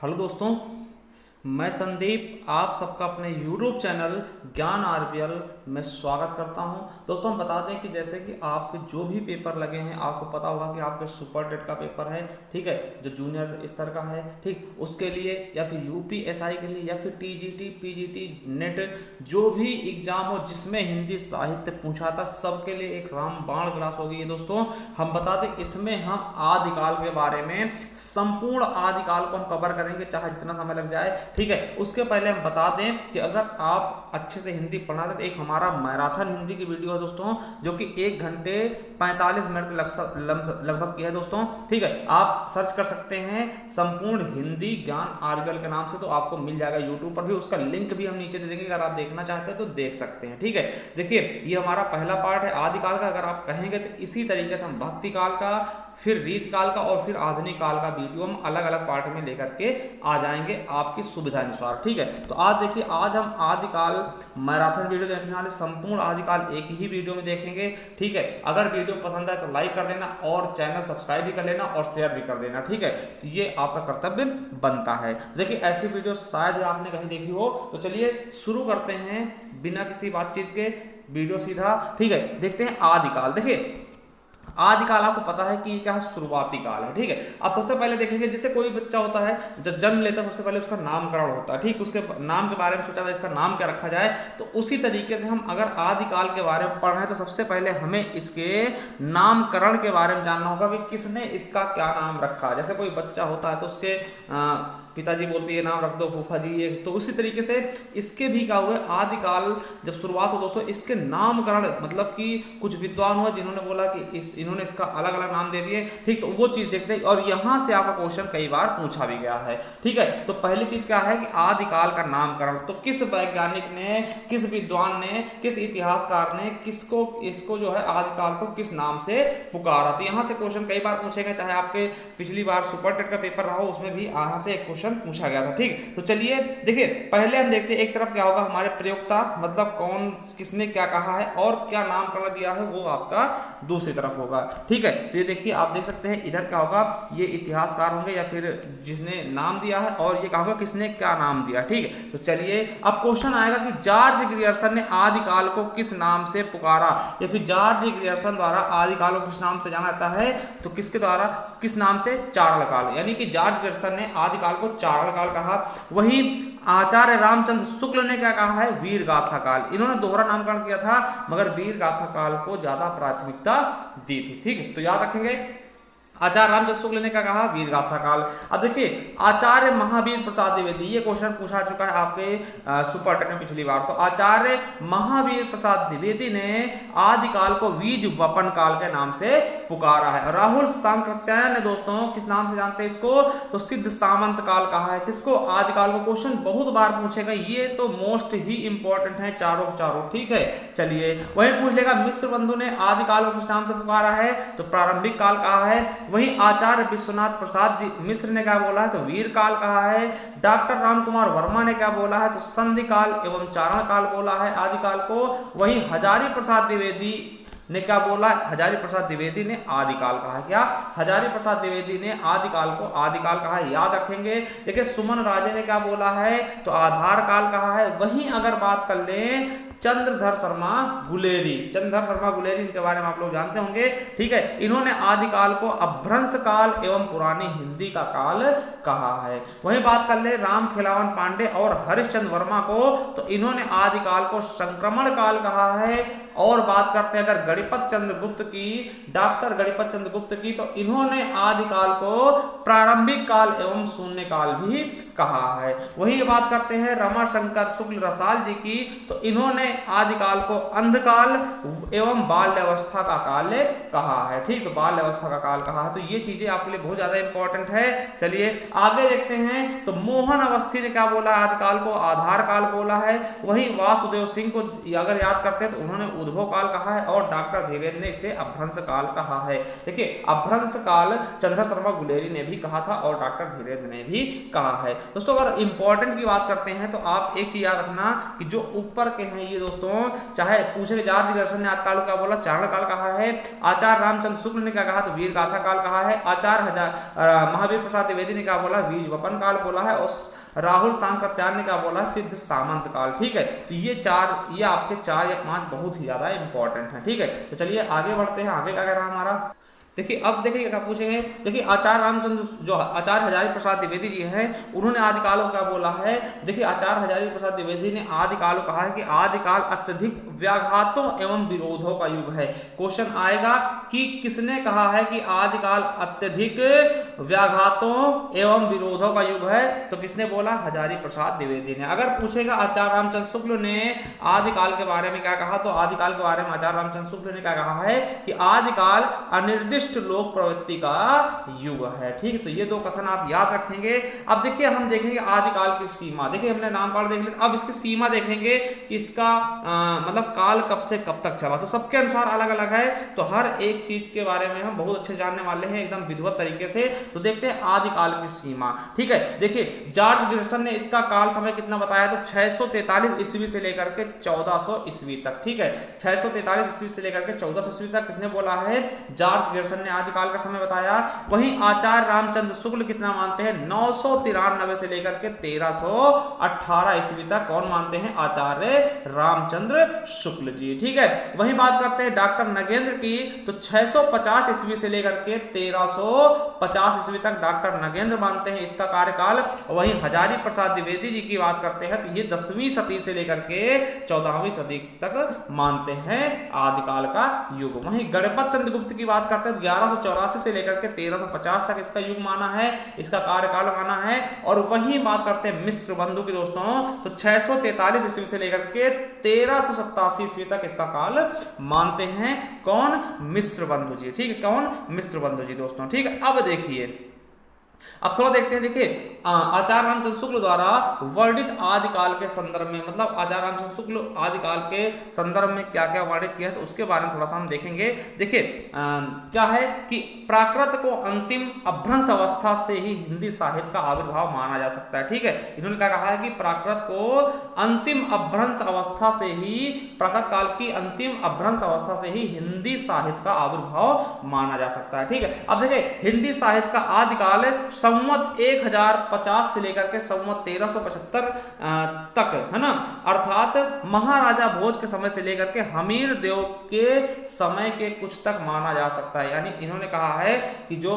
Hello दोस्तों, मैं संदीप आप सबका अपने YouTube चैनल ज्ञान आरबीएल में स्वागत करता हूं। दोस्तों हम बता दें कि जैसे कि आपके जो भी पेपर लगे हैं, आपको पता होगा कि आपके सुपर टेट का पेपर है, ठीक है, जो जूनियर स्तर का है, ठीक, उसके लिए या फिर यूपीएसआई के लिए या फिर टीजीटी पीजीटी नेट जो भी एग्जाम हो जिसमें हिंदी साहित्य पूछा था, सबके लिए एक रामबाण क्लास होगी ये दोस्तों। हम बता दें इसमें हम आदिकाल के बारे में संपूर्ण आदिकाल को हम कवर करेंगे, चाहे जितना समय लग जाए, ठीक है। उसके पहले हम बता दें कि अगर आप अच्छे से हिंदी पढ़ना चाहते, एक हमारा मैराथन हिंदी की वीडियो है दोस्तों, जो कि 1 घंटे 45 मिनट लगभग की है दोस्तों, ठीक है। आप सर्च कर सकते हैं संपूर्ण हिंदी ज्ञान आरबीएल के नाम से, तो आपको मिल जाएगा यूट्यूब पर भी। उसका लिंक भी हम नीचे दे देंगे, अगर आप देखना चाहते हैं तो देख सकते हैं, ठीक है। देखिए ये हमारा पहला पार्ट है आदिकाल का। अगर आप कहेंगे तो इसी तरीके से हम भक्ति काल का, फिर रीतकाल का और फिर आधुनिक काल का वीडियो हम अलग अलग पार्ट में लेकर के आ जाएंगे आपकी सुविधा अनुसार, ठीक है। तो आज देखिए, आज हम आदिकाल मैराथन वीडियो देखने वाले, संपूर्ण आदिकाल एक ही वीडियो में देखेंगे, ठीक है। अगर वीडियो पसंद आए तो लाइक कर देना और चैनल सब्सक्राइब भी कर लेना और शेयर भी कर देना, ठीक है। तो ये आपका कर्तव्य बनता है। देखिए ऐसी वीडियो शायद आपने कहीं देखी हो, तो चलिए शुरू करते हैं बिना किसी बातचीत के वीडियो सीधा, ठीक है। देखते हैं आदिकाल। देखिए आदिकाल आपको पता है कि क्या शुरुआती काल है, ठीक है। अब सबसे पहले देखेंगे, जैसे कोई बच्चा होता है जब जन्म लेता है, सबसे पहले उसका नामकरण होता है, ठीक। उसके नाम के बारे में सोचा था इसका नाम क्या रखा जाए, तो उसी तरीके से हम अगर आदिकाल के बारे में पढ़ रहे हैं तो सबसे पहले हमें इसके नामकरण के बारे में जानना होगा कि किसने इसका क्या नाम रखा। जैसे कोई बच्चा होता है तो उसके पिताजी बोलते हैं नाम रख दो, फूफा जी ये, तो उसी तरीके से इसके भी क्या हुए, आदिकाल जब शुरुआत हो दोस्तों, इसके नामकरण मतलब कि कुछ विद्वान हुए जिन्होंने बोला कि इन्होंने इसका अलग अलग नाम दे दिए, ठीक। तो वो चीज देखते हैं और यहां से आपका क्वेश्चन कई बार पूछा भी गया है, ठीक है। तो पहली चीज क्या है कि आदिकाल का नामकरण, तो किस वैज्ञानिक ने, किस विद्वान ने, किस इतिहासकार ने किसको इसको जो है आदिकाल को किस नाम से पुकारा। तो यहां से क्वेश्चन कई बार पूछेंगे, चाहे आपके पिछली बार सुपर टेट का पेपर रहा हो उसमें भी यहां से एक पूछा गया था, ठीक। तो चलिए देखिए पहले हम देखते हैं, एक तरफ क्या होगा हमारे प्रयोक्ता, मतलब कौन किसने क्या कहा है और क्या नामकरण दिया है, वो आपका दूसरी तरफ होगा, ठीक है। तो ये देखिए आप देख सकते हैं, इधर क्या होगा, ये इतिहासकार होंगे या फिर जिसने नाम दिया है, और ये क्या होगा किसने क्या नाम दिया, ठीक है। तो चलिए अब क्वेश्चन आएगा कि जॉर्ज ग्रियर्सन ने आदिकाल को किस नाम से पुकारा, या फिर जॉर्ज ग्रियर्सन द्वारा आदिकाल को किस नाम से जाना जाता है, तो किसके द्वारा, किस नाम से, चारणकाल, यानी कि जॉर्ज ग्रियर्सन ने आदिकाल को चारणकाल कहा। वहीं आचार्य रामचंद्र शुक्ल ने क्या कहा है, वीर गाथा काल। इन्होंने दोहरा नामकरण किया था मगर वीर गाथा काल को ज्यादा प्राथमिकता दी थी, ठीक है। तो याद रखेंगे आचार्य रामचंद्र शुक्ल ने क्या कहा, वीर गाथा काल। अब देखिए आचार्य महावीर प्रसाद द्विवेदी, ये क्वेश्चन पूछा चुका है आपके सुपर टेट में पिछली बार। तो आचार्य महावीर प्रसाद द्विवेदी ने आदिकाल को बीज वपन काल के नाम से पुकारा है। राहुल सांकृत्यायन ने दोस्तों किस नाम से जानते हैं इसको, तो सिद्ध सामंत काल कहा है किसको, आदिकाल को। क्वेश्चन बहुत बार पूछेगा, ये तो मोस्ट ही इंपॉर्टेंट है चारों, ठीक है। चलिए वही पूछ लेगा, मिश्र बंधु ने आदिकाल को किस नाम से पुकारा है, तो प्रारंभिक काल कहा है। वहीं आचार्य विश्वनाथ प्रसाद जी मिश्र ने क्या बोला है, तो वीर काल कहा है। डॉक्टर रामकुमार वर्मा ने क्या बोला है, तो संधि काल एवं चारण काल बोला है आदिकाल को। वहीं हजारी प्रसाद द्विवेदी ने क्या बोला, हजारी प्रसाद द्विवेदी ने आदिकाल कहा, क्या, हजारी प्रसाद द्विवेदी ने आदिकाल को आदिकाल कहा, याद रखेंगे। देखिए सुमन राजे ने क्या बोला है, तो आधार काल कहा है। वहीं अगर बात कर लें चंद्रधर शर्मा गुलेरी, चंद्रधर शर्मा गुलेरी, इनके बारे में आप लोग जानते होंगे, ठीक है। इन्होंने आदिकाल को अभ्रंश काल एवं पुरानी हिंदी का काल कहा है। वहीं बात कर ले राम खिलावन पांडे और हरिश्चंद्र वर्मा को, तो इन्होंने आदिकाल को संक्रमण काल कहा है। और बात करते हैं अगर गणिपत चंद्रगुप्त की, डॉक्टर गणिपत चंद्रगुप्त की, तो इन्होंने आदिकाल को प्रारंभिक काल एवं शून्य काल भी कहा है। वही बात करते हैं रमाशंकर शुक्ल रसाल जी की, तो इन्होंने आदिकाल को अंधकाल एवं बाल्यावस्था का काल कहा है, ठीक। तो बाल्यावस्था का काल कहा है। तो ये चीजें आपके लिए बहुत ज्यादा इंपॉर्टेंट है। चलिए आगे देखते हैं, तो मोहन अवस्थी ने क्या बोला, आदिकाल को आधार काल बोला है। वहीं वासुदेव सिंह को अगर याद करते हैं तो उन्होंने उद्भव काल कहा है, और डॉक्टर धीरेन्द्र ने इसे अभ्रंश काल कहा है। देखिए अभ्रंश काल चंद्र शर्मा गुलेरी ने भी कहा था और डॉक्टर धीरेन्द्र ने भी कहा है। दोस्तों अगर इंपॉर्टेंट की बात करते हैं तो आप एक चीज याद रखना कि जो ऊपर के हैं ये दोस्तों, चाहे पूछे जॉर्ज गैरसन ने आदिकाल को क्या बोला, चारण काल कहा है। आचार्य रामचंद्र शुक्ल ने क्या कहा, तो वीर गाथा काल कहा है। आचार्य महावीर प्रसाद द्विवेदी ने क्या बोला, वीर वपन काल बोला है। और राहुल सांकृत्यायन ने क्या बोला, सिद्ध सामंत काल। ठीक है, तो ये आपके 4 या 5 बहुत ही ज्यादा इंपॉर्टेंट है। ठीक है, तो चलिए आगे बढ़ते हैं। आगे क्या कह रहा है हमारा, देखिए अब देखिए क्या पूछेंगे। देखिए आचार्य रामचंद्र जो आचार्य हजारी प्रसाद द्विवेदी जी हैं, उन्होंने आदिकाल को क्या बोला है। देखिए आचार्य हजारी प्रसाद द्विवेदी ने आदिकाल को कहा है कि आदिकाल अत्यधिक व्याघातों एवं विरोधों का युग है। क्वेश्चन आएगा कि किसने कहा है कि आदिकाल अत्यधिक व्याघातों एवं विरोधों का युग है, तो किसने बोला, हजारी प्रसाद द्विवेदी ने। अगर पूछेगा आचार्य रामचंद्र शुक्ल ने आदिकाल के बारे में क्या कहा, तो आदिकाल के बारे में आचार्य रामचंद्र शुक्ल ने क्या कहा है कि आदिकाल अनिर्दिष्ट लोक प्रवृत्ति का युग है। ठीक है, तो ये 2 कथन आप याद रखेंगे। अब देखिए हम देखेंगे आदिकाल की सीमा। देखिए हमने नाम काल देख लिया, अब इसकी सीमा देखेंगे कि इसका मतलब काल कब से कब तक चला। तो सबके अनुसार अलग अलग है, तो हर एक चीज के बारे में हम बहुत अच्छे जानने वाले हैं एकदम विधिवत तरीके से। तो देखते हैं आदिकाल की सीमा। ठीक है, देखिए जॉर्ज ग्रियर्सन ने इसका काल समय कितना बताया, तो 643 ईस्वी से लेकर के 1400 ईस्वी तक। ठीक है, 643 ईस्वी से लेकर के 1400 ईस्वी तक किसने बोला है, जॉर्ज ग्रियर्सन ने आदिकाल का समय बताया। वहीं आचार्य रामचंद्र शुक्ल कितना मानते हैं, 993 से लेकर के 1318 ईस्वी तक कौन मानते हैं, आचार्य रामचंद्र शुक्ल जी। ठीक है, वहीं बात करते हैं डॉक्टर नगेंद्र की, तो 650 ईस्वी से लेकर के 1350 ईस्वी तक डॉक्टर नगेंद्र मानते हैं इसका कार्यकाल। वहीं हजारी प्रसाद द्विवेदी जी की बात करते हैं, तो ये 10वीं सदी से लेकर के 14वीं सदी तक मानते हैं आदिकाल का युग। वहीं गणपत चंद्रगुप्त की बात करते हैं, 1184 से लेकर के 1350 तक इसका युग माना है, इसका कार्यकाल माना है। और वहीं बात करते हैं मिश्र बंधु की दोस्तों, तो 643 ईस्वी से लेकर के 1387 ईस्वी तक इसका काल मानते हैं कौन, मिश्र बंधु जी। ठीक है, कौन, मिश्र बंधु जी दोस्तों। ठीक है, अब देखिए अब थोड़ा देखते हैं। देखिए आचार्य रामचंद्र शुक्ल द्वारा वर्णित आदिकाल के संदर्भ में, मतलब आचार्य रामचंद्र शुक्ल आदिकाल के संदर्भ में क्या क्या वर्णित किया है, तो उसके बारे में थोड़ा सा हम देखेंगे। देखिए क्या है कि प्राकृत को अंतिम अभ्रंश अवस्था से ही हिंदी साहित्य का आविर्भाव माना जा सकता है। ठीक है, इन्होंने क्या कहा है कि प्राकृत को अंतिम अभ्रंश अवस्था से ही, प्राकृत काल की अंतिम अभ्रंश अवस्था से ही हिंदी साहित्य का आविर्भाव माना जा सकता है। ठीक है, अब देखिए हिंदी साहित्य का आदिकाल संवत 1050 से लेकर के संवत 1375 तक है ना, अर्थात महाराजा भोज के समय से लेकर के हमीर देव के समय के कुछ तक माना जा सकता है। यानी इन्होंने कहा है कि जो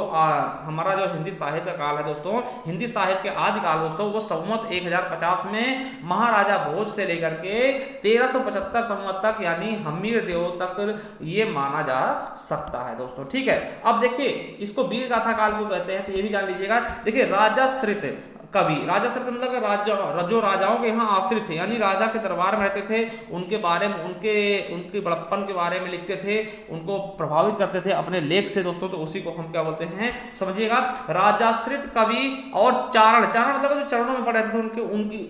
हमारा जो हिंदी साहित्य का काल है दोस्तों, हिंदी साहित्य के आदिकाल दोस्तों, वो संवत 1050 में महाराजा भोज से लेकर के 1375 संवत तक, यानी हमीर देव तक ये माना जा सकता है दोस्तों। ठीक है, अब देखिए इसको वीर गाथा काल क्यों कहते हैं, तो ये भी जान लीजिएगा। देखिए राजाश्रित कवि, राजाश्रित मतलब जो राजाओं के यहाँ आश्रित थे, यानी राजा के दरबार में रहते थे, उनके बारे में, उनके बड़प्पन के बारे में लिखते थे, उनको प्रभावित करते थे अपने लेख से दोस्तों, तो उसी को हम क्या बोलते हैं, समझिएगा, राजाश्रित कवि। और चारण, चारण मतलब जो चरणों में पड़े थे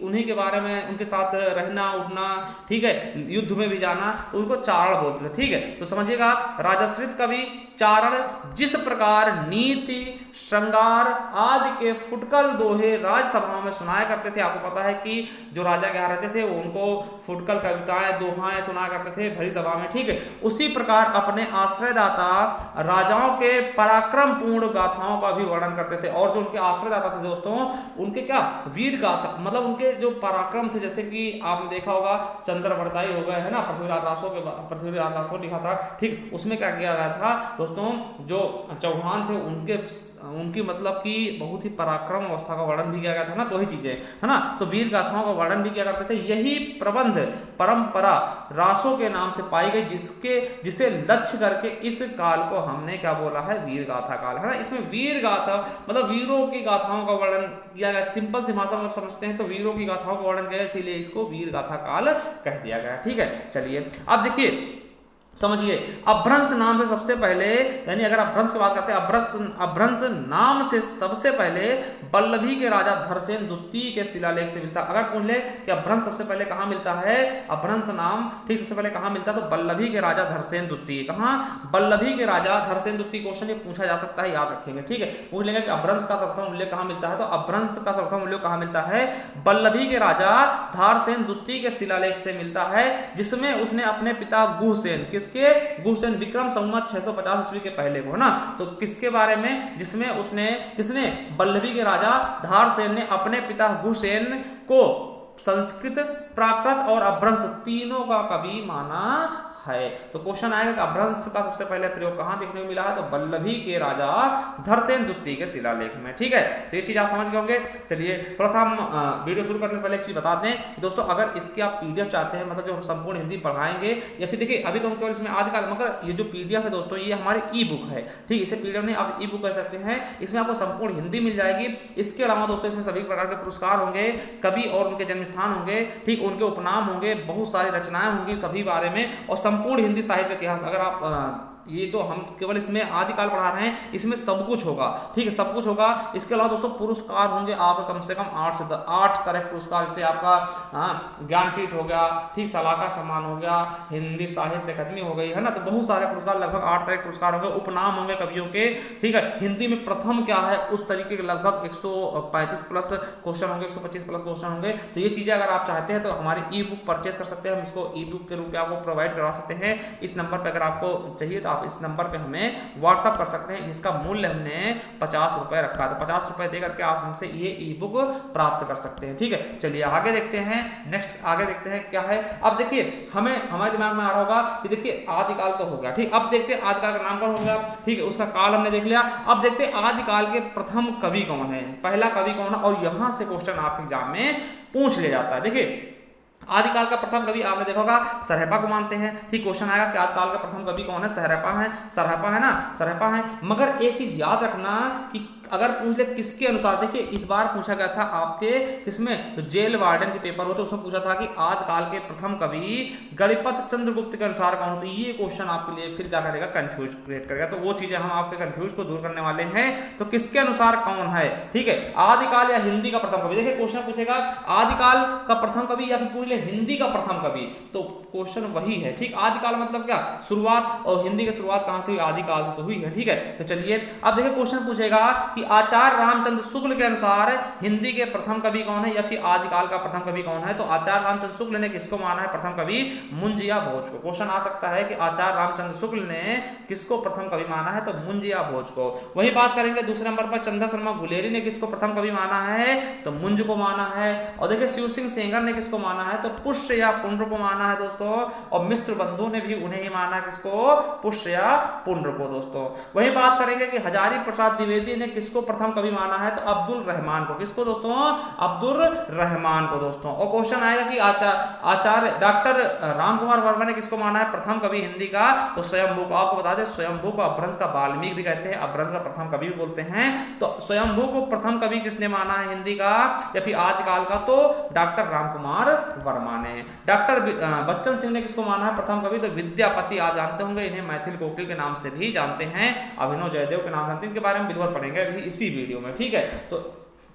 उन्हीं के बारे में, उनके साथ रहना उठना, ठीक है, युद्ध में भी जाना, तो उनको चारण बोलते थे। ठीक है, तो समझिएगा राजाश्रित कवि चारण जिस प्रकार नीति श्रृंगार आदि के फुटकल दोहे राजसभाओं में सुनाया करते थे। आपको पता है कि जो राजा क्या रहते थे वो उनको फुटकल कविताएं दोहाएं सुनाया करते थे भरी सभा में। ठीक है, उसी प्रकार अपने आश्रयदाता राजाओं के पराक्रम पूर्ण गाथाओं का भी वर्णन करते थे। और जो उनके आश्रयदाता थे दोस्तों, उनके क्या वीर गाथा, मतलब उनके जो पराक्रम थे, जैसे कि आपने देखा होगा चंद्रवरदाई हो गए है ना, पृथ्वीराज रासो लिखा था। ठीक, उसमें क्या किया गया था दोस्तों, जो चौहान थे उनकी मतलब कि बहुत ही पराक्रम अवस्था का वर्णन भी किया गया था ना, तो ही चीजें है ना, तो वीर गाथाओं का वर्णन भी किया करते थे। यही प्रबंध परंपरा रासों के नाम से पाई गई, जिसे लक्ष्य करके इस काल को हमने क्या बोला है, वीर गाथा काल है ना। इसमें वीर गाथा मतलब वीरों की गाथाओं का वर्णन किया गया। सिंपल सी भाषा में समझते हैं तो वीरों की गाथाओं का वर्णन किया गया, इसीलिए इसको वीर गाथा काल कह दिया गया। ठीक है, चलिए अब देखिए समझिए, अभ्रंश नाम से सबसे पहले, यानी अगर अभ्रंश की बात करते हैं, अभ्रंश नाम से सबसे पहले वल्लभी के राजा धरसेन द्वितीय के शिलालेख से मिलता। अगर पूछ ले कि अभ्रंश सबसे पहले कहाँ मिलता है, अभ्रंश नाम ठीक सबसे पहले कहाँ मिलता है, तो वल्लभी के राजा धरसेन द्वितीय। कहाँ? वल्लभी के राजा धरसेन द्वितीय। क्वेश्चन ये पूछा जा सकता है, याद रखेंगे, ठीक है। पूछ लेंगे कि अभ्रंश का सर्वप्रथम उल्लेख कहाँ मिलता है, तो अभ्रंश का सर्वप्रथम उल्लेख कहाँ मिलता है, वल्लभी के राजा धारसेन द्वितीय के शिलालेख से मिलता है, जिसमें उसने अपने पिता गुहसेन, किसके? गुहसेन, विक्रम संवत 650 ईस्वी के पहले को, है ना। तो किसके बारे में? जिसमें उसने, किसने? वल्लभी के राजा धारसेन ने अपने पिता गुहसेन को संस्कृत, प्राकृत और अभ्रंश तीनों का कवि माना है। तो क्वेश्चन आएगा कि अभ्रंश का सबसे पहले प्रयोग कहां देखने को मिला है, तो वल्लभी के राजा धरसेन द्वितीय के शिलालेख में, ठीक है। तो ये चीज आप समझ गए होंगे। चलिए थोड़ा सा हम वीडियो शुरू करने से पहले एक चीज बता दें कि दोस्तों, अगर इसकी आप पीडीएफ चाहते हैं, मतलब जो हम संपूर्ण हिंदी पढ़ाएंगे, या फिर देखिए अभी तो हम केवल इसमें आदिकाल, मगर ये जो पीडीएफ है दोस्तों, ये हमारी ई बुक है, ठीक। इसे पीडीएफ नहीं, आप ई बुक कह सकते हैं। इसमें आपको संपूर्ण हिंदी मिल जाएगी। इसके अलावा दोस्तों इसमें सभी प्रकार के पुरस्कार होंगे, कवि और उनके जन्म स्थान होंगे, ठीक, उनके उपनाम होंगे, बहुत सारी रचनाएं होंगी सभी बारे में, और संपूर्ण हिंदी साहित्य इतिहास। अगर आप ये तो हम केवल इसमें आदिकाल पढ़ा रहे हैं, इसमें सब कुछ होगा, ठीक है, सब कुछ होगा। इसके अलावा दोस्तों पुरस्कार होंगे आप कम से कम 8 से 8 तरह के पुरस्कार, जैसे आपका ज्ञानपीठ हो गया, ठीक, सलाहकार सम्मान हो गया, हिंदी साहित्य अकादमी हो गई, है ना। तो बहुत सारे पुरस्कार, लगभग 8 तरह के पुरस्कार होंगे, उपनाम होंगे कवियों के, ठीक है। हिंदी में प्रथम क्या है, उस तरीके के लगभग 135 प्लस क्वेश्चन होंगे, 125 प्लस क्वेश्चन होंगे। तो ये चीजें अगर आप चाहते हैं तो हमारी ई बुक परचेस कर सकते हैं, हम इसको ई बुक के रूप में आपको प्रोवाइड करवा सकते हैं। इस नंबर पर अगर आपको चाहिए तो आप इस नंबर पे हमें व्हाट्सएप कर सकते हैं, जिसका मूल्य हमने 50 रुपए रखा है। तो 50 रुपए देकर के आप हमसे ये ई बुक प्राप्त कर सकते हैं, ठीक है। चलिए आगे देखते हैं, नेक्स्ट आगे देखते हैं क्या है। अब देखिए हमें, हमारे दिमाग में आ रहा होगा कि देखिए आदिकाल तो हो गया, ठीक। अब देखते हैं आदिकाल का नाम कौन होगा, ठीक है, उसका काल हमने देख लिया। अब देखते हैं आदिकाल के प्रथम कवि कौन है, पहला कवि कौन है, और यहां से क्वेश्चन आपके एग्जाम में पूछ लिया जाता है। देखिए आदिकाल का प्रथम कवि आपने देखा होगा सरहपा को मानते हैं, ठीक। क्वेश्चन आएगा कि आदिकाल का प्रथम कवि कौन है, सरहपा है, सरहपा है ना, सरहपा है। मगर एक चीज याद रखना कि अगर पूछ ले किसके अनुसार, देखिए इस बार पूछा गया था आपके किसमें, तो जेल वार्डन के पेपर होते उसमें पूछा था कि आदिकाल के प्रथम कवि गणपत चंद्रगुप्त के अनुसार कौन हो। तो ये क्वेश्चन आपके लिए फिर क्या करेगा, कंफ्यूज क्रिएट करेगा। तो वो चीजें हम आपके कंफ्यूज को दूर करने वाले हैं। तो किसके अनुसार कौन है, ठीक है, आदिकाल या हिंदी का प्रथम कवि। देखिए क्वेश्चन पूछेगा आदिकाल का प्रथम कवि या फिर पूछ ले हिंदी का प्रथम कवि, तो क्वेश्चन वही है, ठीक। आदिकाल मतलब क्या, शुरुआत, और हिंदी की शुरुआत कहां से हुई, आदिकाल से तो हुई है, ठीक है। तो चलिए अब देखिए क्वेश्चन पूछेगा कि आचार्य रामचंद्र शुक्ल के अनुसार हिंदी के प्रथम कवि कौन है, या फिर आदिकाल का प्रथम कवि कौन है। तो आचार्य रामचंद्र शुक्ल ने किसको माना है प्रथम कवि, मुंज या भोज को। क्वेश्चन आ सकता है कि आचार्य रामचंद्र शुक्ल ने किसको प्रथम कवि माना है, तो मुंज या भोज को। वही बात करेंगे दूसरे नंबर पर, चंदा शर्मा गुलेरी ने किसको प्रथम कवि माना है, तो मुंज को माना है। और देखिए शिव सिंह सेंगर ने किसको माना है, तो पुष्य या पुंड्र को माना है दोस्तों। और मिश्र बंधु ने भी उन्हें ही माना, किसको, पुष्य या पुंड्र को दोस्तों। वही बात करेंगे कि हजारी प्रसाद द्विवेदी ने किसको प्रथम कवि माना है, तो अब्दुल रहमान को। किसको दोस्तों, अब्दुल रहमान को दोस्तों। और क्वेश्चन आएगा कि आचार्य डॉक्टर रामकुमार वर्मा ने किसको माना है प्रथम कवि हिंदी का, तो स्वयंभू को। आपको बता दें स्वयंभू को अभ्रंश का वाल्मीकि भी कहते हैं, अभ्रंश का प्रथम कवि भी बोलते हैं। तो स्वयंभू को प्रथम कवि किसने माना है हिंदी का या फिर आदिकाल का, तो डॉक्टर रामकुमार वर्मा ने। डॉक्टर बच्चन सिंह ने किसको माना है प्रथम कवि, तो विद्यापति। आप जानते होंगे इन्हें मैथिल कोकिल के नाम से भी जानते हैं, अभिनव जयदेव के नाम जानते हैं, इनके बारे में विधिवत पढ़ेंगे अभी इसी वीडियो में, ठीक है। तो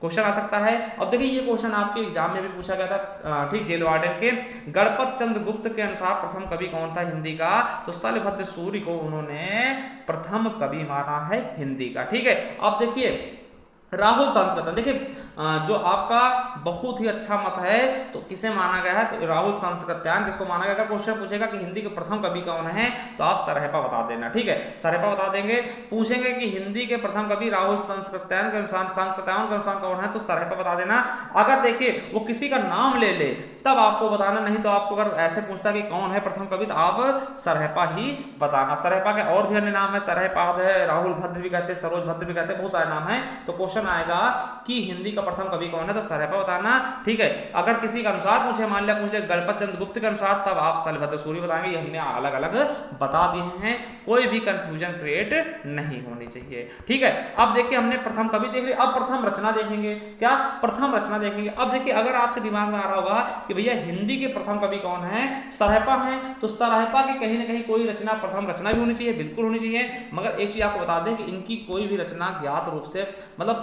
क्वेश्चन आ सकता है। अब देखिए ये क्वेश्चन आपके एग्जाम में भी पूछा गया था, ठीक, जेल वार्डन के। गणपत चंद्रगुप्त के अनुसार प्रथम कवि कौन था हिंदी का, तो शैलभद्र सूर्य को उन्होंने प्रथम कवि माना है हिंदी का, ठीक है। अब देखिए राहुल संस्कृत, देखिए जो आपका बहुत ही अच्छा मत है, तो किसे माना गया है, तो राहुल संस्कृत्यायन किसको माना गया। अगर क्वेश्चन पूछेगा कि हिंदी के प्रथम कवि कौन है, तो आप सरहपा बता देना, ठीक है, सरहपा बता देंगे। पूछेंगे कि हिंदी के प्रथम कवि राहुल संस्कृत्यायन के अनुसार, संस्कृत्यायन के अनुसार कौन है, तो सरहपा बता देना। अगर देखिए वो किसी का नाम ले ले तब आपको बताना, नहीं तो आपको अगर ऐसे पूछता कि कौन है प्रथम कवि, तो आप सरहपा ही बताना। सरहपा के और भी अन्य नाम है, सरहपाद है, राहुल भद्र भी कहते हैं, सरोज भद्र भी कहते हैं, बहुत सारे नाम है। तो क्वेश्चन क्वेश्चन आएगा कि हिंदी का प्रथम कवि कौन है तो सरहपा बताना, ठीक है। अगर किसी के अनुसार पूछे, मान लिया पूछ ले गणपत चंद्र गुप्त के अनुसार, तब आप शैलभद्र सूर्य बताएंगे। ये हमने अलग अलग बता दिए हैं, कोई भी कंफ्यूजन क्रिएट नहीं होनी चाहिए, ठीक है। अब देखिए हमने प्रथम कवि देख लिया, अब प्रथम रचना देखेंगे। क्या? प्रथम रचना देखेंगे। अब देखिए अगर आपके दिमाग में आ रहा होगा कि भैया हिंदी के प्रथम कवि कौन है, सरहपा है, तो सरहपा की कहीं ना कहीं कोई रचना प्रथम रचना भी होनी चाहिए, बिल्कुल होनी चाहिए। मगर एक चीज आपको बता दें कि इनकी कोई भी रचना ज्ञात रूप से मतलब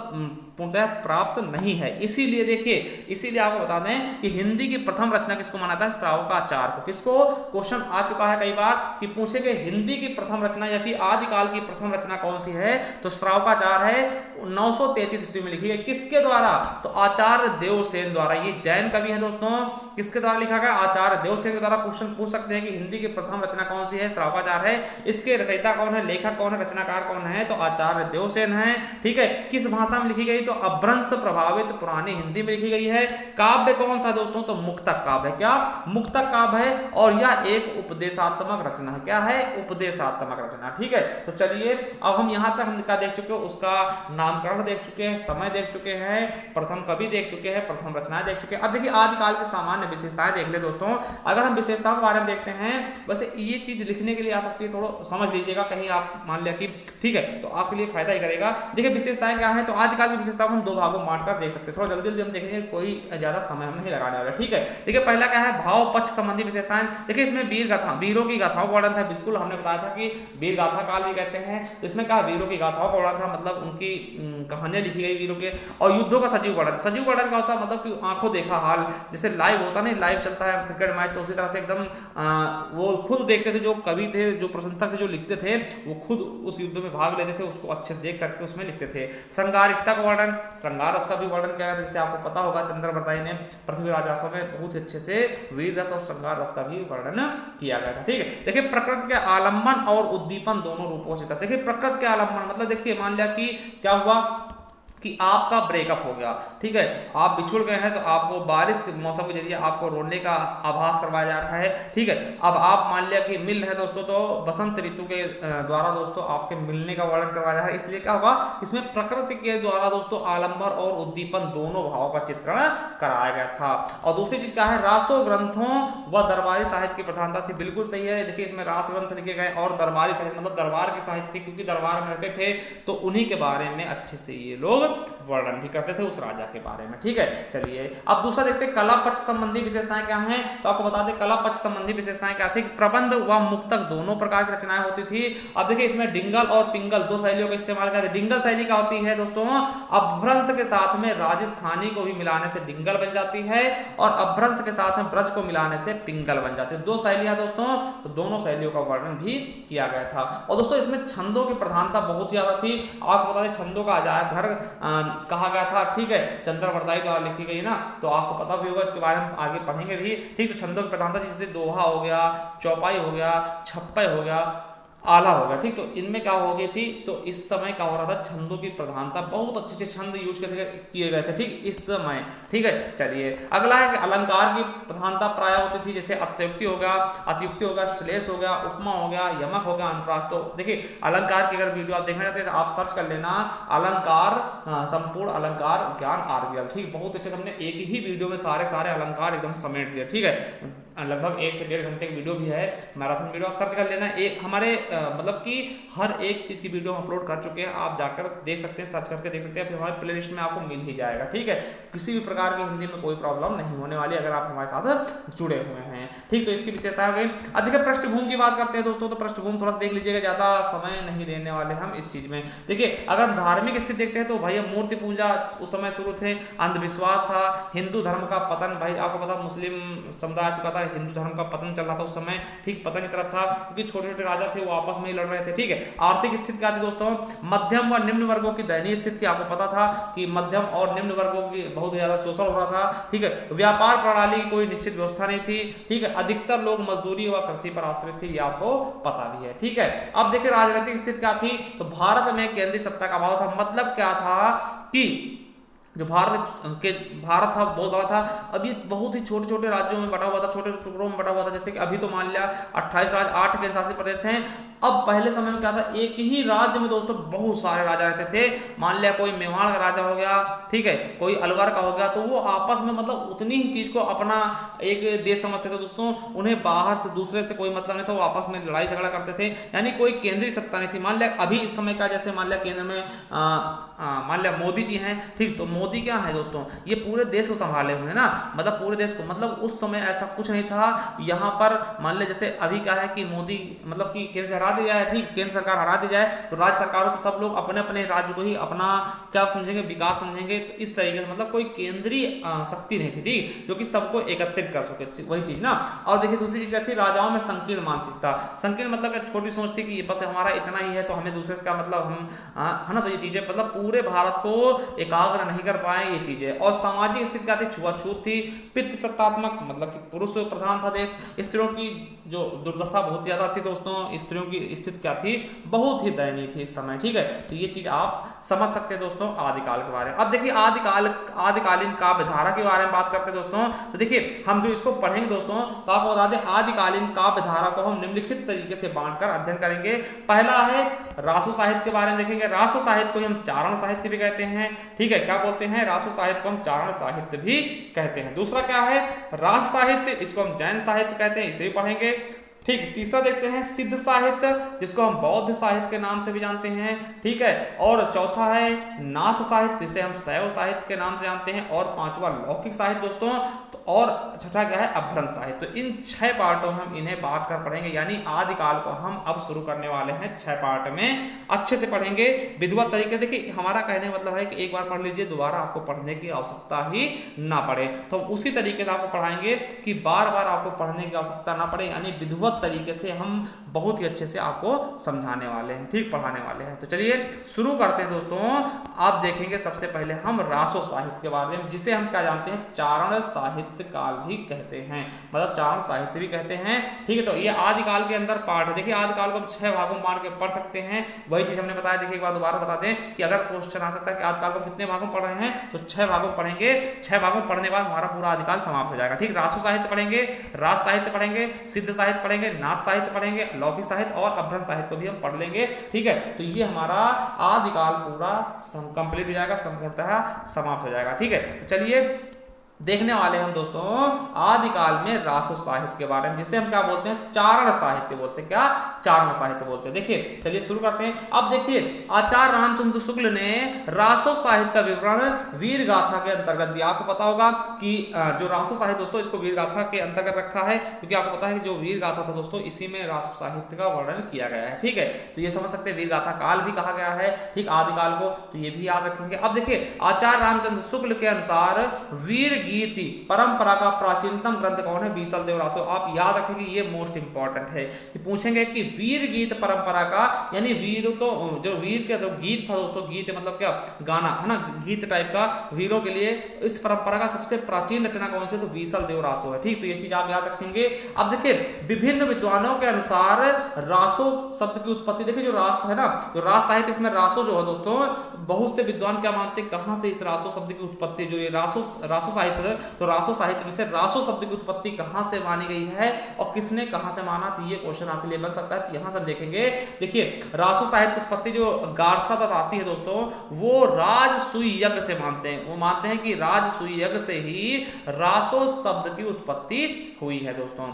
पूर्णतः प्राप्त नहीं है। इसीलिए देखिए, इसीलिए आपको बता दें कि हिंदी की प्रथम रचना किसको माना जाता है, श्रावकाचार्य को। किसको? क्वेश्चन आ चुका है कई बार कि पूछे कि हिंदी की प्रथम रचना या फिर आदिकाल की प्रथम रचना कौन सी है, तो श्रावकाचार्य है। 933 ईस्वी में लिखी गई। किसके द्वारा? तो आचार्य देवसेन द्वारा। ये जैन कवि है दोस्तों। किसके द्वारा लिखा गया? आचार्य देवसेन के द्वारा। क्वेश्चन पूछ सकते हैं कि हिंदी की प्रथम रचना कौन सी है, श्रावकाचार्य है। इसके रचयिता कौन है, लेखक कौन है, रचनाकार कौन है, तो आचार्य देवसेन है, ठीक है। किस भाषा में लिखी गई, तो अपभ्रंश प्रभावित पुरानी हिंदी में लिखी गई है। काव्य कौन सा दोस्तों, तो मुक्तक काव्य है। क्या? मुक्तक काव्य है, और यह एक उपदेशात्मक रचना है। क्या है? उपदेशात्मक रचना, ठीक है। तो चलिए अब हम यहां तक हम क्या देख चुके हैं, उसका नामकरण देख चुके हैं, समय देख चुके हैं, प्रथम कवि देख चुके हैं, प्रथम रचनाएं देख चुके हैं। अब देखिए आदिकाल की सामान्य विशेषताएं देख ले दोस्तों। अगर हम विशेषताओं के बारे में देखते हैं, वैसे ये चीज लिखने के लिए आ सकती है, थोड़ा समझ लीजिएगा, कहीं आप मान लिया कि ठीक है तो आपके लिए फायदा ही करेगा। देखिए विशेषताएं क्या है, तो आदिकाल की विशेषताओं को हम दो भागों में बांटकर देख सकते हैं। थोड़ा जल्दी जल्दी हम देखेंगे, कोई ज्यादा समय हम नहीं लगाने वाले, ठीक है। देखिए पहला क्या है, भाव पक्ष संबंधी विशेषताएं। देखिए इसमें वीर गाथा, वीरों की गाथाओं का वर्णन था। बिल्कुल हमने बताया था कि वीर गाथा काल भी कहते हैं। तो इसमें क्या, वीरों की गाथाओं का वर्णन था, मतलब उनकी कहानियां लिखी गई वीरों के। और युद्धों का सजीव वर्णन। सजीव वर्णन क्या होता है, मतलब कि आंखों देखा हाल, जैसे लाइव होता नहीं, लाइव चलता है क्रिकेट मैच, तो उसी तरह से एकदम वो खुद देखते थे, जो कवि थे, जो प्रशंसक थे, जो लिखते थे, वो खुद उस युद्ध में भाग लेते थे, उसको अच्छे से देख करके उसमें लिखते थे। श्रृंगारिकता का वर्णन, श्रृंगार रस का भी वर्णन किया गया, जैसे आपको पता होगा चंद्र बरदाई ने पृथ्वीराज रासों में बहुत अच्छे से वीर रस और श्रृंगार रस का भी वर्णन किया गया था, ठीक है। देखिए प्रकृति के आलम्बन और उद्दीपन दोनों रूपों से था। देखिए प्रकृति के आलम्बन मतलब देखिए मान लिया कि क्या हुआ कि आपका ब्रेकअप हो गया, ठीक है, आप बिछुड़ गए हैं, तो आपको बारिश के मौसम के जरिए आपको रोने का आभास करवाया जा रहा है, ठीक है। अब आप मान लिया कि मिल रहे हैं दोस्तों, तो बसंत ऋतु के द्वारा दोस्तों आपके मिलने का वर्णन करवाया जा रहा है। इसलिए क्या होगा, इसमें प्रकृति के द्वारा दोस्तों आलंबर और उद्दीपन दोनों भावों का चित्रण कराया गया था। और दूसरी चीज क्या है, रासो ग्रंथों व दरबारी साहित्य की प्रधानता थी। बिल्कुल सही है। देखिए इसमें रास ग्रंथ लिखे गए और दरबारी साहित्य मतलब दरबार की साहित्य थी, क्योंकि दरबार में रहते थे, तो उन्हीं के बारे में अच्छे से ये लोग वर्णन भी करते थे उस राजा के बारे में, ठीक है। चलिए अब दूसरा देखते हैं, कला पक्ष संबंधी विशेषताएं क्या हैं। तो आपको बता दें कला पक्ष संबंधी विशेषताएं क्या थी, प्रबंध व मुक्तक दोनों प्रकार की रचनाएं होती थी। अब देखिए इसमें डिंगल और पिंगल दो शैलियों का इस्तेमाल किया। डिंगल शैली क्या होती है दोस्तों, अपभ्रंश के साथ में राजस्थानी को भी मिलाने से डिंगल बन जाती है, और अपभ्रंश के साथ में ब्रज को मिलाने से पिंगल बन जाती है। दो शैलियां दोस्तों, तो दोनों शैलियों का वर्णन भी किया गया था। और दोस्तों इसमें छंदों की प्रधानता बहुत ज्यादा थी। आपको बता दें छंदों का अजायब घर कहा गया था, ठीक है, चंद्र बरदाई द्वारा लिखी गई ना, तो आपको पता भी होगा, इसके बारे में आगे पढ़ेंगे भी, ठीक। तो छंदों की प्रधानता जैसे दोहा हो गया, चौपाई हो गया, छप्पय हो गया, आला हो गया, ठीक। तो इनमें क्या हो गई थी, तो इस समय क्या हो रहा था, छंदों की प्रधानता, बहुत अच्छे अच्छे छंद यूज किए गए थे, ठीक, इस समय, ठीक है। चलिए अगला है कि अलंकार की प्रधानता प्राय होती थी, जैसे अतिशयोक्ति हो गया, अतियुक्ति हो गया, श्लेष हो गया, उपमा हो गया, यमक हो गया, अनुप्रास। तो देखिए अलंकार की अगर वीडियो आप देखना चाहते हैं तो आप सर्च कर लेना अलंकार, संपूर्ण अलंकार ज्ञान आरबीएल, ठीक। बहुत अच्छे से हमने एक ही वीडियो में सारे अलंकार एकदम समेट दिए, ठीक है। लगभग 1 से 1.5 घंटे की वीडियो भी है, मैराथन वीडियो, आप सर्च कर लेना। एक हमारे मतलब कि हर एक चीज की वीडियो हम अपलोड कर चुके हैं, आप जाकर देख सकते हैं, सर्च करके देख सकते हैं, फिर हमारे प्लेलिस्ट में आपको मिल ही जाएगा, ठीक है। किसी भी प्रकार की हिंदी में कोई प्रॉब्लम नहीं होने वाली अगर आप हमारे साथ जुड़े हुए हैं, ठीक। तो इसकी विशेषता हो गई। अब देखिए पृष्ठभूमि की बात करते हैं दोस्तों, तो पृष्ठभूमि थोड़ा सा देख लीजिएगा, ज्यादा समय नहीं देने वाले हम इस चीज में। देखिए अगर धार्मिक स्थिति देखते हैं तो भाई मूर्ति पूजा उस समय शुरू थे, अंधविश्वास था, हिंदू धर्म का पतन, भाई आपको पता मुस्लिम समुदाय आ चुका था, हिंदू धर्म का पतन चल रहा था उस समय, ठीक, पतन की तरफ था, क्योंकि छोटे छोटे राजा थे वो आपस में ही लड़ रहे थे, ठीक है। आर्थिक स्थिति क्या थी दोस्तों, मध्यम व निम्न वर्गों की दयनीय स्थिति, आपको पता था कि मध्यम और निम्न वर्गों की बहुत ज्यादा शोषण हो रहा था, ठीक है। व्यापार प्रणाली की कोई निश्चित व्यवस्था नहीं थी, ठीक है। अधिकतर लोग मजदूरी व कृषि पर आश्रित थे, ये आपको पता भी है, ठीक है। अब देखिए राजनीतिक स्थिति क्या थी, तो भारत में केंद्रीय सत्ता का अभाव था। मतलब क्या था कि जो भारत था बहुत बड़ा था, अभी बहुत ही छोटे छोटे राज्यों में बटा हुआ था, छोटे टुकड़ों में बटा हुआ था। जैसे कि अभी तो मान लिया 28 राज्य 8 केंद्र शासित प्रदेश हैं, अब पहले समय में क्या था, एक ही राज्य में दोस्तों बहुत सारे राजा रहते थे। मान लिया कोई मेवाड़ का राजा हो गया, ठीक है, कोई अलवर का हो गया, तो वो आपस में मतलब उतनी ही चीज को अपना एक देश समझते थे दोस्तों। उन्हें बाहर से दूसरे से कोई मतलब नहीं था, वो आपस में लड़ाई झगड़ा करते थे, यानी कोई केंद्रीय सत्ता नहीं थी। मान लिया अभी इस समय का, जैसे मान लिया केंद्र में मान लिया मोदी जी हैं, ठीक, तो मोदी क्या है दोस्तों, ये पूरे देश को संभाले हुए हैं ना, मतलब पूरे देश को, मतलब उस समय ऐसा कुछ नहीं था। यहाँ पर मान लिया जैसे अभी क्या है कि मोदी मतलब कि केंद्र से हरा दिया जाए, ठीक, केंद्र सरकार हरा दी जाए तो राज्य सरकारों तो सब लोग अपने अपने राज्य को ही अपना क्या समझेंगे, विकास समझेंगे। तो इस तरीके से मतलब कोई केंद्रीय शक्ति नहीं थी, ठीक, जो कि सबको एकत्रित कर सके, वही चीज ना। और देखिए दूसरी चीज क्या थी, राजाओं में संकीर्ण मानसिकता। संकीर्ण मतलब छोटी सोच थी कि बस हमारा इतना ही है तो हमें दूसरे से का मतलब हम है ना, तो ये चीजें मतलब पूरे भारत को एकाग्र नहीं कर पाए ये चीजें। और सामाजिक स्थिति क्या थी, छुआछूत थी, पितृसत्तात्मक मतलब कि पुरुष प्रधान था देश। स्त्रियों की जो दुर्दशा बहुत ज्यादा थी दोस्तों, स्त्रियों की स्थिति क्या थी, बहुत ही दयनीय थी इस समय, ठीक है। तो ये चीज आप समझ सकते हैं दोस्तों आदिकाल के बारे में। अब देखिए आदिकालीन काव्य धारा के बारे में बात करते हैं दोस्तों। तो देखिए हम जो इसको पढ़ेंगे दोस्तों, तो आपको बता दें आदिकालीन काव्य धारा को हम निम्नलिखित तरीके से बांटकर अध्ययन करेंगे। पहला है रासो साहित्य के बारे में देखेंगे। रासो साहित्य को हम चारण साहित्य भी कहते हैं, ठीक है, क्या बोलते हैं, रासो साहित्य को हम चारण साहित्य भी कहते हैं। दूसरा क्या है, रास साहित्य, इसको हम जैन साहित्य कहते हैं, इसे भी पढ़ेंगे, ठीक। तीसरा देखते हैं सिद्ध साहित्य, जिसको हम बौद्ध साहित्य के नाम से भी जानते हैं, ठीक है। और चौथा है नाथ साहित्य, जिसे हम शैव साहित्य के नाम से जानते हैं। और पांचवा लौकिक साहित्य दोस्तों, तो और छठा क्या है, अभ्रंश साहित्य। तो इन 6 पार्टों में हम इन्हें बांट कर पढ़ेंगे, यानी आदिकाल को हम अब शुरू करने वाले हैं 6 पार्ट में, अच्छे से पढ़ेंगे विधिवत तरीके। देखिए हमारा कहने का मतलब है कि एक बार पढ़ लीजिए, दोबारा आपको पढ़ने की आवश्यकता ही ना पड़े। तो हम उसी तरीके से आपको पढ़ाएंगे कि बार बार आपको पढ़ने की आवश्यकता ना पड़े, यानी विधिवत तरीके से हम बहुत ही अच्छे से आपको समझाने वाले हैं, ठीक, पढ़ाने वाले हैं। तो चलिए शुरू करते हैं दोस्तों। आप देखेंगे सबसे पहले हम रासो साहित्य के बारे में, जिसे हम क्या जानते हैं, चारण साहित्य काल भी कहते हैं, मतलब चारण साहित्य भी कहते हैं, ठीक है। तो ये आदिकाल के अंदर पार्ट है। देखिए आदिकाल को हम 6 भागों में बांट के पढ़ सकते हैं, वही चीज हमने बताया। देखिए एक बार दोबारा बता दें कि अगर क्वेश्चन आ सकता है कि आदिकाल को कितने भागों में पढ़ रहे हैं, तो 6 भागों में पढ़ेंगे। 6 भागों में पढ़ने के बाद हमारा पूरा आदिकाल समाप्त हो जाएगा, ठीक। रासो साहित्य पढ़ेंगे, रास साहित्य पढ़ेंगे, सिद्ध साहित्य पढ़ेंगे, नाथ साहित्य पढ़ेंगे, लौकिक साहित्य और अभ्रंश साहित्य को भी हम पढ़ लेंगे, ठीक है। तो ये हमारा आदिकाल पूरा कंप्लीट हो जाएगा, संपूर्णतः समाप्त हो जाएगा, ठीक है। तो चलिए देखने वाले हम दोस्तों आदिकाल में रासो साहित्य के बारे में, जिसे हम क्या बोलते हैं, चारण साहित्य बोलते हैं। क्या, चारण साहित्य बोलते हैं। देखिए चलिए शुरू करते हैं। अब देखिए आचार्य रामचंद्र शुक्ल ने रासो साहित्य का विवरण वीर गाथा के अंतर्गत दिया। आपको पता होगा कि जो रासो साहित्य दोस्तों, इसको वीर गाथा के अंतर्गत रखा है, क्योंकि आपको पता है कि जो वीर गाथा था दोस्तों, इसी में रासो साहित्य का वर्णन किया गया है, ठीक है। तो ये समझ सकते हैं वीर गाथा काल भी कहा गया है, ठीक, आदिकाल को, तो ये भी याद रखेंगे। अब देखिए आचार्य रामचंद्र शुक्ल के अनुसार वीर गीति परंपरा का प्राचीनतम ग्रंथ कौन है, बीसल देव रासो। आप याद रखें कि ये मोस्ट इंपॉर्टेंट है, कि पूछेंगे कि वीर गीत परंपरा का, यानी वीर तो जो वीर के जो गीत था दोस्तों, गीत मतलब क्या, गाना है ना, गीत टाइप का वीरों के लिए, इस परंपरा का सबसे प्राचीन रचना कौन सी, तो बीसल देव रासो है, ठीक। तो ये चीज आप याद रखेंगे। अब देखिए विभिन्न विद्वानों के अनुसार रासो शब्द की उत्पत्ति, देखिए जो रास है ना, जो रास साहित्य, इसमें रासो जो है दोस्तों, बहुत से विद्वान क्या मानते हैं, कहां से इस रासो शब्द की उत्पत्ति, जो ये रासो साहित्य, तो रासो साहित्य में से रासो शब्द की उत्पत्ति कहां से मानी गई है और किसने कहां से माना, तो ये क्वेश्चन आपके लिए बन सकता है। कि यहां से देखेंगे, देखिए रासो साहित्य की उत्पत्ति जो गारसा दासी है दोस्तों, वो राजसूय यज्ञ से मानते हैं। वो मानते हैं कि राजसूय यज्ञ से ही रासो शब्द की उत्पत्ति हुई है दोस्तों,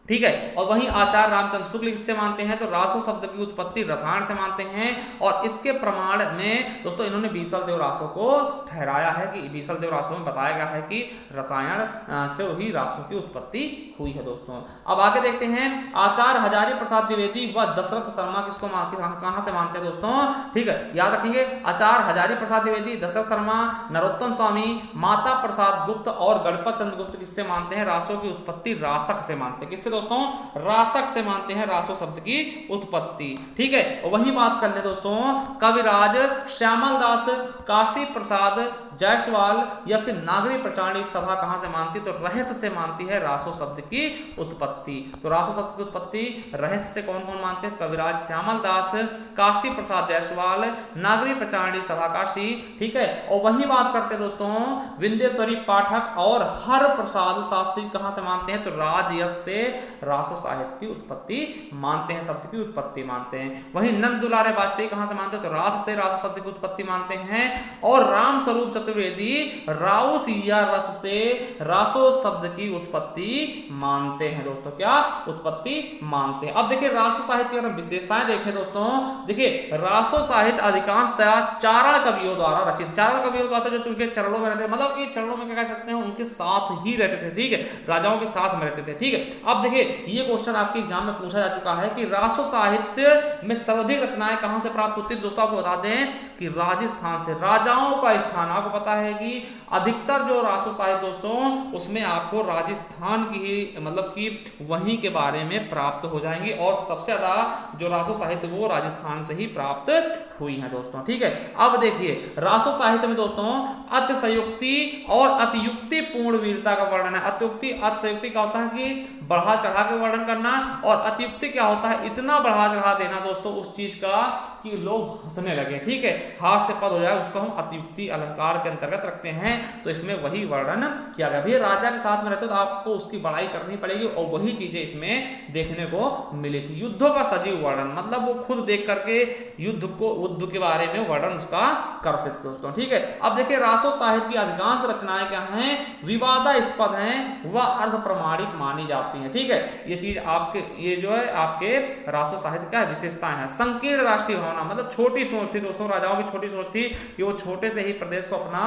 ठीक है। और वहीं आचार्य रामचंद्र शुक्ल किससे मानते हैं, तो रासो शब्द की उत्पत्ति रसायन से मानते हैं। और इसके प्रमाण में दोस्तों इन्होंने बीसल देव रासो को ठहराया है, कि बीसल देव रासो में बताया गया है कि रसायन से ही रासो की उत्पत्ति हुई है दोस्तों। अब आगे देखते हैं, आचार्य हजारी प्रसाद द्विवेदी व दशरथ शर्मा किसको कहां से मानते हैं दोस्तों, ठीक है, याद रखेंगे। आचार्य हजारी प्रसाद द्विवेदी, दशरथ शर्मा, नरोत्तम स्वामी, माता प्रसाद गुप्त और गणपत चंद्र गुप्त किससे मानते हैं, रासो की उत्पत्ति रासक से मानते हैं। किससे दोस्तों, रासक से मानते हैं रासो शब्द की उत्पत्ति, ठीक है। वही बात कर ले दोस्तों, कविराज श्यामल दास, काशी प्रसाद जायसवाल या फिर नागरी प्रचारणी सभा कहां से मानती, तो रहस्य से मानती है रासो शब्द की उत्पत्ति। तो रासो शब्द की उत्पत्ति रहस्य से कौन कौन मानते हैं, कविराज श्यामल दास, काशी प्रसाद जायसवाल, नागरी प्रचारणी सभा काशी, ठीक है। और वही बात करते हैं दोस्तों, विंध्येश्वरी पाठक और हर प्रसाद शास्त्री कहां से मानते हैं, तो राजयश से रासो साहित्य की उत्पत्ति मानते हैं, शब्द की उत्पत्ति मानते हैं। वहीं नंद दुलारे वाजपेयी कहां से मानते हैं, तो रास से रासो शब्द की उत्पत्ति मानते हैं। और राम स्वरूप चतुर्वेदी राउस या रस से रासो शब्द की उत्पत्ति मानते हैं दोस्तों, क्या उत्पत्ति मानते हैं। अब देखिए रासो साहित्य की अगर विशेषताएं देखें दोस्तों, देखिए रासो साहित्य अधिकांशतः चारण कवियों द्वारा रचित, चारण कवियों का जो उनके चरणों में रहते, मतलब कि चरणों में क्या कह सकते हैं, उनके साथ ही रहते थे, ठीक है, राजाओं के साथ में रहते थे, ठीक है। अब देखिए ये क्वेश्चन आपके एग्जाम में पूछा जा चुका है कि रासो साहित्य में सर्वाधिक रचनाएं कहां से प्राप्त होती है। दोस्तों आपको बता दें कि राजस्थान से, राजाओं का स्थान, आपको पता है कि अधिकतर जो रासो साहित्य दोस्तों उसमें आपको राजस्थान की ही, मतलब कि वहीं के बारे में प्राप्त हो जाएंगी, और सबसे ज्यादा जो रासो साहित्य वो राजस्थान से ही प्राप्त हुई है दोस्तों, ठीक है। अब देखिए रासो साहित्य में दोस्तों अतिशयोक्ति और अतियुक्ति पूर्ण वीरता का वर्णन है। अतिशयोक्ति क्या होता है कि बढ़ा चढ़ा के वर्णन करना, और अतियुक्ति क्या होता है, इतना बढ़ा चढ़ा देना दोस्तों उस चीज का कि लोग हंसने लगे, ठीक है, हाथ से पद हो जाए, उसको हम अतियुक्ति अलंकार के अंतर्गत रखते हैं। तो इसमें वही वर्णन किया गया। भैया राजा के साथ में रहते तो आपको उसकी बड़ाई करनी पड़ेगी, और वही चीजें इसमें देखने को मिली थी। युद्धों का सजीव वर्णन, मतलब वो खुद देख करके युद्ध के बारे में वर्णन उसका करते थे दोस्तों, ठीक है। अब देखिए रासो साहित्य की अधिकांश रचनाएं क्या हैं, विवादास्पद हैं, वह अर्ध प्रमाणिक मानी जाती हैं, ठीक है। ये चीज आपके, ये जो है आपके रासो साहित्य का विशेषताएं हैं। संकीर्ण राष्ट्रीय भावना, मतलब छोटी सोच थी दोस्तों, राजाओं की छोटी सोच थी कि वो छोटे से ही प्रदेश को अपना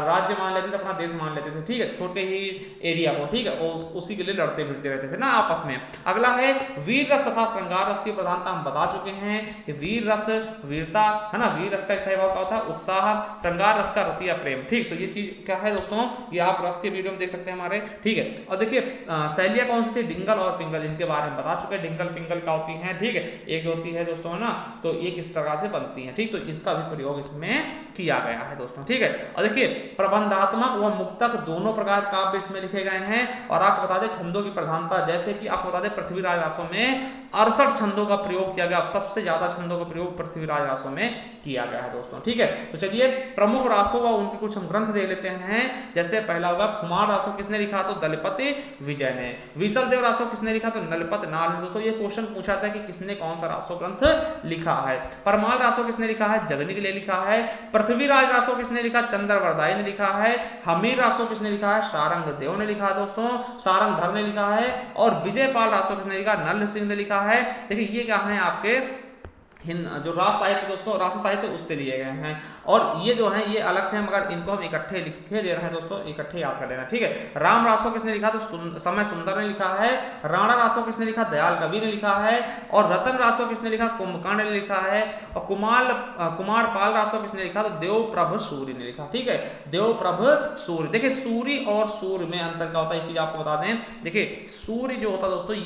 राज्य मान लेते थे, अपना देश मान लेते थे, ठीक है, छोटे ही एरिया को, ठीक है, उसी के लिए लड़ते भिड़ते रहते थे ना आपस में। अगला है वीर रस तथा श्रृंगार रस की प्रधानता हम बता चुके हैं कि वीर रस वीरता है ना, वीर रस का स्थायी भाव क्या होता है, उत्साह, श्रृंगार रस का रतिया प्रेम, ठीक। तो ये चीज क्या है दोस्तों, ये आप रस के वीडियो में देख सकते हैं हमारे, ठीक है। और देखिए शैलियां कौन सी थी, डिंगल और पिंगल, इनके बारे में बता चुके हैं। डिंगल पिंगल क्या होती है, ठीक है, एक होती है दोस्तों ना, तो ये किस तरह से बनती है, ठीक, तो इसका भी प्रयोग इसमें किया गया है दोस्तों, ठीक है। और देखिए प्रबंधात्मक व मुक्तक दोनों प्रकार काव्य इसमें लिखे गए हैं। और आपको बता दें छंदों की प्रधानता, जैसे कि आपको बता दें पृथ्वीराज रासों में 68 छंदों का प्रयोग किया गया। अब सबसे ज्यादा छंदों का प्रयोग पृथ्वीराज रासों में किया गया है दोस्तों, ठीक है। तो चलिए प्रमुख रासों व उनके कुछ हम ग्रंथ देख लेते हैं। जैसे पहला होगा खुमार रासो किसने लिखा, तो दलपति विजय ने। विसल देव रासो किसने लिखा, तो नलपत नाल ने। दोस्तों ये क्वेश्चन पूछा था कि किसने कौन सा रासो ग्रंथ लिखा है। परमाल रासो किसने लिखा है, जगनी के लिए लिखा है। पृथ्वीराज रासो किसने लिखा, चंद्रवरदाई ने लिखा है। हमीर रासो किसने लिखा है, सारंग देव ने लिखा है दोस्तों, सारंग धर ने लिखा है। और विजयपाल रासो किसने लिखा, नल सिंह ने लिखा है। देखिए ये क्या है आपके जो रास साहित्य दोस्तों, रासो साहित्य उससे लिए गए हैं। और ये जो है ये अलग से, मगर इनको हम इकट्ठे लिखे दे रहे हैं दोस्तों, इकट्ठे याद कर लेना, ठीक है। राम रासो किसने लिखा, तो समय सुंदर ने लिखा है। राणा रासो किसने लिखा, दयाल कवि ने लिखा है। और रतन रासो किसने लिखा, कुंभकर्ण ने लिखा है। और कुमार पाल रासो किसने लिखा, तो देवप्रभ सूर्य ने लिखा, ठीक है, देवप्रभ सूर्य। देखिए सूर्य और सूर्य में अंतर क्या होता है, ये चीज आपको बता दें। देखिए सूर्य जो होता है दोस्तों,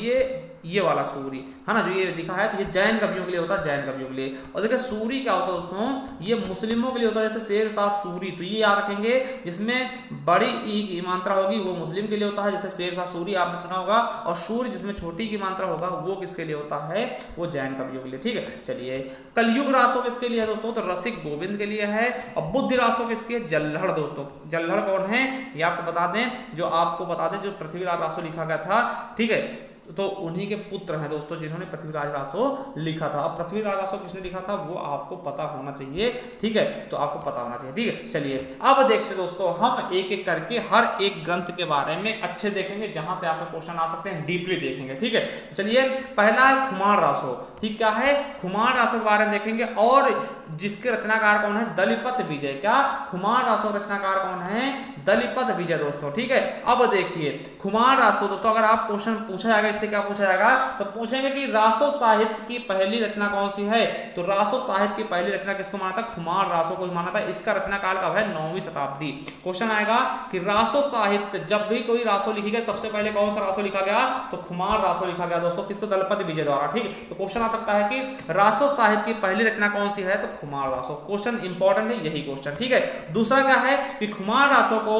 ये वाला सूर्य है ना, जो ये लिखा है, तो ये जैन कवियों के लिए होता है, जैन कवियों के लिए। और देखिए सूरी क्या होता है दोस्तों, ये मुस्लिमों के लिए होता है, जैसे शेर शाह सूरी, तो ये याद रखेंगे। जिसमें बड़ी ई की मात्रा होगी वो मुस्लिम के लिए होता है, जैसे शेर शाह सूरी आपने सुना होगा। और सूर्य जिसमें छोटी की मात्रा होगा वो किसके लिए होता है, वो जैन कवियों के लिए, ठीक है। चलिए कलयुग रासो किसके लिए है दोस्तों, तो रसिक गोविंद के लिए है। और बुद्ध रासो किसके है, जल्लड़ दोस्तों। जल्लड़ कौन है ये आपको बता दें, जो आपको बता दें जो पृथ्वीराज रासो लिखा गया था, ठीक है, तो उन्हीं के पुत्र हैं दोस्तों जिन्होंने पृथ्वीराज रासो लिखा था। अब पृथ्वीराज रासो किसने लिखा था वो आपको पता होना चाहिए, ठीक है, तो आपको पता होना चाहिए, ठीक है। चलिए अब देखते दोस्तों हम एक एक करके हर एक ग्रंथ के बारे में अच्छे देखेंगे, जहां से आपके क्वेश्चन आ सकते हैं, डीपली देखेंगे, ठीक है। तो चलिए पहला है खुमार रासो, ठीक, क्या है, खुमार रासो के बारे में देखेंगे। और जिसके रचनाकार कौन है, दलिपत विजय। क्या, खुमार रासो रचनाकार कौन है, दलिपत विजय दोस्तों, ठीक है। अब देखिए खुमार रासो दोस्तों, अगर आप क्वेश्चन पूछा जाएगा, इससे क्या पूछा जाएगा, तो पूछेंगे कि रासो साहित्य की पहली रचना कौन सी है। तो रासो साहित्य की पहली रचना किसको माना था, खुमार रासो को माना था। इसका रचना काल कब है, 9वीं शताब्दी। क्वेश्चन आएगा कि रासो साहित्य, जब भी कोई रासो लिखी गई सबसे पहले कौन सा रासो लिखा गया, तो खुमार रासो लिखा गया दोस्तों, किसको, दलपत विजय द्वारा, ठीक है। तो क्वेश्चन आ सकता है कि रासो साहित्य की पहली रचना कौन सी है, तो खुमार रासो। क्वेश्चन इंपॉर्टेंट है यही क्वेश्चन, ठीक है। दूसरा क्या है कि खुमार रासो को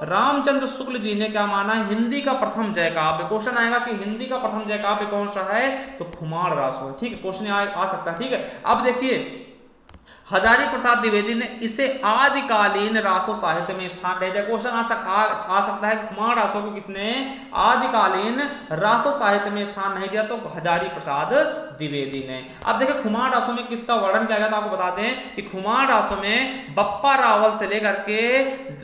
रामचंद्र शुक्ल जी ने क्या माना, हिंदी का प्रथम जय काव्य। क्वेश्चन आएगा कि हिंदी का प्रथम जय काव्य कौन सा है, तो खुमार रासो, ठीक है, क्वेश्चन आ सकता है, ठीक है। अब देखिए हजारी प्रसाद द्विवेदी ने इसे आदिकालीन रासो साहित्य में स्थान दे दिया। क्वेश्चन आ सकता है खुमार रासो को किसने आदिकालीन रासो साहित्य में स्थान नहीं दिया, तो हजारी प्रसाद द्विवेदी ने। अब देखिए खुमार रासो में किसका वर्णन किया गया, तो आपको बता दें कि खुमार रासो में बप्पा रावल से लेकर के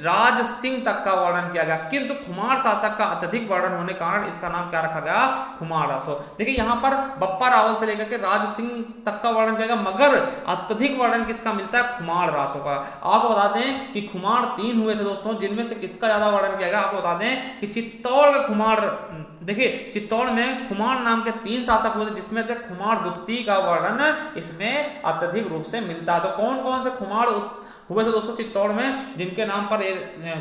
राज सिंह तक का वर्णन किया गया, किंतु खुमार शासक का अत्यधिक वर्णन होने के कारण इसका नाम क्या रखा गया, खुमार रासो। देखिए यहाँ पर बप्पा रावल से लेकर के राज सिंह तक का वर्णन किया गया, मगर अत्यधिक वर्णन किसका मिलता है, खुमार रासो का। आपको बता दें कि खुमार 3 हुए थे दोस्तों, जिनमें से किसका ज्यादा वर्णन किया गया, आपको बता दें कि चित्तौड़ का खुमार, देखिए चित्तौड़ में खुमार नाम के 3 शासक हुए थे, जिसमें से खुमार द्वितीय का वर्णन इसमें अत्यधिक रूप से मिलता है। तो कौन कौन से खुमार हुए थे दोस्तों चित्तौड़ में, जिनके नाम पर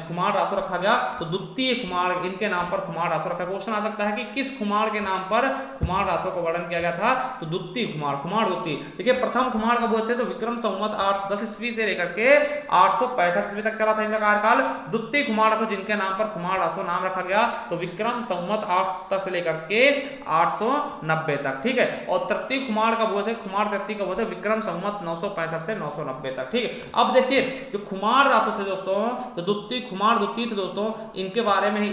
खुमार रासो रखा गया, तो द्वितीय खुमार, इनके नाम पर खुमार रासो रखा। क्वेश्चन आ सकता है कि किस खुमार के नाम पर खुमार रासो का वर्णन किया गया था, तो द्वितीय खुमार, खुमार द्वितीय। देखिए प्रथम खुमार कब हुए थे, तो विक्रम संवत 810 ईस्वी से लेकर के 865 ईस्वी तक चला था इनका कार्यकाल। द्वितीय खुमार रासो जिनके नाम पर खुमार रासो नाम रखा गया, तो विक्रम संवत 870 से लेकर के 890 तक, ठीक है। और तृतीय खुमार कब हुए थे, खुमार तृतीय कब हुए थे, विक्रम संवत 965 से 990 तक, ठीक है। अब देखिए जो खुमार रासो थे दोस्तों, तो द्वितीय खुमार द्वितीय थे दोस्तों, इनके बारे में ही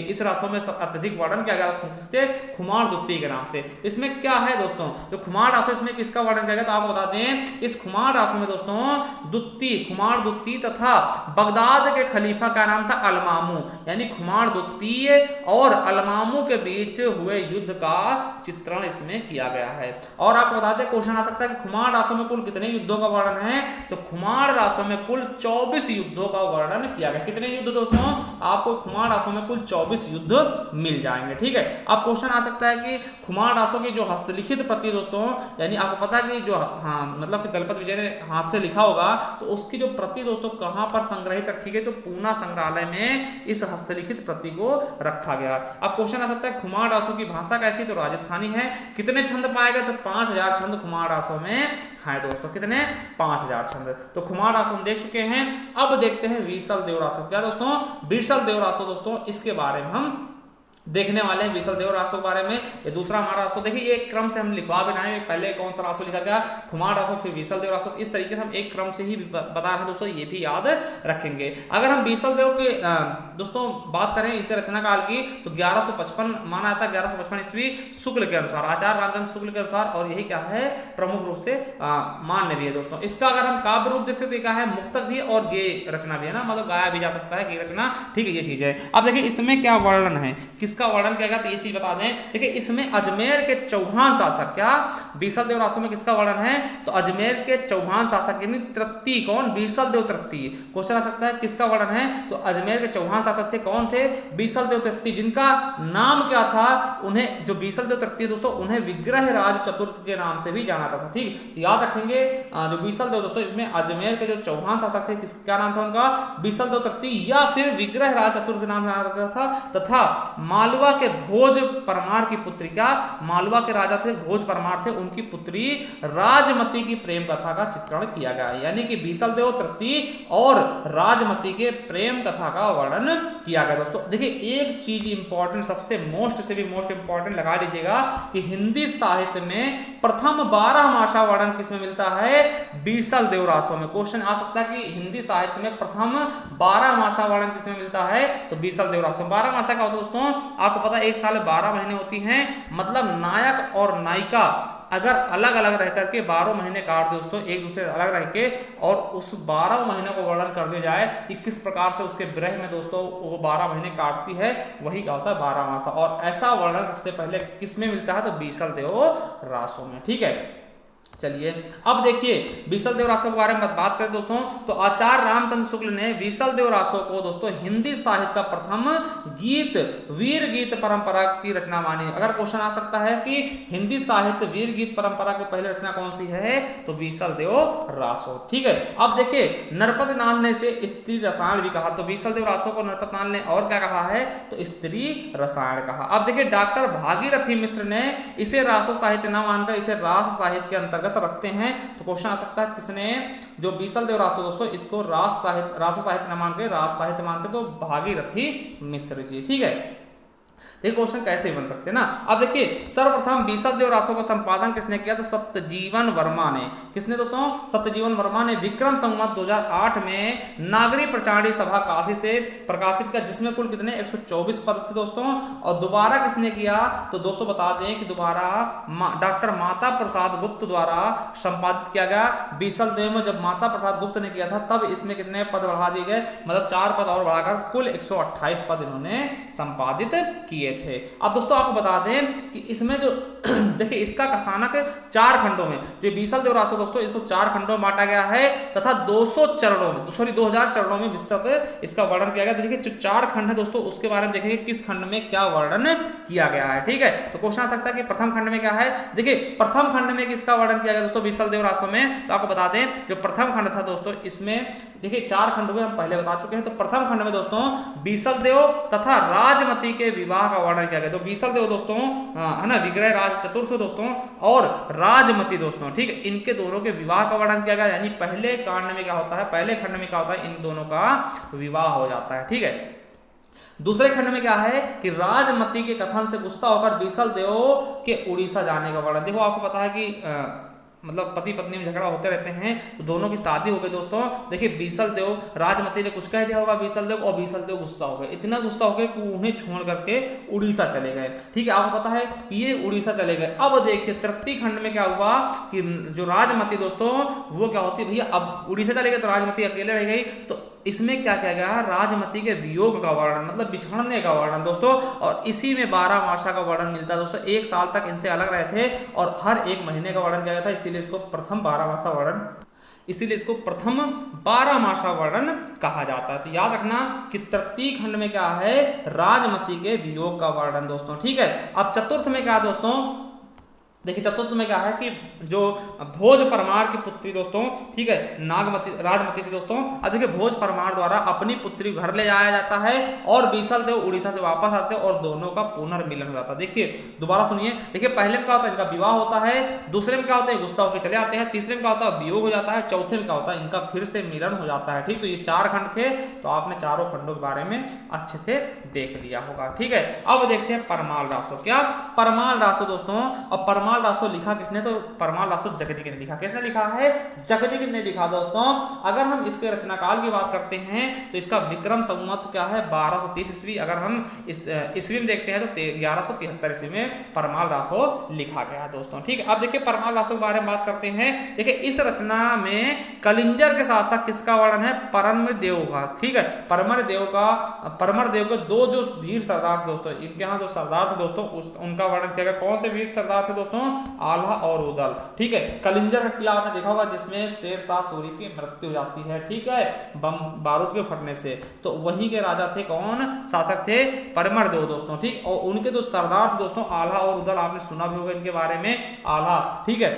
इस रासो में अत्यधिक वर्णन किया गया खुमार द्वितीय के नाम से। इसमें क्या है दोस्तों, जो खुमार रासो इसमें किसका वर्णन किया गया, तो आपको बता दें इस खुमार रासो में दोस्तों द्वितीय खुमार द्वितीय तथा बगदाद के खलीफा का नाम था अलमामू, यानी खुमार द्वितीय और अलमामू के बीच हुए युद्ध का चित्रण इसमें किया गया है। और आपको बता दें क्वेश्चन आ सकता है कि खुमार रासो में कुल कितने युद्धों का वर्णन है, तो खुमार रासो में कुल 24 युद्धों का वर्णन किया गया। कितने युद्ध दोस्तों, आपको खुमार रासो में कुल 24 युद्ध मिल जाएंगे, ठीक है। अब क्वेश्चन आ सकता है कि खुमार रासो की जो हस्तलिखित प्रति दोस्तों, यानी आपको पता है कि जो मतलब कि दलपत विजय ने हाथ से लिखा होगा, तो उसकी जो प्रति दोस्तों कहां पर संग्रहित रखी गई, तो पूना संग्रहालय में इस हस्तलिखित प्रति को रखा गया। अब क्वेश्चन आ सकता है खुमार रासो की भाषा कैसी, तो राजस्थानी है। कितने छंद पाए गए, तो 5000 छंद खुमार रासो में है दोस्तों, कितने 5000 छंद। तो खुमार रासो हम देख चुके हैं। अब देखते हैं बीसल देव रासो। क्या दोस्तों, बीसल देव रासो दोस्तों, इसके बारे में हम देखने वाले हैं बीसल देव रासो के बारे में। ये दूसरा हमारा रासो, देखिए ये क्रम से हम लिखवा भी रहे हैं, पहले कौन सा रासो लिखा गया, खुमार रासो, फिर बीसल देव रासो, इस तरीके से हम एक क्रम से ही बता रहे हैं दोस्तों, ये भी याद रखेंगे। अगर हम बीसल देव के दोस्तों बात करें इसके रचना काल की, तो 1155 माना जाता है, 1155 ईस्वी शुक्ल के अनुसार, आचार्य रामचंद्र शुक्ल के अनुसार, और यही क्या है प्रमुख रूप से मान्य भी है दोस्तों। इसका अगर हम काव्य रूप देखते तो क्या है, मुक्तक भी और गेय रचना भी है ना, मतलब गाया भी जा सकता है गेय रचना, ठीक है, ये चीज है। अब देखिए इसमें क्या वर्णन है, किसका वर्णन किया गया, तो ये चीज बता दें। देखिए इसमें अजमेर के चौहान शासक, क्या बीसल देव रासो में किसका वर्णन है, तो अजमेर के चौहान शासक यानी तृतीय, कौन, बीसल देव तृतीय। क्वेश्चन आ सकता है किसका वर्णन है, तो अजमेर के चौहान शासक थे, कौन थे, बीसल देव तृतीय, जिनका नाम क्या था, उन्हें जो बीसल देव तृतीय दोस्तों, उन्हें विग्रह राज चतुर्थ के नाम से भी जाना जाता था, ठीक। याद रखेंगे जो बीसल देव दोस्तों, इसमें अजमेर के जो चौहान शासक थे, किसका नाम था उनका, बीसल देव तृतीय, या फिर विग्रह राज चतुर्थ के नाम से जाना जाता था। तथा मालवा के भोज परमार की पुत्री, क्या मालवा के राजा थे भोज परमार थे, उनकी पुत्री राजमती की प्रेम कथा का चित्रण किया गया, यानी कि बीसल देव तृतीय और राजमती के प्रेम कथा का वर्णन किया गया दोस्तों। देखिए एक चीज इंपॉर्टेंट, सबसे मोस्ट से भी मोस्ट इंपॉर्टेंट लगा लीजिएगा कि हिंदी साहित्य में प्रथम 12 मासा वर्णन किसमें मिलता है, बीसल देव रासो में। क्वेश्चन आ सकता है कि हिंदी साहित्य में प्रथम 12 मासा वर्णन किसमें मिलता है, तो बीसल देव रासो। 12 मासा का होता है दोस्तों, आपको पता है एक साल 12 महीने होती हैं, मतलब नायक और नायिका अगर अलग अलग रह करके 12 महीने काट दे दोस्तों, एक दूसरे से अलग रह के, और उस 12 महीनों को वर्णन कर दिया जाए कि किस प्रकार से उसके विरह में दोस्तों वो 12 महीने काटती है, वही क्या होता है 12 मासा। और ऐसा वर्णन सबसे पहले किसमें मिलता है, तो बीसल देव रासो में, ठीक है। चलिए अब देखिए बीसल देव रासो के बारे में बात करें दोस्तों, तो आचार्य रामचंद्र शुक्ल ने बीसल देव रासो को दोस्तों हिंदी साहित्य का प्रथम गीत वीर गीत परंपरा की रचना मानी। अगर क्वेश्चन आ सकता है कि हिंदी साहित्य वीर गीत परंपरा की पहली रचना कौन सी है, तो बीसल देव रासो, ठीक है। अब देखिए नरपत नाल ने इसे स्त्री रसायन भी कहा, तो बीसल देव रासो को नरपत नाल ने और क्या कहा है, तो स्त्री रसायन कहा। अब देखिए डॉक्टर भागीरथी मिश्र ने इसे रासो साहित्य न मानकर इसे रास साहित्य के अंतर्गत रखते हैं। तो क्वेश्चन आ सकता है किसने, जो बीसल देव रासो दोस्तों, इसको रासो साहित्य न मान के रास साहित्य मानते, तो भागीरथी मिश्र जी, ठीक है। देखिए क्वेश्चन कैसे बन सकते हैं ना। अब देखिए सर्वप्रथम बीसल देव रासो का संपादन किसने किया, तो सत्यजीवन वर्मा ने। किसने दोस्तों, सत्यजीवन वर्मा ने विक्रम संवत 2008 में नागरी प्रचारणी सभा काशी से प्रकाशित किया, जिसमें कुल कितने 124 पद थे दोस्तों। और दोबारा किसने किया, तो दोस्तों बता दें कि दोबारा डॉक्टर माता प्रसाद गुप्त द्वारा संपादित किया गया। बीसल देव में जब माता प्रसाद गुप्त ने किया था तब इसमें कितने पद बढ़ा दिए गए, मतलब 4 पद और बढ़ाकर कुल 128 पद इन्होंने संपादित किए थे। अब दोस्तों आपको बता दें कि इसमें जो देखिए इसका कथानक 4 खंडों में, जो बीसल देव रासो दोस्तों इसको 4 खंडों में बांटा गया है तथा 200 चरणों में 2000 चरणों में विस्तृत इसका वर्णन किया गया। तो देखिए जो 4 खंड है दोस्तों उसके बारे में देखेंगे किस खंड में क्या वर्णन किया गया है। ठीक है, तो क्वेश्चन आ सकता है कि प्रथम खंड में क्या है। देखिए प्रथम खंड में किसका वर्णन किया गया दोस्तों, बीसल देव रासो में। तो आपको बता दें जो प्रथम खंड था दोस्तों इसमें देखिए 4 खंड हुए, हम पहले बता चुके हैं। तो प्रथम खंड में दोस्तों बीसल देव तथा राजमती के विवाह का वर्णन किया गया। तो बीसल देव दोस्तों है ना, विग्रह राज चतुर्थ दोस्तों और राजमती दोस्तों, ठीक है, इनके दोनों के विवाह का वर्णन किया गया। यानी पहले कांड में क्या होता है, पहले खंड में क्या होता है, इन दोनों का विवाह हो जाता है। ठीक है, दूसरे खंड में क्या है कि राजमती के कथन से गुस्सा होकर बीसल देव के उड़ीसा जाने का वर्णन। देखो आपको पता है कि मतलब पति पत्नी में झगड़ा होते रहते हैं, तो दोनों की शादी हो गई दोस्तों। देखिए बीसल देव, राजमती ने कुछ कह दिया होगा बीसल देव, और बीसल देव गुस्सा हो गए, इतना गुस्सा हो गए कि उन्हें छोड़ करके उड़ीसा चले गए। ठीक है, आपको पता है कि ये उड़ीसा चले गए। अब देखिए तृतीय खंड में क्या हुआ कि जो राजमती दोस्तों वो क्या होती है भैया, अब उड़ीसा चले गए तो राजमती अकेले रह गई। तो इसमें क्या किया गया, राजमती के वियोग का वर्णन, मतलब बिछड़ने का वर्णन दोस्तों। और इसी में 12 मासा का वर्णन मिलता है दोस्तों। 1 साल तक इनसे अलग रहे थे और हर 1 महीने का वर्णन किया गया था, इसीलिए इसको प्रथम 12 मासा वर्णन, इसीलिए इसको प्रथम 12 मासा वर्णन कहा जाता है। तो याद रखना कि तृतीय खंड में क्या है, राजमती के वियोग का वर्णन दोस्तों। ठीक है, अब चतुर्थ में क्या दोस्तों, देखिए चतुर्थ में क्या है कि जो भोज परमार की पुत्री दोस्तों, ठीक है, नागमती राजमती थी दोस्तों। अब देखिए भोज परमार द्वारा अपनी पुत्री घर ले जाया जाता है और बीसल देव उड़ीसा से वापस आते हैं और दोनों का पुनर्मिलन हो जाता है। देखिए दोबारा सुनिए, देखिए पहले में क्या होता है, इनका विवाह होता है। दूसरे में क्या होता है, गुस्सा होकर चले आते हैं। तीसरे में क्या होता है, वियोग हो जाता है। चौथे में क्या होता है, इनका फिर से मिलन हो जाता है। ठीक, तो ये 4 खंड थे, तो आपने चारों खंडों के बारे में अच्छे से देख लिया होगा। ठीक है, अब देखते हैं परमाल रासो। क्या परमाल रासो दोस्तों, और परमाल रासो लिखा किसने, तो परमाल रासो जगदीक ने लिखा। किसने लिखा है, जगदीक ने लिखा दोस्तों। अगर हम इसके रचनाकाल की बात करते हैं तो इसका विक्रम संवत क्या है, 1230 ईस्वी। अगर हम इस ईस्वी में देखते हैं तो 1173 ईस्वी में परमाल रासो लिखा गया दोस्तों। ठीक है, अब देखिए परमाल रासो के बारे में बात करते हैं। देखिए इस रचना में कलिंजर के साथ साथ किसका वर्णन है, परमर देव का। ठीक है, परमर देव के 2 जो वीर सरदार दोस्तों, इनके यहाँ जो सरदार थे दोस्तों उनका वर्णन किया गया। कौन से वीर सरदार थे दोस्तों, आल्हा और उदल। ठीक है, कलिंजर का किला आपने देखा होगा जिसमें शेरशाह सूरी की मृत्यु हो जाती है। ठीक है, बम बारूद के फटने से। तो वहीं के राजा थे कौन, शासक थे परमर देव दोस्तों। ठीक, और उनके जो सरदार थे दोस्तों आल्हा और उदल, आपने सुना भी होगा इनके बारे में, आल्हा, ठीक है,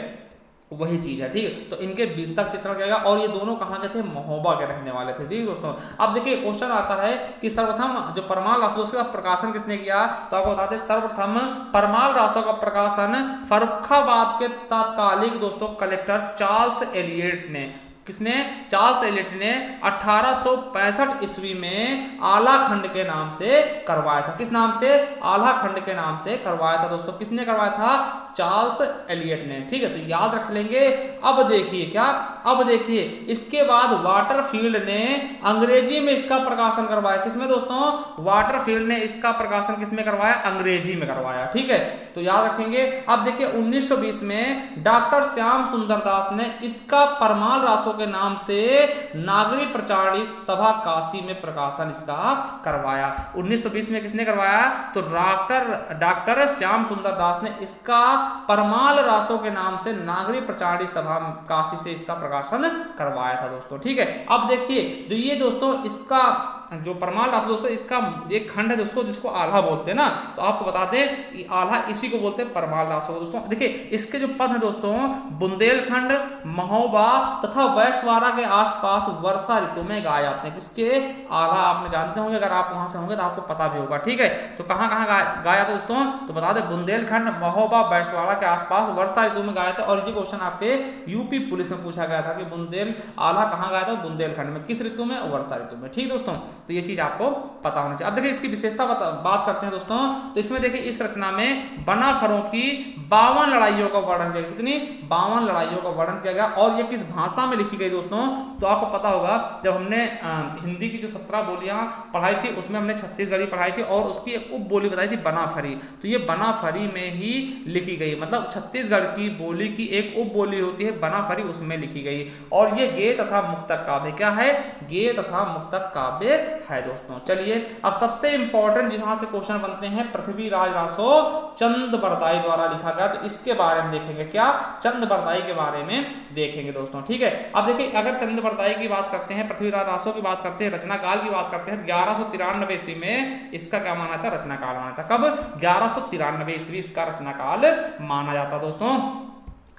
वही चीज है। ठीक है, तो इनके वीरता चित्रण किया गया और ये दोनों कहाँ के थे, महोबा के रहने वाले थे। ठीक दोस्तों, अब देखिए क्वेश्चन आता है कि सर्वप्रथम जो परमाल रासो का प्रकाशन किसने किया, तो आपको बताते हैं सर्वप्रथम परमाल रासो का प्रकाशन फर्रुखाबाद के तत्कालिक दोस्तों कलेक्टर चार्ल्स एलियट ने, किसने, चार्ल्स एलियट ने 1865 ईस्वी में आला खंड के नाम से करवाया था। किस नाम से, आला खंड के नाम से करवाया था दोस्तों। किसने करवाया था, चार्ल्स एलियट ने। ठीक है, तो याद रख लेंगे। अब देखिए क्या, अब देखिए इसके बाद वाटरफील्ड ने अंग्रेजी में इसका प्रकाशन करवाया। किसमें दोस्तों, वाटरफील्ड ने इसका प्रकाशन किसमें करवाया, अंग्रेजी में करवाया। ठीक है, तो याद रखेंगे। अब देखिए 1920 में डॉक्टर श्याम सुंदर दास ने इसका परमाल रासो के नाम से नागरी प्रचारणी सभा काशी में प्रकाशन इसका करवाया। 1920 में किसने करवाया, तो डॉक्टर श्याम सुंदर दास ने इसका परमाल रासो के नाम से नागरी प्रचारणी सभा काशी से इसका प्रकाशन करवाया था दोस्तों। ठीक है, अब देखिए जो ये दोस्तों इसका जो परमाल रासो दोस्तों, इसका एक खंड है दोस्तों जिसको आल्हा बोलते हैं ना, तो आपको बता दें कि आल्हा इसी को बोलते हैं परमाल रासो दोस्तों। देखिए इसके जो पद है दोस्तों, बुंदेलखंड, महोबा तथा वैश्वारा के आसपास वर्षा ऋतु में गाए जाते हैं। किसके, आल्हा, आपने जानते होंगे, अगर आप वहां से होंगे तो आपको पता भी होगा। ठीक है, तो कहां कहां गाया जाता है दोस्तों, तो बता दें बुंदेलखंड, महोबा, वैश्वारा के आसपास वर्षा ऋतु में गाया था। और ये क्वेश्चन आपके यूपी पुलिस में पूछा गया था कि आल्हा कहां गाया था, बुंदेलखंड में, किस ऋतु में, वर्षा ऋतु में। ठीक दोस्तों, तो ये चीज आपको पता होना चाहिए। अब देखिए इसकी विशेषता बात करते हैं दोस्तों, तो इसमें देखिए इस रचना में बनाफरों की 52 लड़ाइयों का वर्णन किया गया। कितनी? 52 लड़ाइयों का वर्णन किया गया। और ये किस भाषा में लिखी गई दोस्तों? तो आपको पता होगा जब हमने हिंदी की जो 17 बोलियां पढ़ाई थी उसमें हमने छत्तीसगढ़ी पढ़ाई थी और उसकी एक उप बोली बताई थी बनाफरी। तो ये बनाफरी में ही लिखी गई, मतलब छत्तीसगढ़ की बोली की एक उप बोली होती है बनाफरी, उसमें लिखी गई। और ये गेय तथा मुक्तक काव्य क्या है? गेय तथा मुक्तक काव्य है दोस्तों। चलिए अब सबसे इंपॉर्टेंट जहां से क्वेश्चन बनते हैं, पृथ्वीराज रासो चंद बरदाई द्वारा लिखा गया, तो इसके बारे में देखेंगे। क्या? चंद बरदाई के बारे में देखेंगे दोस्तों। ठीक है, अब देखिए अगर चंद बरदाई की बात करते हैं, पृथ्वीराज रासो की बात करते हैं, रचना काल की बात करते हैं, 1193 ईस्वी में इसका क्या माना था? रचना काल माना था। कब? 1193 ईस्वी इसका रचना काल माना जाता दोस्तों।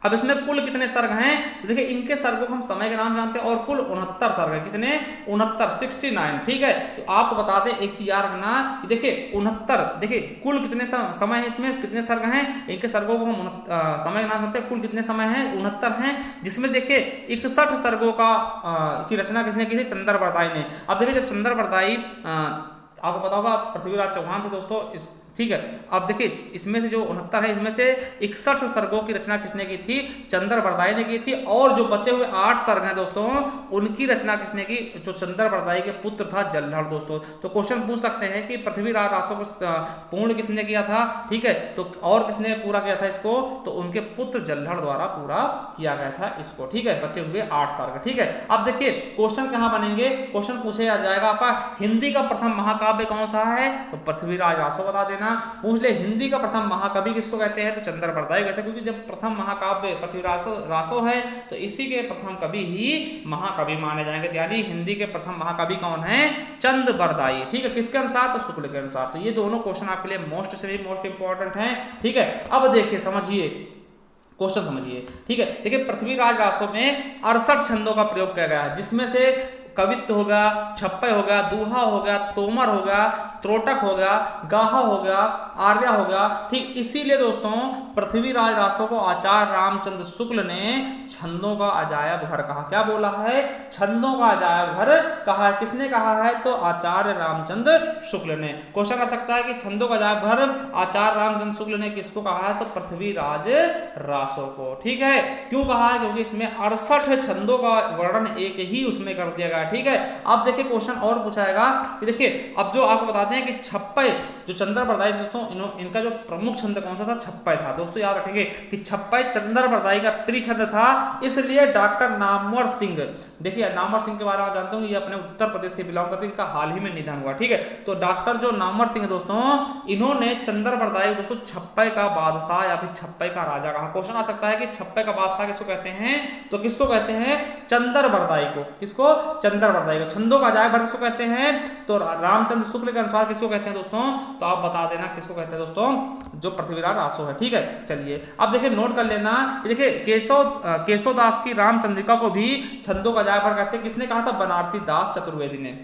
अब इसमें कुल कितने सर्ग हैं? देखिए इनके सर्गों को हम समय के नाम जानते हैं और कुल 69 सर्ग है। कितने? 69। ठीक है, तो आपको बता दें एक चीज याद रखना, देखिए 69, देखिए कुल कितने समय है, इसमें कितने सर्ग हैं? इनके सर्गों को हम समय के नाम जानते हैं। कुल कितने समय है? 69 हैं, जिसमें देखिए 61 सर्गों की रचना किसने की थी? चंद्र बरदाई ने। अब देखिए जब चंद्र बरदाई आपको पता होगा पृथ्वीराज चौहान थे दोस्तों, ठीक है। अब देखिए इसमें से जो 69 है, इसमें से 61 सर्गों की रचना किसने की थी? चंद्र बरदाई ने की थी। और जो बचे हुए 8 सर्ग हैं दोस्तों, उनकी रचना किसने की? जो चंद्र बरदाई के पुत्र था जल्हड़ दोस्तों। तो क्वेश्चन पूछ सकते हैं कि पृथ्वीराज रासो को पूर्ण किसने किया था? ठीक है, तो और किसने पूरा किया था इसको? तो उनके पुत्र जल्हड़ द्वारा पूरा किया गया था इसको। ठीक है, बचे हुए 8 सर्ग। ठीक है, अब देखिए क्वेश्चन कहां बनेंगे? क्वेश्चन पूछे जाएगा आपका हिंदी का प्रथम महाकाव्य कौन सा है? तो पृथ्वीराज रासो बता देना। पूछ ले हिंदी का प्रथम महाकवि किसको कहते हैं? तो चंद्र बरदाई कहते हैं, क्योंकि जब प्रथम महाकाव्य पृथ्वीराज रासो है तो इसी के प्रथम कवि ही महाकवि माने जाएंगे। यानी हिंदी के प्रथम महाकवि कौन है? चंद्र बरदाई। ठीक है, किसके अनुसार? तो शुक्ल के अनुसार। तो ये दोनों क्वेश्चन आपके लिए मोस्ट इंपॉर्टेंट हैं। ठीक है, अब देखिए समझिए क्वेश्चन समझिए। ठीक है, देखिए पृथ्वीराज रासो में 68 छंदों का प्रयोग किया गया है, जिसमें से कवित्व होगा, छप्पय होगा, दूहा होगा, तोमर होगा, त्रोटक होगा, गाहा होगा, आर्या होगा। ठीक इसीलिए दोस्तों पृथ्वीराज रासो को आचार्य रामचंद्र शुक्ल ने छंदों का अजायब घर कहा। क्या बोला है? छंदों का अजायब घर कहा है। किसने कहा है? तो आचार्य रामचंद्र शुक्ल ने। क्वेश्चन आ सकता है कि छंदों का अजायब घर आचार्य रामचंद्र शुक्ल ने किसको कहा है? तो पृथ्वीराज रासो को। ठीक है, क्यों कहा है? क्योंकि इसमें 68 छंदों का वर्णन एक ही उसमें कर दिया गया। ठीक है, अब देखिए क्वेश्चन और पूछाएगा कि देखिए अब जो आपको बताते हैं कि छप्पय जो चंद्र बरदाई दोस्तों इनका जो प्रमुख छंद कौन सा था? छप्पय था दोस्तों। याद रखेंगे कि छप्पय चंद्र बरदाई का प्रिय छंद था, इसलिए डॉक्टर नामवर सिंह, देखिए नामवर सिंह के बारे में आप जानते होंगे, ये अपने उत्तर प्रदेश से बिलोंग करते हैं, इनका हाल ही में निधन हुआ। ठीक है, तो डॉक्टर जो नामवर सिंह दोस्तों, इन्होंने चंद्र बरदाई दोस्तों छप्पय का बादशाह या फिर छप्पय का राजा कहा। क्वेश्चन आ सकता है कि छप्पय का बादशाह किसको कहते हैं? तो किसको कहते हैं? चंद्र बरदाई को। किसको? चंद्र बरदाई को। छंदों का अजायब घर किसको कहते हैं? तो रामचंद्र शुक्ल के अनुसार किसको कहते हैं दोस्तों? तो आप बता देना किसको कहते हैं दोस्तों? जो पृथ्वीराज रासो है। ठीक है, चलिए अब देखिए नोट कर लेना, देखिए केशवदास की रामचंद्रिका को भी छंदों का अजायब घर कहते हैं। किसने कहा था? बनारसी दास चतुर्वेदी ने।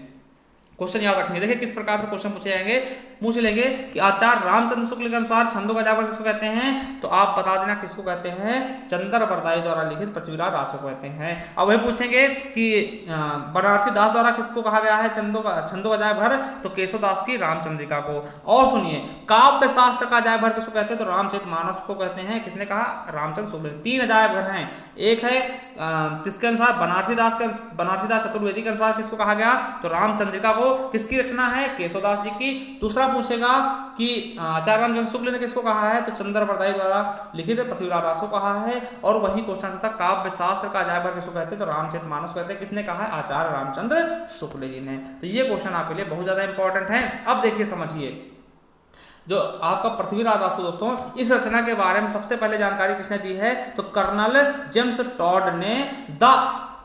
क्वेश्चन याद रखिए, देखिए किस प्रकार से क्वेश्चन पूछे जाएंगे, पूछ लेंगे कि आचार्य रामचंद्र शुक्ल के अनुसार छंदों का अजायब किसको कहते हैं? तो आप बता देना किसको कहते हैं? चंद्र बरदाई द्वारा लिखित पृथ्वीराज रासो को कहते हैं। अब वही पूछेंगे कि बनारसी दास द्वारा किसको कहा गया है छंदों का अजायब घर? तो केशवदास की रामचंद्रिका को। और सुनिए काव्य शास्त्र का अजायब घर किसको कहते हैं? तो रामचरितमानस को कहते हैं। किसने कहा? रामचंद्र शुक्ल। 3 अजायब घर हैं, एक है किसके अनुसार? बनारसी दास चतुर्वेदी के अनुसार किसको कहा गया? तो रामचंद्रिका को। किसकी रचना है? केशवदास जी की। दूसरा पूछेगा कि आचार्य रामचंद्र शुक्ल ने किसको कहा है? तो चंद्र बरदाई द्वारा लिखित पृथ्वीराज रासो कहा है। और वही क्वेश्चन था काव्य शास्त्र का अजायब घर किसको कहते हैं? तो रामचरितमानस कहते हैं। किसने कहा है? आचार्य रामचंद्र शुक्ल जी ने। तो ये क्वेश्चन आपके लिए बहुत ज्यादा इंपॉर्टेंट है। अब देखिए समझिए जो आपका पृथ्वीराज रासो दोस्तों, इस रचना के बारे में सबसे पहले जानकारी किसने दी है? तो कर्नल जेम्स टॉड ने the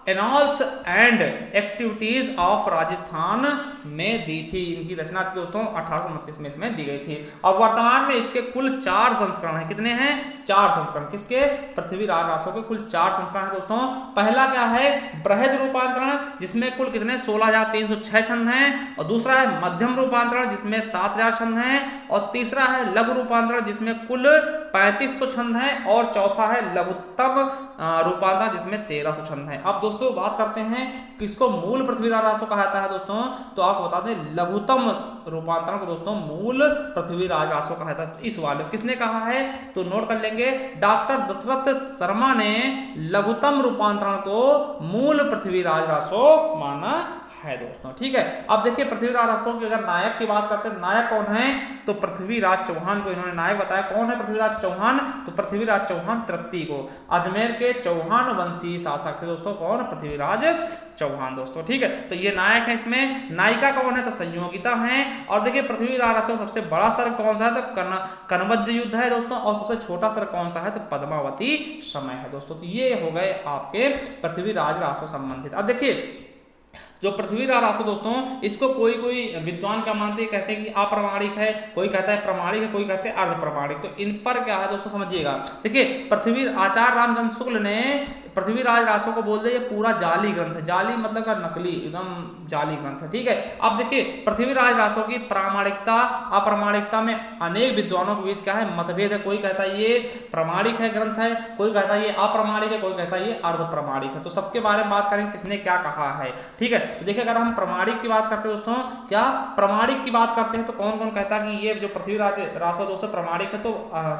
annals and activities of Rajasthan में दी थी। इनकी रचना थी दोस्तों 1829 में इसमें दी गई थी। और वर्तमान में इसके कुल 4 संस्करण हैं। कितने हैं? 4 संस्करण। किसके? पृथ्वीराज रासो के कुल 4 संस्करण हैं दोस्तों। पहला क्या है? बृहद रूपांतरण, जिसमें कुल कितने 16,306 छंद हैं। और दूसरा है मध्यम रूपांतरण, जिसमें 7,000 छंद हैं। और तीसरा है लघु रूपांतरण, जिसमें कुल 3500 छंद हैं। और चौथा है लघुत्तम रूपांतरण जिसमें 1300 छंद हैं। अब दोस्तों बात करते हैं किसको मूल पृथ्वीराज रासो कहा जाता है दोस्तों, तो आपको बता दें लघुत्तम रूपांतरण को दोस्तों मूल पृथ्वीराज रासो कहा जाता है। इस वाले किसने कहा है तो नोट कर लेंगे, डॉक्टर दशरथ शर्मा ने लघुत्तम रूपांतरण को मूल पृथ्वीराज रासो माना है दोस्तों। ठीक है, अब देखिए पृथ्वीराज रासो की अगर नायक की बात करते हैं, नायक कौन है तो पृथ्वीराज चौहान को इन्होंने नायक बताया। कौन है पृथ्वीराज चौहान, तो पृथ्वीराज चौहान तृतीय को, अजमेर के चौहान वंशी शासक थे दोस्तों। कौन, पृथ्वीराज चौहान दोस्तों। ठीक है, तो ये नायक है। इसमें नायिका कौन है तो संयोगिता है। और देखिए पृथ्वीराज रासो सबसे बड़ा सर्ग कौन सा है तो कनवज युद्ध है दोस्तों, और सबसे छोटा सर्ग कौन सा है तो पद्मावती समय है दोस्तों। तो ये हो गए आपके पृथ्वीराज रासो संबंधित। अब देखिए जो पृथ्वीराज रासो दोस्तों, इसको कोई कोई विद्वान क्या मानते हैं, कहते हैं कि अप्रामाणिक है, कोई कहता है प्रमाणिक है, कोई कहते हैं अर्ध प्रमाणिक। तो इन पर क्या है दोस्तों समझिएगा। देखिए आचार्य रामचंद्र शुक्ल ने पृथ्वीराज रासो को बोल दिया ये पूरा जाली ग्रंथ है। जाली मतलब का नकली, एकदम जाली ग्रंथ है। ठीक है, अब देखिए पृथ्वीराज रासो की प्रामाणिकता अप्रामाणिकता में अनेक विद्वानों के बीच क्या है मतभेद है। कोई कहता है ये प्रामाणिक है ग्रंथ है, कोई कहता है ये अप्रामाणिक है, कोई कहता है ये अर्ध प्रमाणिक है। तो सबके बारे में बात करें किसने क्या कहा है। ठीक है, तो देखिए अगर हम प्रमाणिक की बात करते हैं दोस्तों, क्या प्रमाणिक की बात करते हैं तो कौन कौन कहता है कि ये जो पृथ्वीराज रासो दोस्तों प्रमाणिक है, तो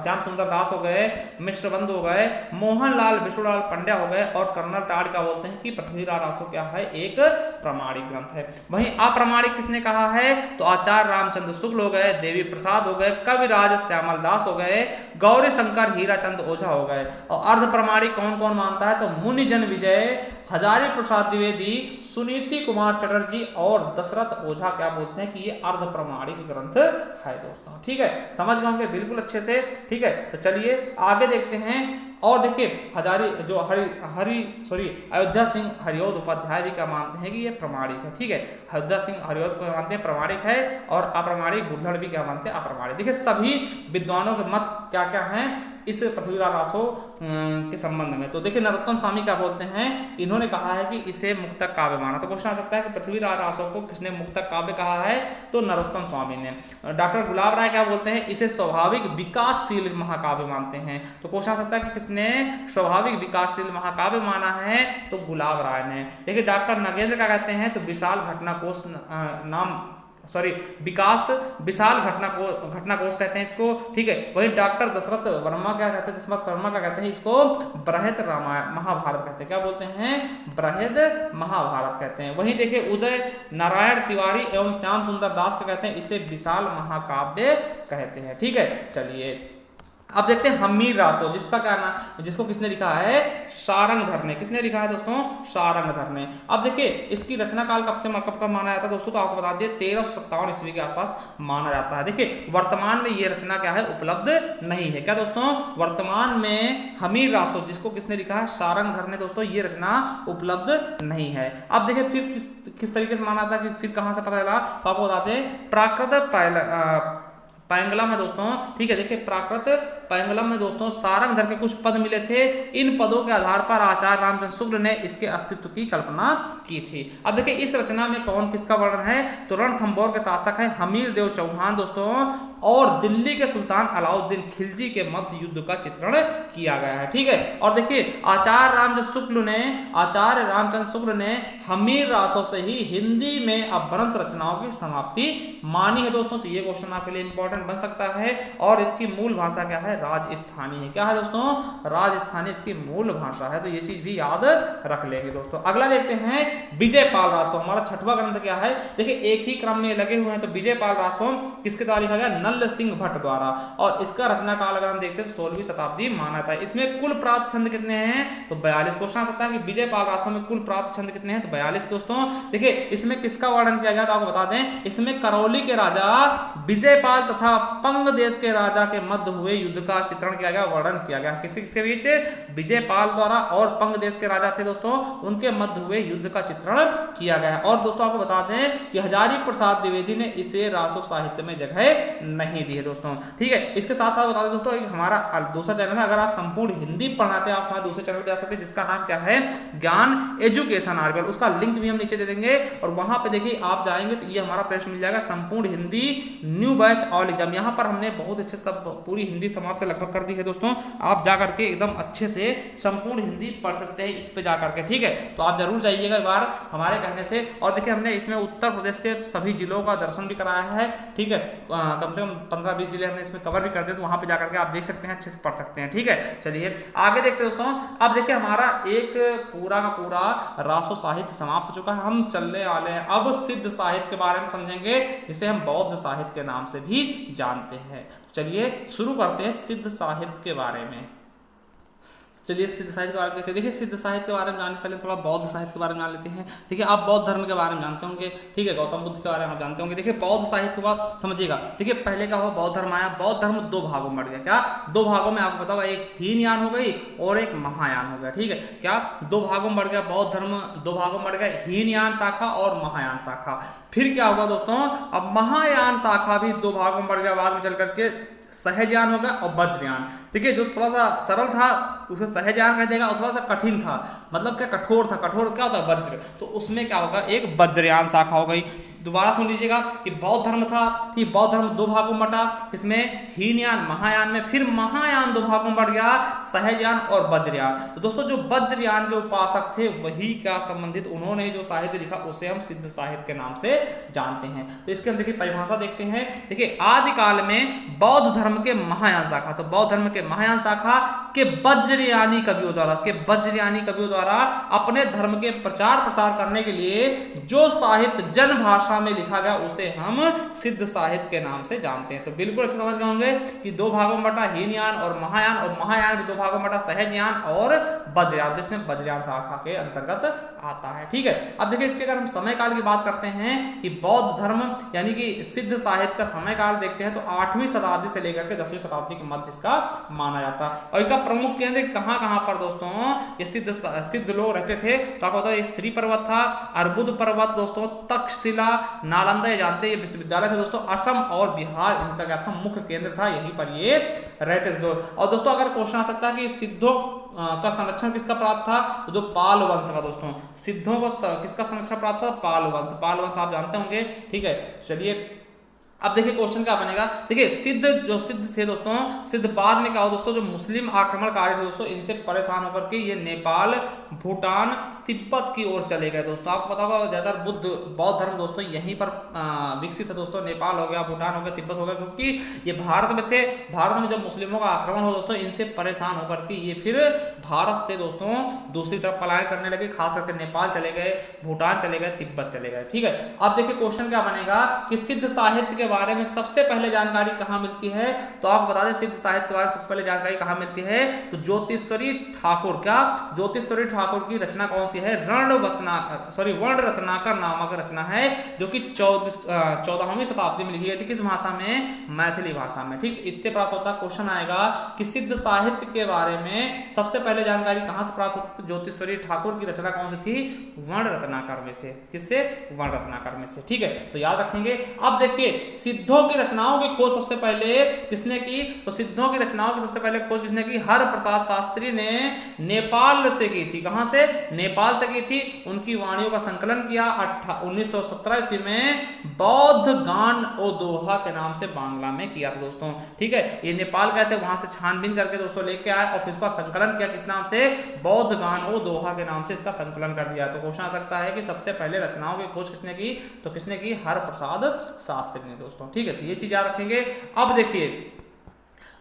श्याम सुंदर दास हो गए, मिश्र बंधु हो गए, मोहनलाल विष्णुलाल पंड्या हो गए, और कर्नल टाड क्या बोलते हैं कि पृथ्वीराज रासो क्या है एक प्रमाणिक ग्रंथ है। वहीं अप्रामाणिक किसने कहा है तो आचार्य रामचंद्र शुक्ल हो गए, देवी प्रसाद हो गए, कविराज श्यामल दास हो गए, गौरी शंकर हीराचंद ओझा हो गए। और अर्ध प्रमाणिक कौन कौन मानता है तो मुनिजन विजय, हजारी प्रसाद द्विवेदी, सुनीति कुमार चटर्जी और दशरथ ओझा क्या बोलते हैं कि ये अर्ध प्रमाणिक ग्रंथ है दोस्तों। ठीक है, समझ गए होंगे बिल्कुल अच्छे से। ठीक है, तो चलिए आगे देखते हैं। और देखिए हजारी जो अयोध्या सिंह हरिओद उपाध्याय भी क्या मानते हैं कि ये प्रमाणिक है। ठीक है, अयोध्या सिंह हरिओद को मानते हैं प्रमाणिक है, और अप्रमाणिक बुल्लड़ भी क्या मानते हैं अप्रमाणिक। देखिए सभी विद्वानों के मत क्या क्या हैं इस पृथ्वीराज रासो के संबंध में। तो देखिए नरोत्तम स्वामी क्या बोलते हैं, इन्होंने कहा है कि इसे मुक्तक काव्य माना। तो क्वेश्चन आ सकता है कि पृथ्वीराज रासो को किसने मुक्तक काव्य कहा है तो नरोत्तम स्वामी ने। डॉक्टर गुलाब राय क्या बोलते हैं इसे स्वाभाविक विकासशील महाकाव्य मानते हैं। तो क्वेश्चन आ सकता है कि किसने स्वाभाविक विकासशील महाकाव्य माना है तो गुलाब राय ने। देखिए डॉक्टर नगेंद्र क्या कहते हैं तो विशाल घटनाकोश विशाल घटनाकोश कहते हैं इसको। ठीक है, वही डॉक्टर दशरथ वर्मा क्या कहते हैं, दशरथ शर्मा क्या कहते हैं इसको बृहद रामायण महाभारत कहते हैं। क्या बोलते हैं बृहद महाभारत कहते हैं। वहीं देखिए उदय नारायण तिवारी एवं श्याम सुंदर दास क्या कहते हैं इसे विशाल महाकाव्य कहते हैं। ठीक है, चलिए अब देखते हैं हमीर रासो, जिसका क्या नाम, जिसको किसने लिखा है सारंगधर ने। किसने लिखा है दोस्तों सारंगधर ने। अब देखिए इसकी रचना काल कब माना जाता है दोस्तों, तो आपको बता दिए 1357 ईस्वी के आसपास माना जाता है। देखिए वर्तमान में ये रचना क्या है उपलब्ध नहीं है। क्या दोस्तों वर्तमान में हमीर रासो जिसको किसने लिखा है सारंगधर ने दोस्तों, ये रचना उपलब्ध नहीं है। अब देखिए फिर किस तरीके से माना था कि फिर कहां से पता चला, तो आपको बताते हैं प्राकृत पैंगलम है दोस्तों। ठीक है, देखिए प्राकृत पैंगलम में दोस्तों सारंगधर के कुछ पद मिले थे। इन पदों के आधार पर आचार्य रामचंद्र शुक्ल ने इसके अस्तित्व की कल्पना की थी। अब देखिए इस रचना में कौन किसका वर्णन है तो रणथंभौर के शासक है हमीर देव चौहान दोस्तों, और दिल्ली के सुल्तान अलाउद्दीन खिलजी के मध्य युद्ध का चित्रण किया गया है। ठीक है, और देखिए आचार्य रामचंद्र शुक्ल ने हमीर रासो से ही हिंदी में अपभ्रंश रचनाओं की समाप्ति मानी है दोस्तों। तो ये क्वेश्चन आपके लिए इंपॉर्टेंट बन सकता है। और इसकी मूल भाषा क्या है राजस्थानी है। क्या है दोस्तों राजस्थानी इसकी मूल भाषा है। तो ये चीज भी याद रख लेंगे दोस्तों। अगला देखते हैं विजयपाल रासो, हमारा छठवां ग्रंथ क्या है। देखिए एक ही क्रम में लगे हुए हैं। तो विजयपाल रासो किसके द्वारा लिखा गया नल्ल सिंह भट्ट द्वारा, और इसका रचना काल अगर हम देखते हैं तो 16वीं शताब्दी माना था। इसमें कुल प्राप्त छंद कितने हैं तो 42। क्वेश्चन आ सकता है कि विजयपाल रासो में कुल प्राप्त छंद कितने हैं तो 42 दोस्तों। देखिए इसमें किसका वर्णन किया गया तो आपको बता दें, इसमें करौली के राजा विजयपाल तथा पंग देश के राजा के मध्य हुए युद्ध का चित्रण किया गया, वर्णन किया गया। किसके बीच विजयपाल द्वारा और पंग देश के राजा थे दोस्तों, उनके मध्य हुए युद्ध का चित्रण किया गया। और दोस्तों आपको बता दें कि हजारी प्रसाद द्विवेदी ने इसे रासो साहित्य में जगह नहीं दी है दोस्तों। ठीक है, इसके साथ साथ बता दें दोस्तों हमारा दूसरा चैनल है, अगर आप संपूर्ण हिंदी पढ़ाते हैं आप हमारे दूसरे चैनल पे जा सकते हैं जिसका नाम क्या है ज्ञान एजुकेशन आरबीएल। उसका लिंक भी हम नीचे दे देंगे, और वहां पे देखिए आप जाएंगे तो ये हमारा प्रश्न मिल जाएगा संपूर्ण Hindi new batch all exam. यहाँ पर हमने बहुत अच्छे सब पूरी हिंदी समाज तो लगभग कर दी है दोस्तों, आप जा करके एकदम अच्छे से संपूर्ण हिंदी पढ़ सकते हैं इस पे जा करके, ठीक है। तो आप जरूर जाइएगा एक बार हमारे कहने से। और देखिए हमने इसमें उत्तर प्रदेश के सभी जिलों का दर्शन भी कराया है, ठीक है। कम से कम 15-20 जिले हमने इसमें कवर भी कर दिए, तो वहां पे जाकर के आप देख सकते हैं, अच्छे से पढ़ सकते हैं, ठीक है। चलिए आगे देखते हैं दोस्तों। अब देखिए हमारा एक पूरा का पूरा रासो साहित्य समाप्त हो चुका है। हम चलने वाले हैं अब सिद्ध साहित्य के बारे में समझेंगे, जिसे हम बौद्ध साहित्य के नाम से भी जानते हैं। चलिए शुरू करते हैं सिद्ध साहित्य के बारे में। चलिए सिद्ध साहित्य के बारे में देखते हैं। देखिए सिद्ध साहित्य के बारे में जानने से पहले थोड़ा बौद्ध साहित्य के बारे में जान लेते हैं। देखिए आप बौद्ध धर्म के बारे में जानते होंगे, ठीक है, गौतम बुद्ध के बारे में आप जानते होंगे। देखिए बौद्ध साहित्य हुआ, समझिएगा। देखिए पहले का हुआ बौद्ध धर्म आया, बौद्ध धर्म दो भागों में बढ़ गया। क्या? दो भागों में आपको पता होगा, एक हीनयान हो गई और एक महायान हो गया, ठीक है। क्या? दो भागों में बढ़ गया बौद्ध धर्म, दो भागों में बढ़ गया, हीनयान शाखा और महायान शाखा। फिर क्या हुआ दोस्तों, अब महायान शाखा भी दो भागों में बढ़ गया, बाद में चल करके सहजयान होगा और वज्रयान। देखिए जो थोड़ा सा सरल था उसे सहजयान कह देगा, और थोड़ा सा कठिन था, मतलब क्या कठोर था, कठोर क्या होता है? वज्र। तो उसमें क्या होगा, एक वज्रयान शाखा हो गई। दोबारा सुन लीजिएगा कि बौद्ध धर्म था, कि बौद्ध धर्म दो भागों में बटा, इसमें हीनयान महायान में, फिर महायान दो भागों में बढ़ गया, सहजयान और वज्रयान। तो दोस्तों जो वज्रयान के उपासक थे वही का संबंधित उन्होंने जो साहित्य लिखा उसे हम सिद्ध साहित्य के नाम से जानते हैं। तो इसके हम देखिए परिभाषा देखते हैं। देखिए आदिकाल में बौद्ध धर्म के महायान शाखा, तो बौद्ध धर्म के महायान शाखा के वज्रयानी कवियों द्वारा अपने धर्म के प्रचार प्रसार करने के लिए जो साहित्य जन भाषा में लिखा गया उसे हम सिद्ध साहित्य के नाम से जानते हैं। तो बिल्कुल अच्छे समझ गए होंगे कि दो भागों में बटा हीनयान और महायान भी दो भागों में बटा, सहजयान और वज्रयान, जिसमें वज्रयान शाखा के अंतर्गत आता है, ठीक है। अब देखिए इसके अगर हम समय काल की बात करते हैं कि बौद्ध धर्म यानी कि सिद्ध साहित्य का समय काल देखते हैं, तो 8वीं शताब्दी से लेकर के 10वीं शताब्दी के मध्य इसका माना जाता है। और इसका प्रमुख केंद्र कहां पर दोस्तों ये सिद्ध लोग रहते थे, तो आपको पता है श्री पर्वत था, अर्बुद पर्वत दोस्तों, तक्षशिला, नालंदा, ये जानते हैं ये विश्वविद्यालय थे दोस्तों। असम और बिहार इनका क्या था, मुख्य केंद्र था, यहीं पर ये रहते थे। और दोस्तों अगर क्वेश्चन आ सकता है कि सिद्धों का संरक्षण किसका प्राप्त था, तो जो पाल वंश का दोस्तों, सिद्धों को किसका संरक्षण प्राप्त था, पाल वंश आप जानते होंगे, ठीक है। चलिए अब देखिए क्वेश्चन क्या बनेगा। देखिए सिद्ध थे दोस्तों, सिद्ध बाद में क्या हो दोस्तों, जो मुस्लिम आक्रमणकारी थे दोस्तों, इनसे परेशान होकर के ये नेपाल, भूटान, तिब्बत की ओर चले गए दोस्तों। आपको पता होगा ज्यादातर बौद्ध धर्म दोस्तों यहीं पर विकसित है दोस्तों। नेपाल हो गया, भूटान हो गया, तिब्बत हो गया, क्योंकि ये भारत में थे। भारत में जब मुस्लिमों का आक्रमण हो दोस्तों, इनसे परेशान होकर के ये फिर भारत से दोस्तों दूसरी तरफ पलायन करने लगे, खास करके नेपाल चले गए, भूटान चले गए, तिब्बत चले गए, ठीक है। अब देखिए क्वेश्चन क्या बनेगा कि सिद्ध साहित्य के बारे में सबसे पहले जानकारी कहां मिलती है, तो आपको बता दें सिद्ध साहित्य के बारे में सबसे पहले जानकारी कहां मिलती है, तो ज्योतिश्वरी ठाकुर, क्या ज्योतिश्वरी ठाकुर की रचना कौन सी है, वर्ण रत्नाकर नामक रचना है, जो कि 14वीं शताब्दी में लिखी गई थी। किस भाषा में, मैथिली भाषा में, ठीक। इससे प्राप्त होता क्वेश्चन आएगा कि सिद्ध साहित्य के बारे में सबसे पहले जानकारी कहां से प्राप्त होती, तो ज्योतिश्वरी ठाकुर की रचना कौन सी थी, वर्ण रत्नाकर में से। किससे, वर्ण रत्नाकर में से, ठीक है। तो याद रखेंगे। अब देखिए सिद्धों की रचनाओं की खोज सबसे पहले किसने की, तो सिद्धों की रचनाओं की सबसे पहले खोज किसने की, हरप्रसाद शास्त्री ने नेपाल से की थी। कहां से, नेपाल से की थी। उनकी वाणियों का संकलन किया 1917 ईस्वी में बौद्ध गान ओ दोहा के नाम से बांग्ला में किया था दोस्तों, ठीक है। ये नेपाल गए थे, वहां से छानबीन करके दोस्तों लेके आए और फिर इसका संकलन किया किस नाम से, बौद्ध गान ओ दोहा के नाम से इसका संकलन कर दिया। तो क्वेश्चन आ सकता है कि सबसे पहले रचनाओं की खोज किसने की, तो किसने की, हरप्रसाद शास्त्री ने दोस्तों, ठीक है। तो ये चीज याद रखेंगे।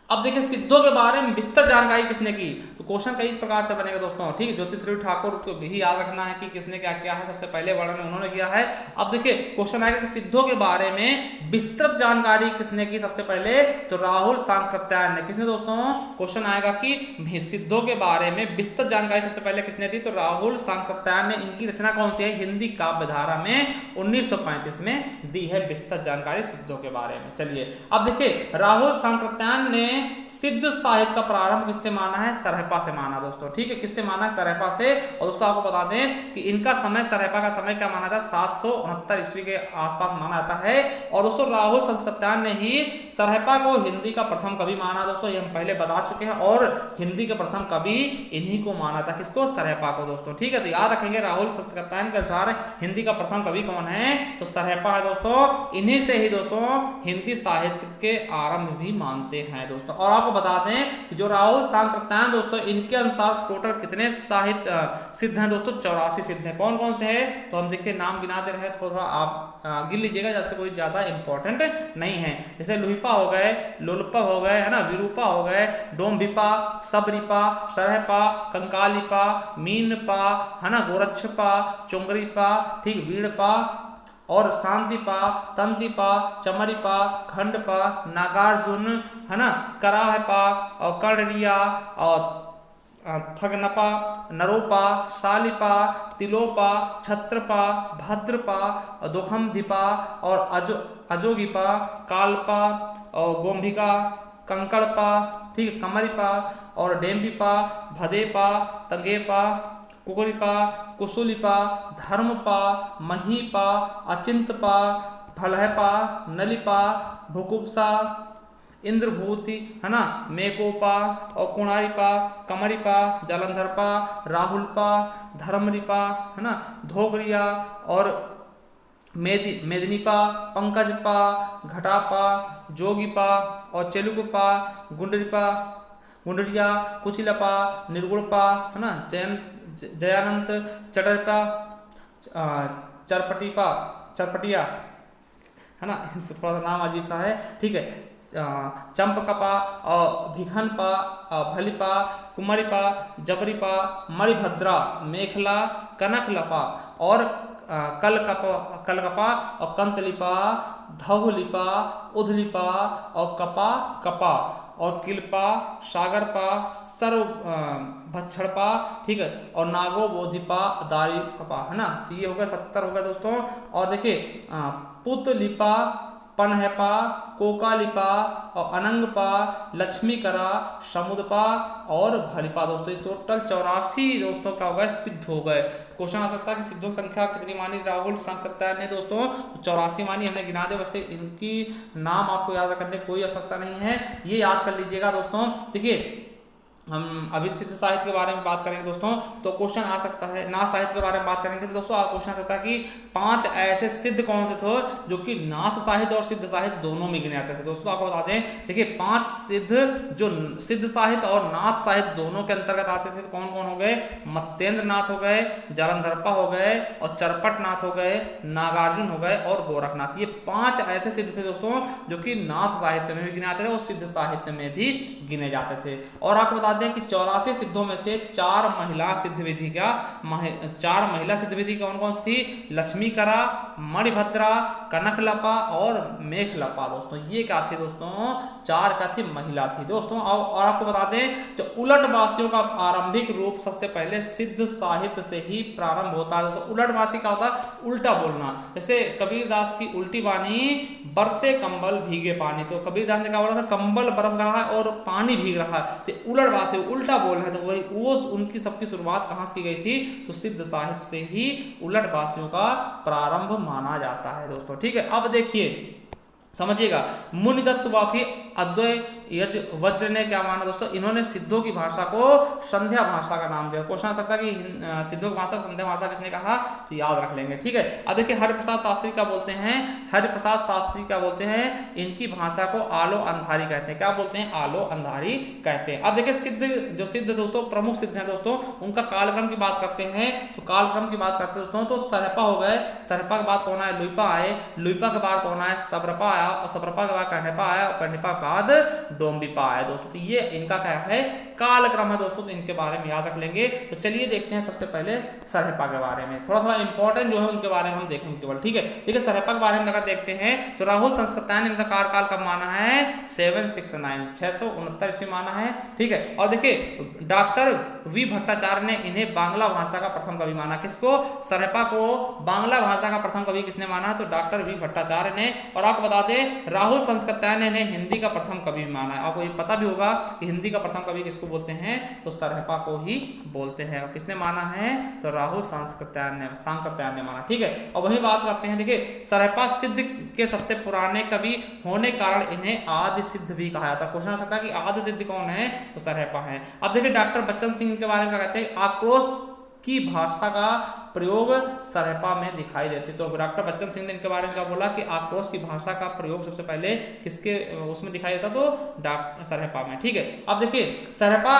अब देखिए सिद्धों के बारे में विस्तृत जानकारी किसने की, तो क्वेश्चन कई प्रकार से बनेगा दोस्तों, ठीक है। ज्योतिश्वरी ठाकुर को भी याद रखना है कि किसने क्या किया है, सबसे पहले वर्णन उन्होंने किया है। अब देखिए क्वेश्चन आएगा कि सिद्धों के बारे में विस्तृत जानकारी किसने की, सबसे पहले तो राहुल सांकृत्यायन ने। किसने दोस्तों, क्वेश्चन आएगा कि सिद्धों के बारे में विस्तृत जानकारी सबसे पहले किसने दी, तो राहुल सांकृत्यायन ने। इनकी रचना कौन सी है, हिंदी काव्य धारा में 1935 में दी है विस्तृत जानकारी सिद्धों के बारे में। चलिए अब देखिए राहुल सांकृत्यायन ने सिद्ध साहित्य का प्रारंभ किससे माना है, सरहपा सरहपा से माना दोस्तों, ठीक है, किससे माना? सरहपा से। और दोस्तों आपको बता दें कि इनका समय, सरहपा का समय क्या माना था? 769 ईस्वी के आसपास माना जाता है। और दोस्तों राहुल संस्कृत्यायन ने ही सरहपा को हिंदी का प्रथम कवि माना दोस्तों, ये हम पहले बता चुके हैं। और हिंदी का प्रथम कवि इन्हीं को माना था, किसको? सरहपा को दोस्तों, ठीक है। तो याद रखेंगे राहुल संस्कृत्यायन के अनुसार हिंदी का प्रथम कवि कौन है? तो सरहपा है दोस्तों। इन्हीं से ही दोस्तों हिंदी साहित्य के आरंभ भी मानते हैं दोस्तों। और आपको बता दें कि जो राहुल संस्कृत्यायन दोस्तों, इनके अनुसार टोटल कितने साहित्य सिद्ध हैं दोस्तों? 84 सिद्ध हैं। कौन कौन से हैं? तो हम देखिए नाम गिनाते रहे, थोड़ा आप गिन लीजिएगा, जैसे कोई ज्यादा इंपॉर्टेंट नहीं है। जैसे लुहिपा हो गए, लोलुपा हो गए, है ना, विरूपा हो गए, डोमभिपा, सबरिपा, सरहपा, कंकालिपा, मीनपा, है ना, गोरक्षपा, चुंगरीपा, ठीक, वीणपा और शांतिपा, तंतिपा, चमरीपा, खंडपा, नागार्जुन, है ना, कराहपा और कर्णरिया और थगनपा, नरोपा, शालिपा, तिलोपा, छत्रपा, भद्रपा, दोखमधिपा और अजोगिपा, कालपा और गोम्भिका, कंकड़पा, ठीक, कमरिपा और डेम्बिपा, भदेपा, तंगेपा, कुकुरिपा, कुशुलिपा, धर्मपा, महीपा, अचिंतपा, फलहपा, नलिपा, भुकुप्सा, इंद्रभूति, है ना, मेकोपा और कुणारिपा, कमरिपा, जलंधरपा, राहुलपा, धर्मरिपा, है ना, धोगरिया और मेदिनीपा, पंकजपा, घटापा, जोगीपा और चेलुगपा, गुंडरिपा, गुंडरिया, कुचिलपा, निर्गुणपा, है ना, जयानंत, चटरपा, चरपटिपा, चरपटिया, है ना, थोड़ा सा नाम अजीब सा है, ठीक है, चंपकपा और भिखनपा, भलिपा, कुमारिपा, जबरीपा, मणिभद्रा, मेखला, कनकलपा और कलकपा और कंतलिपा, धवलिपा, उधलिपा और कपा कपा और किलपा, सागरपा, सर्व भक्षणपा, ठीक है, और नागो बोधिपा, दारी कपा, है ना। तो ये हो गया 70 हो गया दोस्तों। और देखिए पुतलिपा, पनहपा, कोकालिपा और अनंगपा, लक्ष्मीकरा, समुदपा और भलिपा दोस्तों, ये टोटल 84 दोस्तों क्या हो गए? सिद्ध हो गए। क्वेश्चन आ सकता है कि सिद्धों की संख्या कितनी मानी राहुल संस्कृत्यायन ने दोस्तों? 84 मानी, हमने गिना दे। वैसे इनकी नाम आपको याद करने की कोई आवश्यकता नहीं है, ये याद कर लीजिएगा दोस्तों। देखिए हम अभी सिद्ध साहित्य के बारे में बात करेंगे दोस्तों, तो क्वेश्चन आ सकता है, नाथ साहित्य के बारे में बात करेंगे तो दोस्तों क्वेश्चन आ सकता है कि 5 ऐसे सिद्ध कौन से थे जो कि नाथ साहित्य और सिद्ध साहित्य दोनों में गिने जाते थे दोस्तों। आपको बता दें, देखिए 5 सिद्ध जो सिद्ध साहित्य और नाथ साहित्य दोनों के अंतर्गत आते थे, तो कौन कौन हो गए? मत्स्येंद्र नाथ हो गए, जालंधरपा हो गए और चरपट नाथ हो गए, नागार्जुन हो गए और गोरखनाथ। ये 5 ऐसे सिद्ध थे दोस्तों जो कि नाथ साहित्य में भी गिने जाते थे और सिद्ध साहित्य में भी गिने जाते थे। और आपको बता दें कि 84 सिद्धों में से 4 महिला सिद्ध विधि क्या 4 महिला सिद्ध विधि कौन कौन सी थी? लक्ष्मीकरा, मणिभद्रा, कनकलपा और मेखलपा दोस्तों। ये क्या थी दोस्तों? 4 क्या थी? महिला थी दोस्तों। और आपको बता दें, जो उलटवासियों का आरंभिक रूप सबसे पहले सिद्ध साहित्य से ही प्रारंभ होता है दोस्तों। उलटवासी क्या होता है? उल्टा बोलना। जैसे कबीरदास की उल्टी वाणी, बरसे कंबल भीगे पानी। तो कबीरदास ने क्या बोला था? कंबल बरस रहा है और पानी भीग रहा है, तो उलटवासी उल्टा बोल रहा है। तो वही वो उनकी सबकी शुरुआत कहां से की गई थी? तो सिद्ध साहित्य से ही उलटवासियों का प्रारंभ माना जाता है दोस्तों। ठीक है, अब देखिए समझिएगा, मुनिदत्त वाफी अद्वय यज वज्र ने क्या माना दोस्तों? इन्होंने सिद्धों की भाषा को संध्या भाषा का नाम दिया। क्वेश्चन आ सकता है कि सिद्धों की भाषा संध्या भाषा किसने कहा? तो याद रख लेंगे। ठीक है, अब देखिए हरिप्रसाद शास्त्री क्या बोलते हैं? हरिप्रसाद शास्त्री क्या बोलते हैं? इनकी भाषा को आलो अंधारी कहते हैं। क्या बोलते हैं? आलो अंधारी कहते हैं। अब देखिए सिद्ध, जो सिद्ध दोस्तों प्रमुख सिद्ध हैं दोस्तों, उनका कालक्रम की बात करते हैं। तो कालक्रम की बात करते हैं दोस्तों, तो सरहपा हो गए, सरहपा के बाद कौन आए? लुइपा आए, लुइपा के बाद कौन आए? सबरपा आया और सबरपा के बाद कर्णिपा आया और कर्णिपा के बाद डोम्बिपा आया दोस्तों। तो ये इनका क्या है? कालक्रम है दोस्तों, तो इनके बारे में याद रख लेंगे। तो चलिए देखते हैं सबसे पहले सरहपा के बारे में, थोड़ा थोड़ा इंपॉर्टेंट जो है उनके बारे में हम देखेंगे केवल। ठीक है, देखिए सरहपा के बारे में अगर देखते हैं तो राहुल संस्कृत्यायन ने इनका कार्यकाल कब माना है? 769 669 ईस्वी माना है। ठीक है, और देखिए डॉक्टर वी भट्टाचार्य ने इन्हें बांग्ला भाषा का प्रथम कवि माना। किसको? सरहपा को बांग्ला भाषा का प्रथम कवि किसने माना? तो डॉक्टर वी भट्टाचार्य ने। और आपको बता दें, राहुल संस्कृत्यायन ने इन्हें हिंदी का प्रथम कवि माना। माना है। आपको ये पता भी होगा कि हिंदी का प्रथम कवि किसको बोलते हैं, तो सरहपा को ही बोलते हैं। और किसने माना है, तो राहुल सांकृत्यायन ने माना। ठीक है, और वही बात करते हैं, देखिए सरहपा सिद्ध के सबसे पुराने कवि होने के कारण इन्हें आदि सिद्ध भी कहा जाता है। क्वेश्चन आ सकता है कि आदि सिद्ध कौन है, तो सरहपा है। अब देखिए डॉक्टर बच्चन सिंह के बारे में कहते हैं, आक्रोश की भाषा का प्रयोग सरहपा में दिखाई देती। तो डॉक्टर बच्चन सिंह ने इनके बारे में क्या बोला कि आक्रोश की भाषा का प्रयोग सबसे पहले किसके उसमें दिखाई देता, तो सरहपा में। ठीक है, अब देखिए सरहपा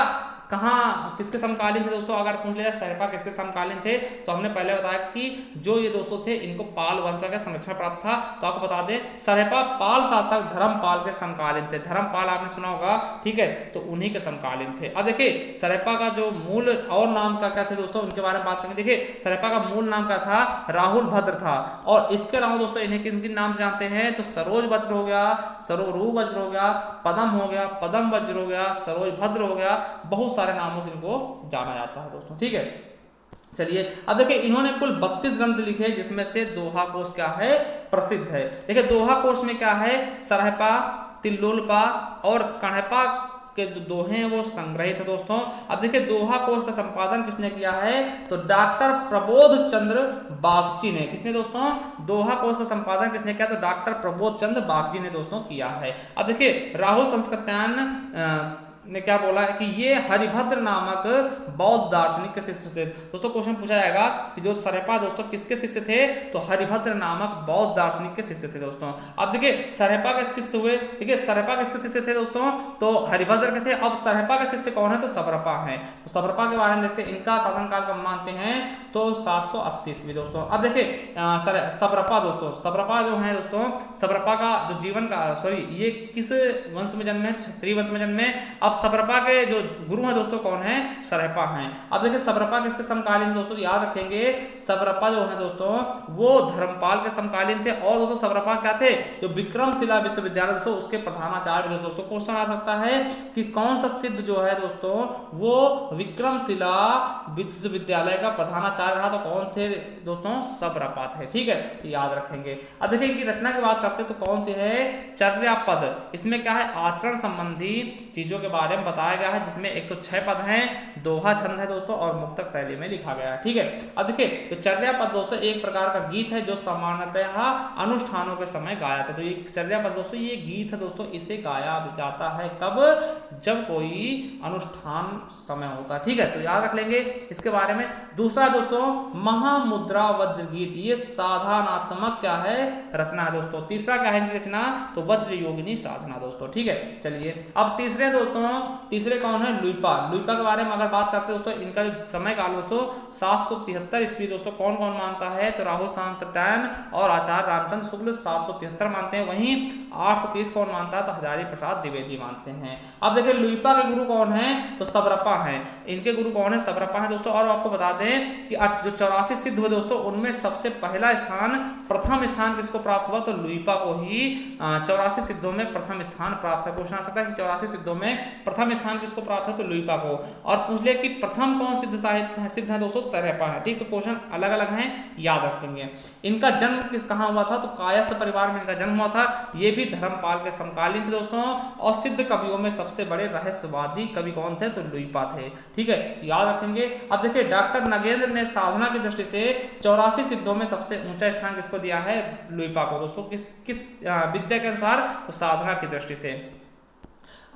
कहाँ किसके समकालीन थे दोस्तों, अगर पूछ लिया सरहपा किसके समकालीन थे, तो हमने पहले बताया कि जो ये दोस्तों थे इनको पाल वंश का संरक्षण प्राप्त था। तो आपको बता दें सरहपा पाल शासक धर्मपाल के समकालीन थे। धर्मपाल आपने सुना होगा, ठीक है, तो उन्हीं के समकालीन थे। अब देखिए सरहपा का जो मूल और नाम क्या थे दोस्तों, उनके बारे में बात करेंगे। देखिए सरहपा का मूल नाम क्या था, राहुल भद्र था। और इसके अलावा दोस्तों इन्हें किन किन नाम से जानते हैं, तो सरोज वज्र हो गया, सरोरू वज्र हो गया, पदम हो गया, पदम वज्र हो गया, सरोज भद्र हो गया, बहुत सारे नामों से इनको जाना जाता है दोस्तों। ठीक है, चलिए अब देखिए इन्होंने कुल 32 ग्रंथ लिखे, जिसमें से दोहा कोश क्या है, प्रसिद्ध है। देखिए दोहा कोश में क्या है, सरहपा, तिल्लुलपा और कण्हपा के जो दोहे हैं वो संग्रहित है दोस्तों। अब देखिए दोहा कोश का संपादन किसने किया है, तो डॉक्टर प्रबोध चंद्र बागची ने। किसने दोस्तों, दोहा कोश का संपादन किसने किया, तो डॉक्टर प्रबोध चंद्र बागची ने दोस्तों किया है। अब देखिए राहुल सांकृत्यायन ने क्या बोला है कि ये हरिभद्र नामक बौद्ध दार्शनिक के शिष्य थे। दोस्तों क्वेश्चन पूछा जाएगा कि जो सरहपा दोस्तों किसके शिष्य थे, तो हरिभद्र नामक बौद्ध दार्शनिक के शिष्य थे दोस्तों। अब देखिए सरहपा के शिष्य हुए, देखिए सरहपा किसके शिष्य थे दोस्तों, तो हरिभद्र के थे। अब सरहपा के शिष्य कौन है, तो सबरपा है। तो सबरपा के बारे में देखते हैं, इनका शासनकाल कब मानते हैं, तो 780 ईस्वी दोस्तों। अब देखिए सबरपा दोस्तों, सबरपा जो है दोस्तों, सबरपा का जो जीवन का ये किस वंश में जन्मे, क्षत्रिय वंश में जन्मे। अब सबरपा के जो गुरु हैं दोस्तों कौन है, सरहपा हैं। अब देखिए सबरपा किसके समकालीन दोस्तों, याद रखेंगे सबरपा जो है दोस्तों वो धर्मपाल के समकालीन थे। और दोस्तों सबरपा क्या थे, जो विक्रमशिला विश्वविद्यालय दोस्तों उसके प्रधानाचार्य दोस्तों। क्वेश्चन आ सकता है कि कौन सा सिद्ध जो है दोस्तों वो विक्रमशिला विश्वविद्यालय का प्रधानाचार्य रहा, तो कौन थे दोस्तों, सबरपा थे। ठीक है, तो याद रखेंगे। अब देखिए इनकी रचना की बात करते हैं तो कौन सी है, चर्यापद। इसमें क्या है, आचरण संबंधी चीजों के बारे में बताया गया है, जिसमें 106 पद हैं, दोहा छंद है दोस्तों और मुक्तक शैली में लिखा गया है। ठीक है, अब देखिए तो चर्यापद दोस्तों एक प्रकार का गीत है जो सामान्यतः अनुष्ठानों के समय गाया था। तो ये चर्यापद दोस्तों ये गीत है दोस्तों, इसे गाया जाता है कब, जब कोई अनुष्ठान समय होता है। ठीक है, तो याद रख लेंगे इसके बारे में। दूसरा दोस्तों महामुद्रा वज्र गीत, ये साधनात्मक क्या है, रचना है दोस्तों। तीसरा क्या है इनकी रचना, तो वज्र योगिनी साधना दोस्तों। ठीक है, चलिए अब तीसरे दोस्तों, तीसरे कौन है, लुइपा। लुइपा के बारे में अगर बात करते हैं दोस्तों, इनका जो समय काल दोस्तों 773 ईस्वी दोस्तों। कौन कौन मानता है, तो राहुल सांकृत्यायन और आचार्य रामचंद्र शुक्ल 773 मानते हैं। वहीं 830 कौन मानता है, तो हजारी प्रसाद द्विवेदी मानते हैं। अब देखिए लुइपा के गुरु कौन है, तो सबरपा हैं। इनके गुरु कौन है, सबरपा है दोस्तों। और आपको बता दें कि जो 84 सिद्ध हुए दोस्तों, उनमें सबसे पहला स्थान, प्रथम स्थान किसको प्राप्त हुआ, तो लुइपा को ही 84 सिद्धों में प्रथम स्थान प्राप्त है। क्वेश्चन आ सकता है कि 84 सिद्धों में प्रथम स्थान किसको प्राप्त है, तो लुइपा को। और पूछ ले कि प्रथम कौन सिद्ध है दोस्तों, सरहपा है। ठीक, तो क्वेश्चन अलग अलग हैं, याद रखेंगे। इनका जन्म कहाँ हुआ था, तो कायस्थ परिवार में इनका जन्म हुआ था। ये भी धर्मपाल के समकालीन थे दोस्तों। और सिद्ध कवियों में सबसे बड़े रहस्यवादी कवि कौन थे, तो लुइपा थे। ठीक है, याद रखेंगे। अब देखिए डॉक्टर नगेंद्र ने साधना की दृष्टि से 84 सिद्धों में सबसे ऊंचा स्थान किसको दिया है, लुइपा को दोस्तों। किस विद्या के अनुसार, तो साधना की दृष्टि से।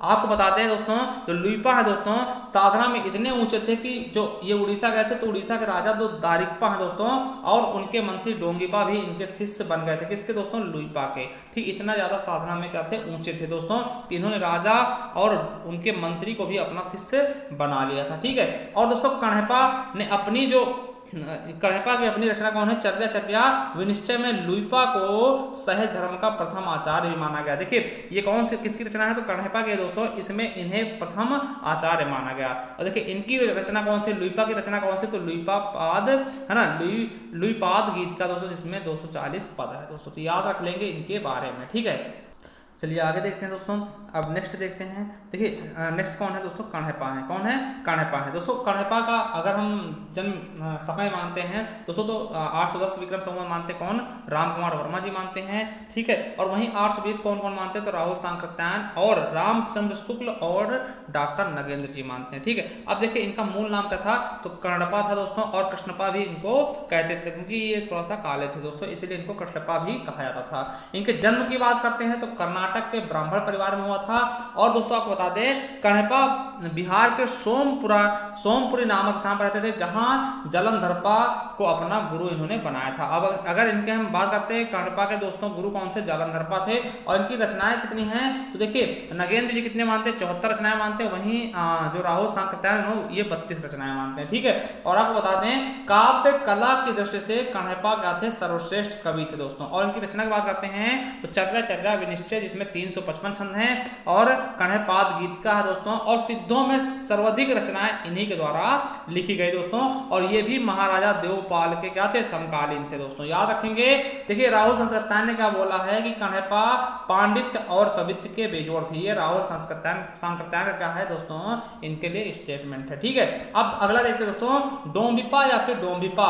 आपको बताते हैं दोस्तों, जो लुइपा है दोस्तों साधना में इतने ऊंचे थे कि जो ये उड़ीसा गए थे, तो उड़ीसा के राजा जो दारिकपा है दोस्तों और उनके मंत्री डोंगीपा भी इनके शिष्य बन गए थे। किसके दोस्तों, लुइपा के। ठीक, इतना ज्यादा साधना में क्या थे, ऊंचे थे दोस्तों। इन्होंने राजा और उनके मंत्री को भी अपना शिष्य बना लिया था। ठीक है, और दोस्तों कण्हपा ने अपनी जो कण्हपा की अपनी रचना कौन है, चर्या विनिश्चय में लुइपा को सहज धर्म का प्रथम आचार्य भी माना गया। देखिए ये कौन सी किसकी रचना है, तो कण्हपा की दोस्तों। इसमें इन्हें प्रथम आचार्य माना गया। और देखिए इनकी रचना कौन सी, लुइपा की रचना कौन सी, तो लुइपाद है ना, लुइपाद गीत का दोस्तों, जिसमें 240 पद है दोस्तों। तो याद रख लेंगे इनके बारे में। ठीक है, चलिए आगे देखते हैं दोस्तों। अब नेक्स्ट देखते हैं। देखिए नेक्स्ट कौन है दोस्तों, कण्हेपा है। कौन है, कण्हेपा है दोस्तों। कण्हेपा का अगर हम जन्म समय मानते हैं दोस्तों तो 810 विक्रम संवत मानते कौन, राम कुमार वर्मा जी मानते हैं, ठीक है। और वहीं 820 कौन कौन मानते हैं, तो राहुल सांकृत्यायन और रामचंद्र शुक्ल और डॉक्टर नगेंद्र जी मानते हैं, ठीक है। अब देखिए इनका मूल नाम क्या था, तो कण्हेपा था दोस्तों, और कृष्णपा भी इनको कहते थे क्योंकि ये थोड़ा सा काले थे दोस्तों, इसलिए इनको कृष्णपा भी कहा जाता था। इनके जन्म की बात करते हैं तो कर्नाटक के ब्राह्मण परिवार में हुआ था। और दोस्तों आपको बता दें कण्हेपा बिहार के सोमपुरी नामक स्थान पर रहते थे, जहां जालंधरपा को अपना गुरु इन्होंने बनाया था। अब अगर इनके हम बात करते हैं कण्हेपा के दोस्तों गुरु कौन थे, जालंधरपा थे। और इनकी रचनाएं कितनी हैं, तो देखिए नगेंद्र जी कितने मानते हैं, 74 रचनाएं मानते हैं। वहीं जो राहुल सांकृत्यायन ये 32 रचनाएं मानते हैं, ठीक है। और आपको बता दें काव्य कला की दृष्टि से कण्हेपा क्या थे, सर्वश्रेष्ठ कवि थे दोस्तों। और इनकी रचना की बात करते हैं तो चर्या विनिश्चय जिसमें 355 छंद हैं, और कण्हेपाद गीतिका है दोस्तों। और सिद्धों में सर्वाधिक रचनाएं इन्हीं के द्वारा लिखी गई दोस्तों। और ये भी महाराजा देवपाल के क्या थे, समकालीन थे दोस्तों, याद रखेंगे। देखिए राहुल सांकृत्यायन ने क्या बोला है कि कण्हेपा पांडित्य और कवित्व के बेजोड़ थे। ये राहुल सांकृत्यायन का क्या है दोस्तों, इनके लिए स्टेटमेंट है, ठीक है। अब अगला देखते हैं दोस्तों, डोम्बिपा या फिर डोम्बिपा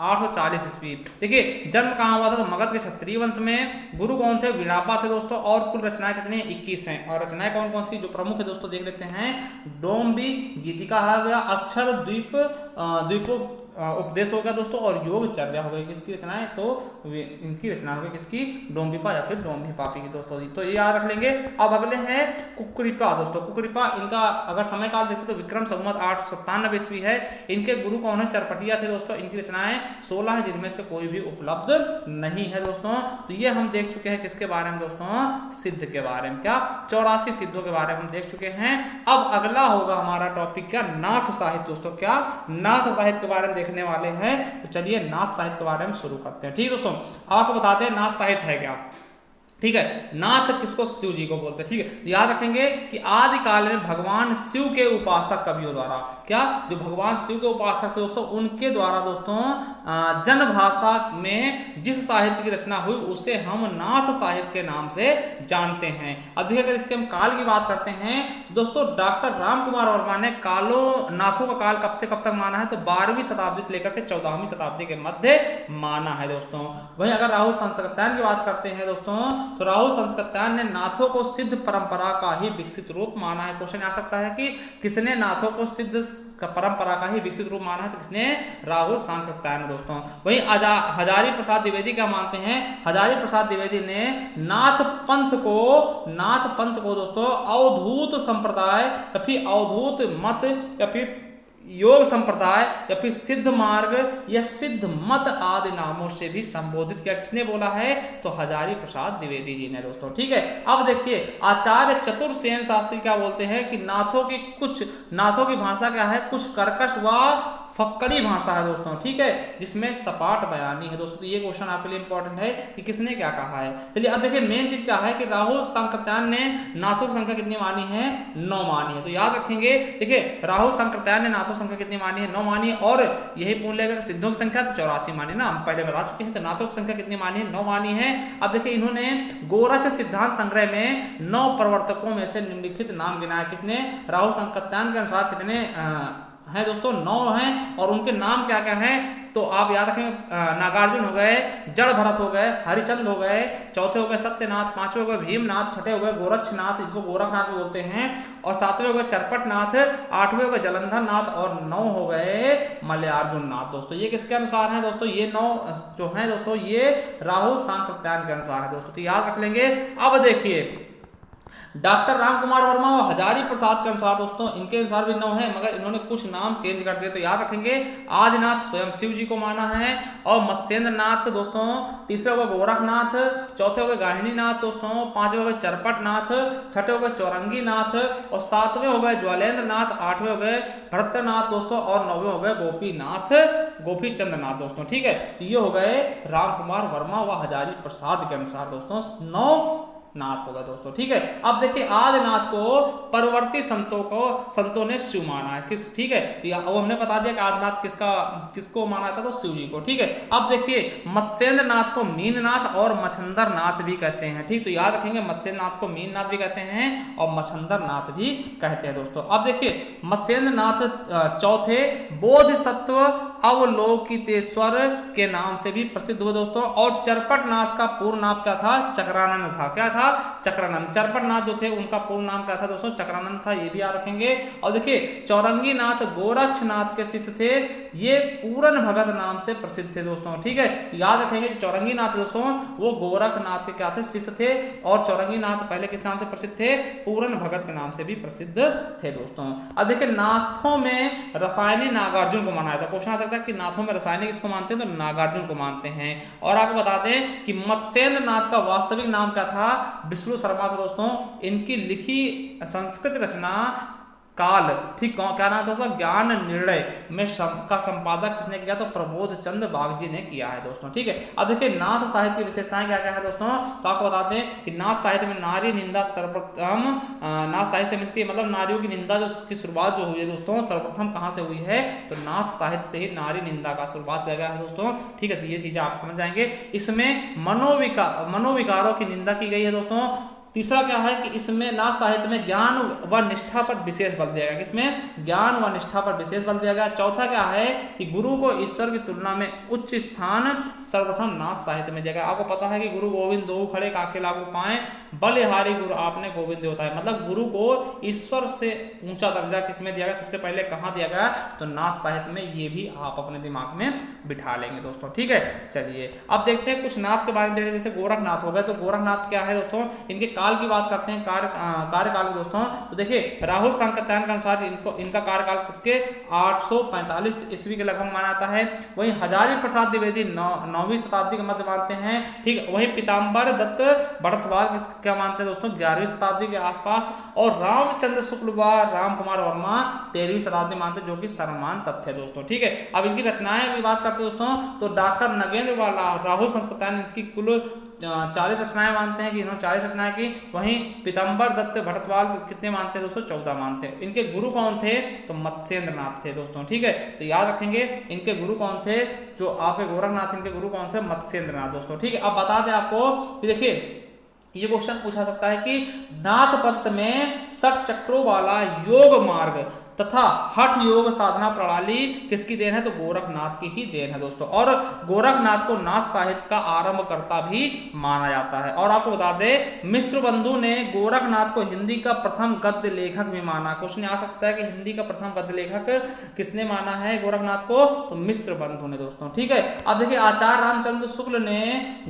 840 ईस्वी। देखिए जन्म कहाँ हुआ था, तो मगध के क्षत्रिय वंश में। गुरु कौन थे, विणापा थे दोस्तों। और कुल रचनाएं कितनी 21 हैं। और रचनाएं कौन कौन सी जो प्रमुख है दोस्तों देख लेते हैं। डोम्बी गीतिका आ गया, अक्षर द्वीपो उपदेश हो गया दोस्तों, और योग चर्या हो गई। किसकी रचनाएं, तो इनकी रचना हो गई, किसकी, डोम्बिपा या फिर डोम्बिपापी की दोस्तों। तो ये याद रख लेंगे। अब अगले हैं कुकुरिपा दोस्तों। कुकुरिपा इनका अगर समय काल देखते तो विक्रम संवत 897 ईस्वी है। इनके गुरु कौन है, चरपटिया थे दोस्तों। इनकी रचनाएं 16 है जिनमें से कोई भी उपलब्ध नहीं है दोस्तों। तो ये हम देख चुके हैं किसके बारे में दोस्तों, सिद्ध के बारे में, क्या 84 सिद्धों के बारे में हम देख चुके हैं। अब अगला होगा हमारा टॉपिक क्या, नाथ साहित्य दोस्तों। क्या, नाथ साहित्य के बारे में देखने वाले हैं। तो चलिए नाथ साहित्य के बारे में शुरू करते हैं, ठीक दोस्तों। आपको बताते हैं नाथ साहित्य है क्या, ठीक है। नाथ किसको, शिव जी को बोलते हैं, ठीक है। याद रखेंगे कि आदि काल में भगवान शिव के उपासक कवियों द्वारा, क्या, जो भगवान शिव के उपासक थे दोस्तों, उनके द्वारा दोस्तों जन भाषा में जिस साहित्य की रचना हुई उसे हम नाथ साहित्य के नाम से जानते हैं। अधिक अगर इसके हम काल की बात करते हैं तो दोस्तों डॉक्टर राम कुमार वर्मा ने नाथों का काल कब से कब तक माना है, तो 12वीं शताब्दी से लेकर के 14वीं शताब्दी के मध्य माना है दोस्तों। वहीं अगर राहुल सांकृत्यायन की बात करते हैं दोस्तों, तो राहुल सांकृत्यायन ने नाथों को सिद्ध परंपरा का ही विकसित रूप माना है। क्वेश्चन आ सकता है कि किसने नाथों को सिद्ध परंपरा का ही विकसित रूप माना है, तो किसने, राहुल सांकृत्यायन दोस्तों। वहीं हजारी प्रसाद द्विवेदी क्या मानते हैं, हजारी प्रसाद द्विवेदी ने नाथ पंथ को दोस्तों अवधूत संप्रदाय या फिर अवधूत मत या फिर योग संप्रदाय या फिर सिद्ध मार्ग या सिद्ध मत आदि नामों से भी संबोधित किया। किसने बोला है, तो हजारी प्रसाद द्विवेदी जी ने दोस्तों, ठीक है। अब देखिए आचार्य चतुर्सेन शास्त्री क्या बोलते हैं कि नाथों की भाषा क्या है, कुछ कर्कश व फक्कड़ी भाषा है दोस्तों, ठीक है, जिसमें सपाट बयानी है दोस्तों। तो ये क्वेश्चन आपके लिए इंपॉर्टेंट है कि किसने क्या कहा है। चलिए अब देखिए मेन चीज क्या है कि राहुल सांकृत्यायन ने नाथों की संख्या कितनी मानी है, 9 मानी है। तो याद रखेंगे, देखिए राहुल सांकृत्यायन ने नाथों की संख्या कितनी मानी है, 9 मानी है। और यही पूछ लेगा सिद्धों की संख्या तो 84 मानी ना, हम पहले बता चुके हैं। तो नाथों की संख्या कितनी मानी है, 9 मानी है। अब देखिए इन्होंने गोरच सिद्धांत संग्रह में 9 प्रवर्तकों में से निम्नलिखित नाम गिनाया। किसने, राहुल सांकृत्यायन के अनुसार कितने हैं दोस्तों, 9 हैं। और उनके नाम क्या क्या हैं, तो आप याद रखें, नागार्जुन हो गए, जड़ भरत हो गए, हरिचंद हो गए, चौथे हो गए सत्यनाथ, 5वें हो गए भीमनाथ, 6ठे हो गए गोरक्षनाथ, जिसको गोरखनाथ भी बोलते हैं, और 7वें हो गए चरपटनाथ, 8वें हो गए जलंधर नाथ, और 9 हो गए मल्लिकार्जुन नाथ दोस्तों। ये किसके अनुसार है दोस्तों, ये 9 जो है दोस्तों ये राहुल सांकृत्यायन के अनुसार है दोस्तों। तो याद रख लेंगे। अब देखिए डॉक्टर राम कुमार वर्मा और हजारी प्रसाद के अनुसार दोस्तों, इनके अनुसार भी 9 है, मगर इन्होंने कुछ नाम चेंज कर दिए। तो याद रखेंगे आदिनाथ स्वयं शिव जी को माना है, और मत्स्येंद्र नाथ दोस्तों, तीसरे हो गए गोरखनाथ, चौथे हो गए गाहिनी नाथ दोस्तों, 5वें हो गए चरपट नाथ, 6ठे हो गए चौरंगी नाथ, और 7वें हो गए ज्वालेंद्र नाथ, 8वें हो गए भरतनाथ दोस्तों, और 9वें हो गए गोपीचंद्र नाथ दोस्तों, ठीक है। तो ये हो गए राम कुमार वर्मा व हजारी प्रसाद के अनुसार दोस्तों 9 नाथ होगा दोस्तों। ठीक है, अब देखिए आदिनाथ को परवर्ती संतों ने शिव माना है। किस, ठीक है, वो हमने बता दिया कि आदिनाथ किसको माना था, तो शिव जी को। ठीक है, अब देखिए मत्स्येंद्र नाथ को मीननाथ और मच्छंदर नाथ भी कहते हैं। ठीक, तो याद रखेंगे मत्स्येंद्र नाथ को मीननाथ भी कहते हैं और मच्छंदर नाथ भी कहते हैं दोस्तों। अब देखिए मत्स्येंद्र नाथ चौथे बोधिसत्व अवलोकितेश्वर के नाम से भी प्रसिद्ध हुए दोस्तों। और चरपट नाथ का पूर्ण नाम क्या था, चक्रानंद था। क्या था, चक्रानंद। चरपट नाथ जो थे उनका पूर्ण नाम क्या था दोस्तों, चक्रानंद था, ये भी याद रखेंगे। और देखिए चौरंगी नाथ गोरक्षनाथ के शिष्य थे, ये पूरन भगत नाम से प्रसिद्ध थे दोस्तों। ठीक है, याद रखेंगे चौरंगी नाथ दोस्तों वो गोरखनाथ के क्या थे, शिष्य थे। और चौरंगी नाथ पहले किस नाम से प्रसिद्ध थे, पूरन भगत के नाम से भी प्रसिद्ध थे दोस्तों। अब देखिए नाथों में रसायनी नागार्जुन को माना जाता है। क्वेश्चन आ सकता है कि नाथों में रसायनी किसको मानते हैं, तो नागार्जुन को मानते हैं। और आपको बता दें कि मत्स्येंद्र नाथ का वास्तविक नाम क्या था, विष्णु शर्मा था दोस्तों। इनकी लिखी संस्कृत रचना काल, ठीक, क्या नाम था उसका, ज्ञान निर्णय में का संपादक किसने किया, तो प्रबोध चंद्र बागजी ने किया है दोस्तों। ठीक है, अब देखिए नाथ साहित्य की विशेषताएं क्या क्या है दोस्तों, तो आपको बताते हैं कि नाथ साहित्य में नारी निंदा सर्वप्रथम, नाथ साहित्य से मिलती है, मतलब नारियों की निंदा जो उसकी शुरुआत जो हुई है दोस्तों सर्वप्रथम कहां से हुई है, तो नाथ साहित्य से ही नारी निंदा का शुरुआत किया गया है दोस्तों। ठीक है, तो ये चीजें आप समझ जाएंगे। इसमें मनोविकारों की निंदा की गई है दोस्तों। तीसरा क्या है कि इसमें नाथ साहित्य में ज्ञान व निष्ठा पर विशेष बल दिया गया, किसमें, ज्ञान व निष्ठा पर विशेष बल दिया गया। चौथा क्या है कि गुरु को ईश्वर की तुलना में उच्च स्थान सर्वप्रथम नाथ साहित्य में दिया गया। आपको पता है कि गुरु गोविंद दो खड़े काके लागू पाए, बलिहारी गुरु आपने गोविंद देवता है, मतलब गुरु को ईश्वर से ऊंचा दर्जा किसमें दिया गया, सबसे पहले कहां दिया गया, तो नाथ साहित्य में। ये भी आप अपने दिमाग में बिठा लेंगे दोस्तों। ठीक है, चलिए अब देखते हैं कुछ नाथ के बारे में। जैसे गोरखनाथ हो गए, तो गोरखनाथ क्या है दोस्तों, इनके काल की बात करते हैं, कार्यकाल में दोस्तों। तो देखिए राहुल सांकृत्यायन के अनुसार इनका कार्यकाल किसके 845 ईस्वी के लगभग माना जाता है। वहीं हजारी प्रसाद द्विवेदी 9वीं शताब्दी के मध्य मानते हैं। ठीक, वहीं पीताम्बर दत्त भड़तवाल क्या मानते हैं दोस्तों, 11वीं शताब्दी के आसपास। और रामचंद्र शुक्ल व राम कुमार वर्मा 13वीं शताब्दी मानते हैं, जो कि सर्वमान्य तथ्य है दोस्तों। ठीक है, अब इनकी रचनाएं की बात करते हैं दोस्तों, तो डॉक्टर नगेंद्र व राहुल सांकृत्यायन इनकी कुल 40 रचनाएं मानते हैं कि इन्होंने 40 रचनाएं की। वहीं पीताम्बर दत्त भड़तवाल कितने मानते हैं दोस्तों, 14 मानते हैं। इनके गुरु कौन थे, तो मत्स्येंद्र नाथ थे दोस्तों। ठीक है, तो याद रखेंगे इनके गुरु कौन थे, जो आपके गोरखनाथ, इनके गुरु कौन थे, मत्स्येंद्र नाथ दोस्तों। ठीक है, अब बता दें आपको कि देखिए ये क्वेश्चन पूछा सकता है कि नाथ पंथ में 60 चक्रों वाला योग मार्ग तथा हठ योग साधना प्रणाली किसकी देन है, तो गोरखनाथ की ही देन है दोस्तों। और गोरखनाथ को नाथ साहित्य का आरंभकर्ता भी माना जाता है। और आपको बता दें मिश्र बंधु ने गोरखनाथ को हिंदी का प्रथम गद्य लेखक भी माना। क्वेश्चन आ सकता है कि हिंदी का प्रथम गद्य लेखक किसने माना है गोरखनाथ को, तो मिश्र बंधु ने दोस्तों। ठीक है, अब देखिए आचार्य रामचंद्र शुक्ल ने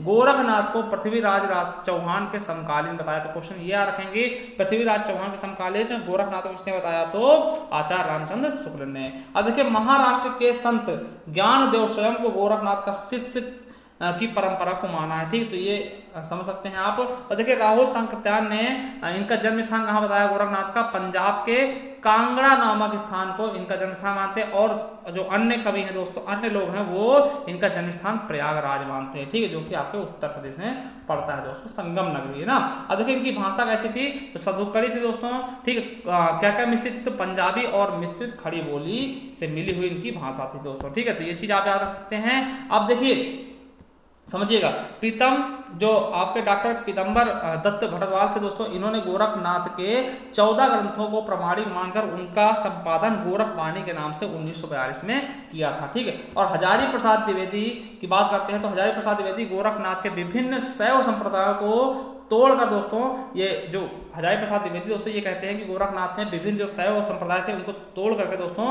गोरखनाथ को पृथ्वीराज चौहान के समकालीन बताया। तो क्वेश्चन ये रखेंगे पृथ्वीराज चौहान के समकालीन गोरखनाथ को किसने बताया, तो आचार्य रामचंद्र शुक्ल ने। अब देखिए महाराष्ट्र के संत ज्ञानदेव स्वयं को गोरखनाथ का शिष्य की परंपरा को माना है। ठीक, तो ये समझ सकते हैं आप। और देखिए राहुल सांकृत्यायन ने इनका जन्म स्थान कहाँ बताया गोरखनाथ का, पंजाब के कांगड़ा नामक स्थान को इनका जन्म स्थान मानते हैं। और जो अन्य कवि हैं दोस्तों, अन्य लोग हैं, वो इनका जन्म स्थान प्रयागराज मानते हैं। ठीक है, जो कि आपके उत्तर प्रदेश में पड़ता है दोस्तों, संगम नगरी है ना। अब देखिए इनकी भाषा कैसी थी, तो सदुक्कड़ी थी दोस्तों। ठीक है, क्या क्या मिश्रित थी, तो पंजाबी और मिश्रित खड़ी बोली से मिली हुई इनकी भाषा थी दोस्तों। ठीक है, तो ये चीज आप याद रख सकते हैं। अब देखिए समझिएगा, प्रीतम जो आपके डॉक्टर पीताम्बर दत्त भड़तवाल थे दोस्तों, इन्होंने गोरखनाथ के 14 ग्रंथों को प्रमाणिक मानकर उनका संपादन गोरखवाणी के नाम से 1942 में किया था। ठीक है, और हजारी प्रसाद द्विवेदी की बात करते हैं, तो हजारी प्रसाद द्विवेदी गोरखनाथ के विभिन्न शैव संप्रदायों को तोड़कर दोस्तों, ये जो हजारी प्रसाद द्विवेदी दोस्तों ये कहते हैं कि गोरखनाथ ने विभिन्न जो शैव संप्रदाय थे उनको तोड़ करके दोस्तों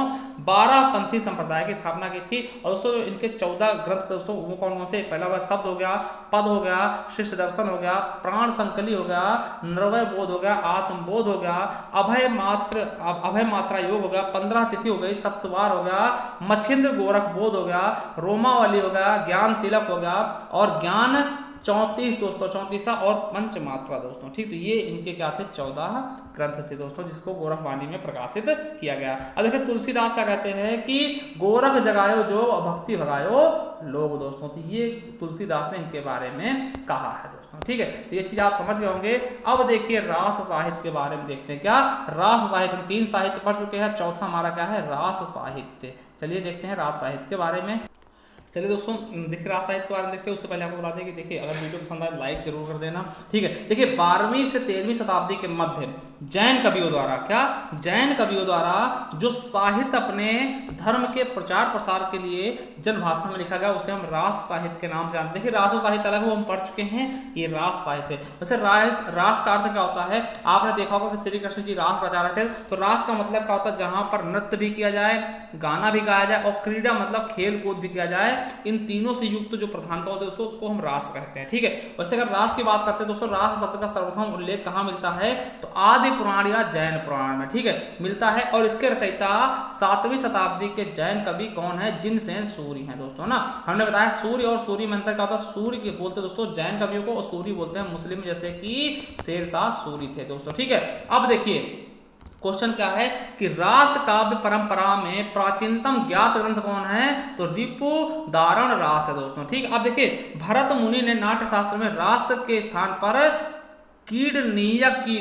12 पंथी संप्रदाय की स्थापना की थी। और दोस्तों इनके 14 ग्रंथ दोस्तों वो कौन कौन से, पहला हुआ शब्द हो गया, पद हो गया, शिष्य दर्शन हो गया, प्राण संकली हो गया, निर्वय बोध हो गया, आत्मबोध हो गया, अभय मात्रा योग हो गया, 15 तिथि हो गई, सप्तवार हो गया, मच्छिंद्र गोरख बोध हो गया, रोमावली हो गया, ज्ञान तिलक हो गया, और ज्ञान 34 दोस्तों, 34 और पंचमात्रा दोस्तों। ठीक, तो ये इनके क्या थे, 14 ग्रंथ थे दोस्तों, जिसको गोरख वाणी में प्रकाशित किया गया। अब देखिए तुलसीदास क्या कहते हैं कि गोरख जगायो जो भक्ति भगायो लोग दोस्तों, तो ये तुलसीदास ने इनके बारे में कहा है दोस्तों। ठीक है, तो ये चीज आप समझ गए होंगे। अब देखिए रास साहित्य के बारे में देखते हैं। क्या रास साहित्य, 3 साहित्य पढ़ चुके हैं, चौथा हमारा क्या है, रास साहित्य। चलिए देखते हैं रास साहित्य के बारे में। चलिए दोस्तों देखिए रास साहित्य के बारे में देखते हैं। उससे पहले आपको बता दें कि देखिए अगर वीडियो पसंद आए लाइक जरूर कर देना। ठीक है, देखिए 12वीं से 13वीं शताब्दी के मध्य जैन कवियों द्वारा, क्या जैन कवियों द्वारा जो साहित्य अपने धर्म के प्रचार प्रसार के लिए जनभाषा में लिखा गया, उसे हम रास साहित्य के नाम से जानते हैं। देखिए रासो साहित्य अलग वो हम पढ़ चुके हैं, ये रास साहित्य। वैसे रास का अर्थ क्या होता है, आपने देखा होगा कि श्री कृष्ण जी रास रचा रहे थे। तो रास का मतलब क्या होता है, जहां पर नृत्य भी किया जाए, गाना भी गाया जाए और क्रीड़ा मतलब खेल कूद भी किया जाए, इन तीनों से युक्त जो प्रधानता होती है उसको हम रास कहते हैं। ठीक है, वैसे अगर रास की बात करते हैं दोस्तों, रास शब्द का सर्वप्रथम उल्लेख कहां मिलता है, तो आदि पुराण या जैन पुराण में, ठीक है, मिलता है। और इसके रचयिता 7वीं शताब्दी के जैन कवि कौन है, जिनसेन सूरी हैं दोस्तों ना। हमने बताया सूर्य और सूरी में अंतर क्या होता है, सूर्य के बोलते दोस्तों जैन कवियों को और सूरी बोलते हैं मुस्लिम, जैसे कि शेरशाह सूरी थे दोस्तों। ठीक है, अब देखिए क्वेश्चन क्या है कि रास काव्य परंपरा में प्राचीनतम ज्ञात ग्रंथ कौन है, तो रिपु दारण रास है दोस्तों। ठीक, अब देखिए भरत मुनि ने नाट्य शास्त्र में रास के स्थान पर कीड़नीयक की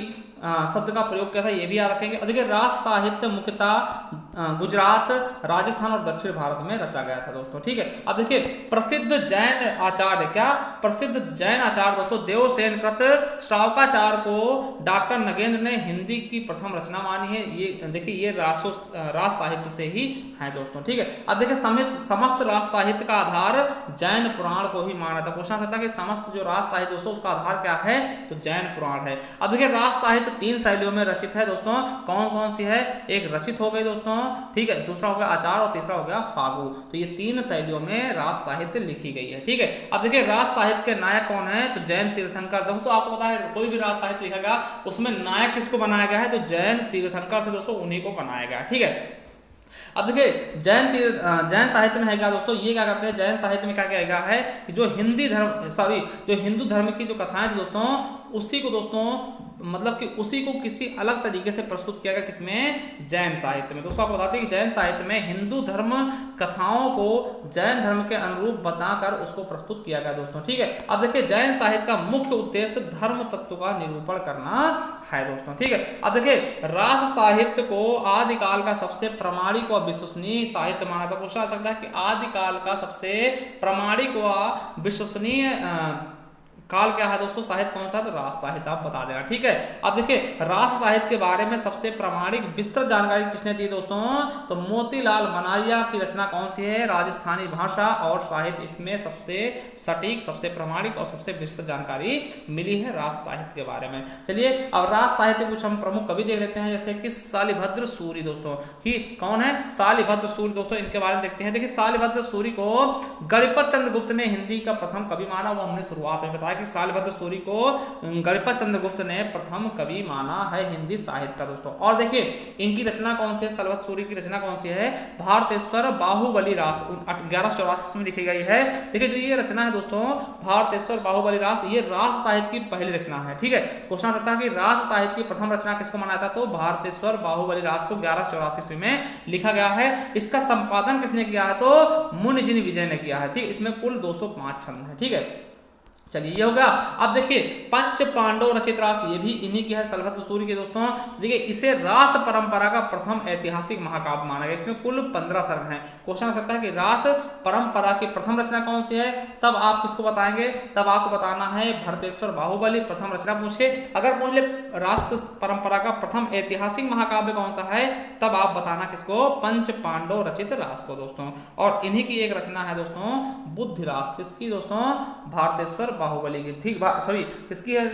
शब्द का प्रयोग किया था, ये भी याद रखेंगे। देखिए रास साहित्य मुख्यतः गुजरात, राजस्थान और दक्षिण भारत में रचा गया था दोस्तों। ठीक है, अब देखिए प्रसिद्ध जैन आचार्य, क्या प्रसिद्ध जैन आचार्य दोस्तों देवसेन कृत श्रावकाचार्य को डॉक्टर नगेंद्र ने हिंदी की प्रथम रचना मानी है। ये देखिए ये रास साहित्य से ही है दोस्तों। ठीक है, अब देखिए समस्त रास साहित्य का आधार जैन पुराण को ही माना था। पूछना सकता है कि समस्त जो रास साहित्य दोस्तों उसका आधार क्या है, तो जैन पुराण है। अब देखिए रास साहित्य 3 शैलियों में रचित है दोस्तों, कौन कौन सी है, एक रचित हो गई दोस्तों, ठीक है, दूसरा हो गया आचार और तीसरा हो गया फागु। तो ये 3 शैलियों में रास साहित्य लिखी गई है। ठीक है, अब देखिए रास साहित्य के नायक कौन है, तो जैन तीर्थंकर। दोस्तों आपको पता है कोई भी रास साहित्य लिखा गया उसमें नायक किसको बनाया गया है, तो जैन तीर्थंकर थे दोस्तों, उन्हीं को बनाया गया। ठीक है, अब देखिए जैन साहित्य में है क्या दोस्तों, ये क्या करते हैं, जैन साहित्य में क्या किया गया है कि जो हिंदू धर्म की जो कथाएं थी दोस्तों, उसी को दोस्तों मतलब कि उसी को किसी अलग तरीके से प्रस्तुत किया गया, किसमें, जैन साहित्य में। दोस्तों आपको बताते हैं कि जैन साहित्य में हिंदू धर्म कथाओं को जैन धर्म के अनुरूप बताकर उसको प्रस्तुत किया गया दोस्तों। ठीक है, अब देखिए जैन साहित्य का मुख्य उद्देश्य धर्म तत्व का निरूपण करना है दोस्तों। ठीक है, अब देखिए रास साहित्य को आदिकाल का सबसे प्रामाणिक और विश्वसनीय साहित्य माना था। पूछा जा सकता है कि आदिकाल का सबसे प्रामाणिक व विश्वसनीय काल क्या है दोस्तों, साहित्य कौन सा, तो रास साहित्य आप बता देना। ठीक है, अब देखिए रास साहित्य के बारे में सबसे प्रामाणिक विस्तृत जानकारी किसने दी दोस्तों, तो मोतीलाल मनारिया की रचना कौन सी है, राजस्थानी भाषा और साहित्य, इसमें सबसे सटीक, सबसे प्रामाणिक और सबसे विस्तृत जानकारी मिली है रास साहित्य के बारे में। चलिए अब रास साहित्य कुछ हम प्रमुख कवि देख लेते हैं, जैसे कि शालिभद्र सूरी दोस्तों। ही कौन है, शालिभद्र सूरी दोस्तों, इनके बारे में देखते हैं। देखिए शालिभद्र सूरी को गणपत चंद्र गुप्त ने हिंदी का प्रथम कवि माना, वो हमने शुरुआत में बताया कि शालिभद्र सूरी को गणपत चंद्र गुप्त ने प्रथम कवि माना है हिंदी साहित्य का दोस्तों। और देखिए इनकी रचना कौन सी है, शालिभद्र सूरी की रचना कौन सी है, भारतेश्वर बाहुबली रास 1184 में लिखी गई है। देखिए जो ये रचना है दोस्तों भारतेश्वर बाहुबली रास, ये रास साहित्य की पहली रचना है। ठीक है, क्वेश्चन आता है कि रास साहित्य की प्रथम रचना किसको माना था, तो भारतेश्वर बाहुबली रास को 1184 में लिखा गया है। इसका संपादन किसने किया है, तो मुनिजिन विजय ने किया है। ठीक, इसमें कुल 205 छंद है। ठीक है, चलिए ये हो गया। अब देखिए पंच पांडव रचित रास, ये भी इन्हीं की है, शालिभद्र सूरी के दोस्तों। देखिए इसे रास परंपरा का प्रथम ऐतिहासिक महाकाव्य माना गया। इसमें कुल 15 सर्ग हैं। क्वेश्चन आ सकता है कि रास परंपरा की प्रथम रचना कौन सी है, तब आप किसको बताएंगे, तब आपको बताना है भरतेश्वर बाहुबली प्रथम रचना पूछे। अगर पूछ ले रास परंपरा का प्रथम ऐतिहासिक महाकाव्य कौन सा है, तब आप बताना किसको, पंच पांडव रचित रास को दोस्तों। और इन्हीं की एक रचना है दोस्तों बुद्धिरास, किसकी दोस्तों, भारतेश्वर बाहुबली की। ठीक, सॉरी किसकी है,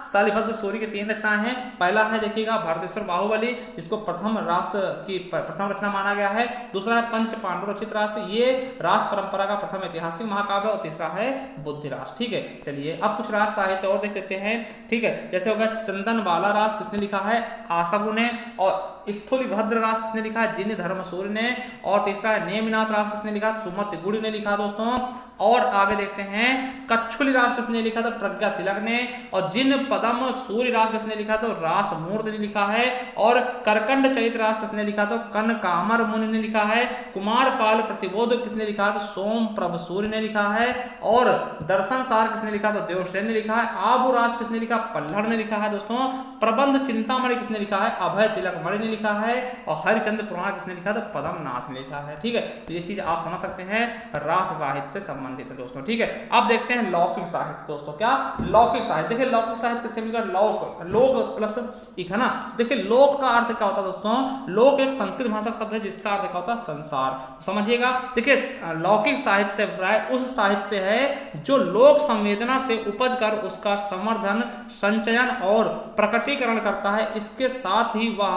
शालिभद्र सूरी की 3 रचनाएं हैं। पहला है देखिएगा भारतेश्वर बाहुबली, जिसको प्रथम रास की प्रथम रचना माना गया है। दूसरा है पंच पांडव रचित रास, ये रास परंपरा का प्रथम ऐतिहासिक महाकाव्य। और तीसरा है बुद्धिरास। ठीक है, चलिए अब कुछ रास साहित्य और देख लेते हैं। ठीक है, जैसे होगा चंदन बाला रास किसने लिखा है, आसगु ने। और स्थूलिभद्र रास किसने लिखा है, जिन धर्मसूरि ने। और तीसरा है नेमिनाथ रास किसने लिखा, सुमति गुड़ी ने लिखा दोस्तों। और आगे देखते हैं कच्छुली रास रास किसने लिखा? तो प्रज्ञा तिलक ने। और जिन पदम सूर्य रास किसने लिखा? तो रासमूर्ति ने लिखा है। और करकंड चैत्र रास किसने लिखा? तो कनकामर मुनि ने लिखा है। कुमारपाल प्रतिबोध किसने लिखा? तो सोम प्रभ सूर्य ने लिखा है। और दर्शन सार किसने लिखा? तो देवसेन ने लिखा है। आबू रास किसने लिखा? पल्लड़ ने लिखा है दोस्तों। प्रबंध चिंतामणि किसने लिखा है? अभय तिलक मणि ने लिखा है। और हरिचंद्र पुराण किसने लिखा? तो पदमनाथ ने लिखा है। ठीक है, तो ये चीज आप समझ सकते हैं, रास साहित्य से संबंधित है दोस्तों। ठीक है, अब देखते हैं लौकिक साहित्य दोस्तों। क्या लौकिक साहित्य? देखिए लौकिक साहित्य किससे मिलकर? लौक, लोक प्लस एक है ना। देखिए लोक का अर्थ क्या होता है दोस्तों? लोक एक संस्कृत भाषा शब्द है जिसका अर्थ क्या होता है? संसार। समझिएगा, देखिए लौकिक साहित्य से अभिप्राय उस साहित्य से है जो लोक संवेदना से उपज कर उसका संवर्धन, संचयन और प्रकटीकरण करता है। इसके साथ ही वह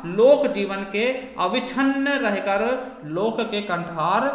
लोक जीवन के अविच्छिन्न रहकर लोक के कंठहार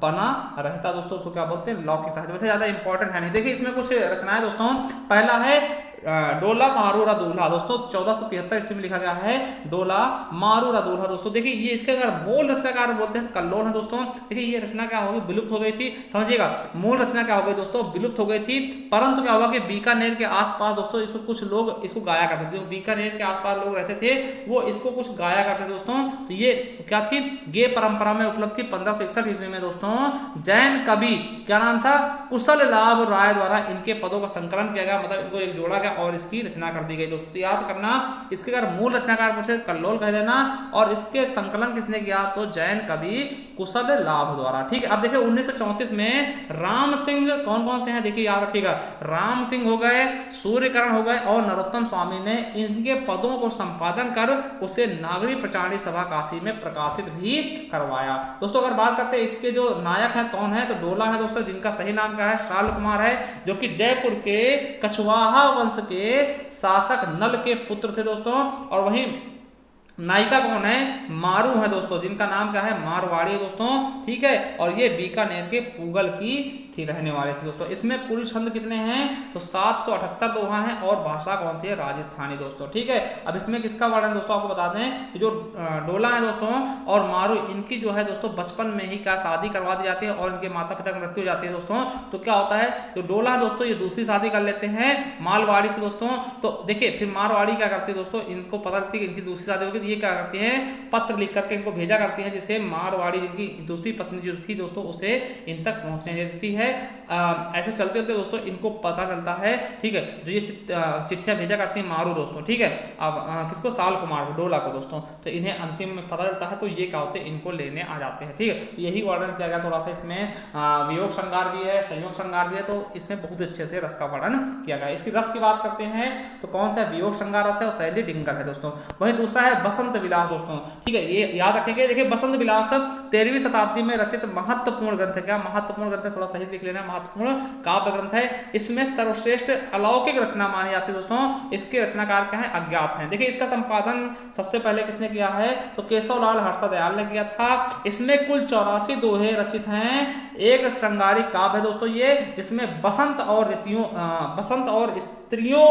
बना रहता दोस्तों। उसको क्या बोलते हैं? लौकिक साहित्य। वैसे ज्यादा इंपॉर्टेंट है नहीं। देखिए इसमें कुछ रचनाएं दोस्तों। पहला है डोला मारूरा दूल्हा दोस्तों, 1473 ईस्वी में लिखा गया है डोला मारूरा दूल्हा दोस्तों। देखिए ये इसके अगर मूल रचनाकार बोलते हैं कल्लोल है दोस्तों। देखिए ये रचना क्या होगी? विलुप्त हो गई थी। समझिएगा, मूल रचना क्या हो गई दोस्तों? विलुप्त हो गई थी। परंतु क्या हुआ कि बीकानेर के आसपास दोस्तों इसको कुछ लोग इसको गाया करते थे। जो बीकानेर के आसपास लोग रहते थे वो इसको कुछ गाया करते थे दोस्तों। तो ये क्या थी? गे परंपरा में उपलब्ध थी। 1561 ईस्वी में दोस्तों जैन कवि क्या नाम था? कुशल लाभ राय द्वारा इनके पदों का संकलन किया गया, मतलब इनको एक जोड़ा गया और इसकी रचना कर दी गई दोस्तों। याद करना, इसके अगर मूल रचनाकार पूछे कल्लोल कह देना। और इसके संकलन किसने किया? तो जैन कवि कुशल लाभ द्वारा। ठीक है, अब देखिए 1934 में राम सिंह, कौन कौन से हैं देखिए याद रखिएगा, राम सिंह हो गए, सूर्यकरण हो गए और नरोत्तम स्वामी ने इनके पदों को संपादन कर उसे नागरी प्रचारणी सभा काशी में प्रकाशित भी करवाया दोस्तों। अगर बात करते हैं इसके जो नायक हैं कौन है? तो डोला है दोस्तों, जिनका सही नाम क्या है? शाल कुमार है, जो कि जयपुर के कछवाहा वंश के शासक नल के पुत्र थे दोस्तों। और वहीं नायिका कौन है? मारू है दोस्तों, जिनका नाम क्या है? मारवाड़ी दोस्तों। ठीक है, और ये बीकानेर के पूगल की थी रहने वाले थे दोस्तों। इसमें कुल छंद कितने हैं? तो 778 दोहा हैं। और भाषा कौन सी है? राजस्थानी दोस्तों। ठीक है, अब इसमें किसका वर्णन दोस्तों आपको बता दें कि जो डोला है दोस्तों और मारू, इनकी जो है दोस्तों बचपन में ही क्या शादी करवा दी जाती है और इनके माता पिता की मृत्यु हो जाती है दोस्तों। तो क्या होता है? जो डोला दोस्तों ये दूसरी शादी कर लेते हैं मालवाड़ी से दोस्तों। तो देखिए फिर मारवाड़ी क्या करती है दोस्तों? इनको पता लगती है कि इनकी दूसरी शादी होगी, ये क्या करती हैं? पत्र लिख करके इनको भेजा करती हैं, जिससे मारवाड़ी जिनकी दूसरी पत्नी जो थी दोस्तों उसे इन तक पहुंचने देती है। ऐसे चलते चलते दोस्तों इनको पता चलता है। ठीक है, जो ये चिट्ठियां भेजा करती हैं मारू दोस्तों। ठीक है, अब किसको? साल कुमार को, डोला को दोस्तों। तो इन्हें अंतिम में पता चलता है तो ये क्या होते हैं? इनको लेने आ जाते हैं। ठीक है, यही वर्णन किया गया। थोड़ा सा इसमें वियोग श्रृंगार भी है, संयोग श्रृंगार भी है, तो इसमें बहुत अच्छे से रस का वर्णन किया गया। इसकी रस की बात करते हैं तो कौन सा? वियोग श्रृंगार रस है और शैली डिंगर है दोस्तों। वहीं दूसरा है बसंत विलास दोस्तों। ठीक है, ये याद रखेंगे। देखिए बसंत विलास 13वीं शताब्दी में रचित महत्वपूर्ण ग्रंथ है। क्या महत्वपूर्ण ग्रंथ है? थोड़ा सही से लिख लेना, महत्वपूर्ण काव्य ग्रंथ है। इसमें सर्वश्रेष्ठ अलौकिक रचना मानी जाती है दोस्तों। इसके रचनाकार क्या है? अज्ञात हैं। देखिए इसका संपादन सबसे पहले किसने किया है? तो केशवलाल हर्षदयाल ने किया था। इसमें कुल 84 दोहे रचित हैं। एक श्रृंगारिक काव्य है दोस्तों ये, जिसमें बसंत और स्त्रियों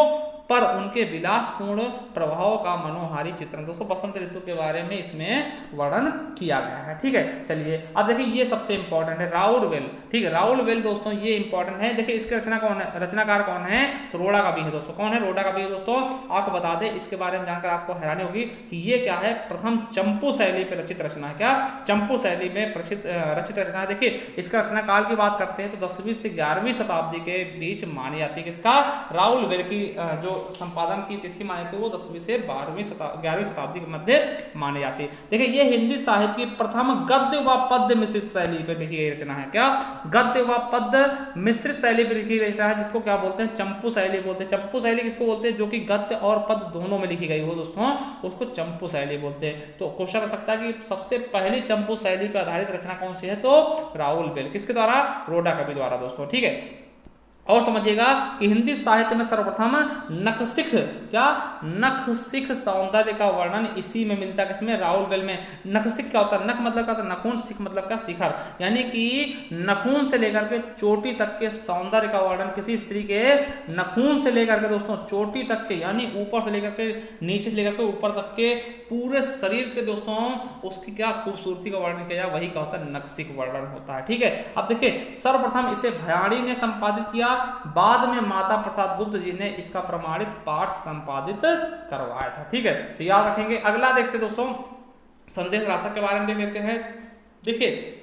पर उनके विलासपूर्ण प्रभाव का मनोहारी चित्रण दोस्तों बसंत ऋतु के बारे में इसमें वर्णन किया गया है। ठीक है, चलिए अब देखिए ये सबसे इंपॉर्टेंट है राउरवेल। ठीक है, राउरवेल दोस्तों ये इंपॉर्टेंट है। देखिए इसके रचनाकार कौन है? तो रोड़ा कवि है दोस्तों। कौन है? रोड़ा कवि है दोस्तों। आपको बता दें, इसके बारे में जानकर आपको हैरानी होगी कि ये क्या है? प्रथम चंपू शैली पर रचित रचना है। क्या? चंपू शैली में रचित रचना है। देखिए इसका रचनाकाल की बात करते हैं तो 10वीं से 11वीं शताब्दी के बीच मानी जाती है। किसका? राउरवेल की जो संपादन की तिथि माने थे वो 10वीं से 11वीं शताब्दी के मध्य माने जाती है। देखिए ये हिंदी साहित्य की प्रथम गद्य व पद्य मिश्रित शैली पर लिखी गई रचना है। क्या? गद्य व पद्य मिश्रित शैली पर लिखी गई रचना है, जिसको क्या बोलते हैं? चंपू शैली बोलते हैं। चंपू शैली किसको बोलते हैं? जो कि गद्य और पद्य दोनों में लिखी गई हो दोस्तों, उसको चंपू शैली बोलते हैं। तो क्वेश्चन आ सकता है कि सबसे पहली चंपू शैली पर आधारित रचना कौन सी है? तो राउरवेल। किसके द्वारा? रोड़ा कवि द्वारा दोस्तों। ठीक है, और समझिएगा कि हिंदी साहित्य में सर्वप्रथम नखशिख, क्या? नखशिख सौंदर्य का वर्णन इसी में मिलता है। किसमें? राउरवेल में। नखशिख क्या होता है? नख मतलब क्या होता है? नखून, शिख मतलब क्या? शिखर। यानी कि नखून से लेकर के चोटी तक के सौंदर्य का वर्णन किसी स्त्री के नखून से लेकर के दोस्तों चोटी तक के, यानी ऊपर से लेकर के नीचे से लेकर के ऊपर तक के पूरे शरीर के दोस्तों उसकी क्या खूबसूरती का वर्णन किया जाए, वही क्या होता है? नखशिख वर्णन होता है। ठीक है, अब देखिए सर्वप्रथम इसे भयाणी ने संपादित किया किया, बाद में माता प्रसाद गुप्त जी ने इसका प्रमाणित पाठ संपादित करवाया था। ठीक है, तो याद रखेंगे। अगला देखते दोस्तों, संदेश राशक के बारे में देख लेते हैं। देखिए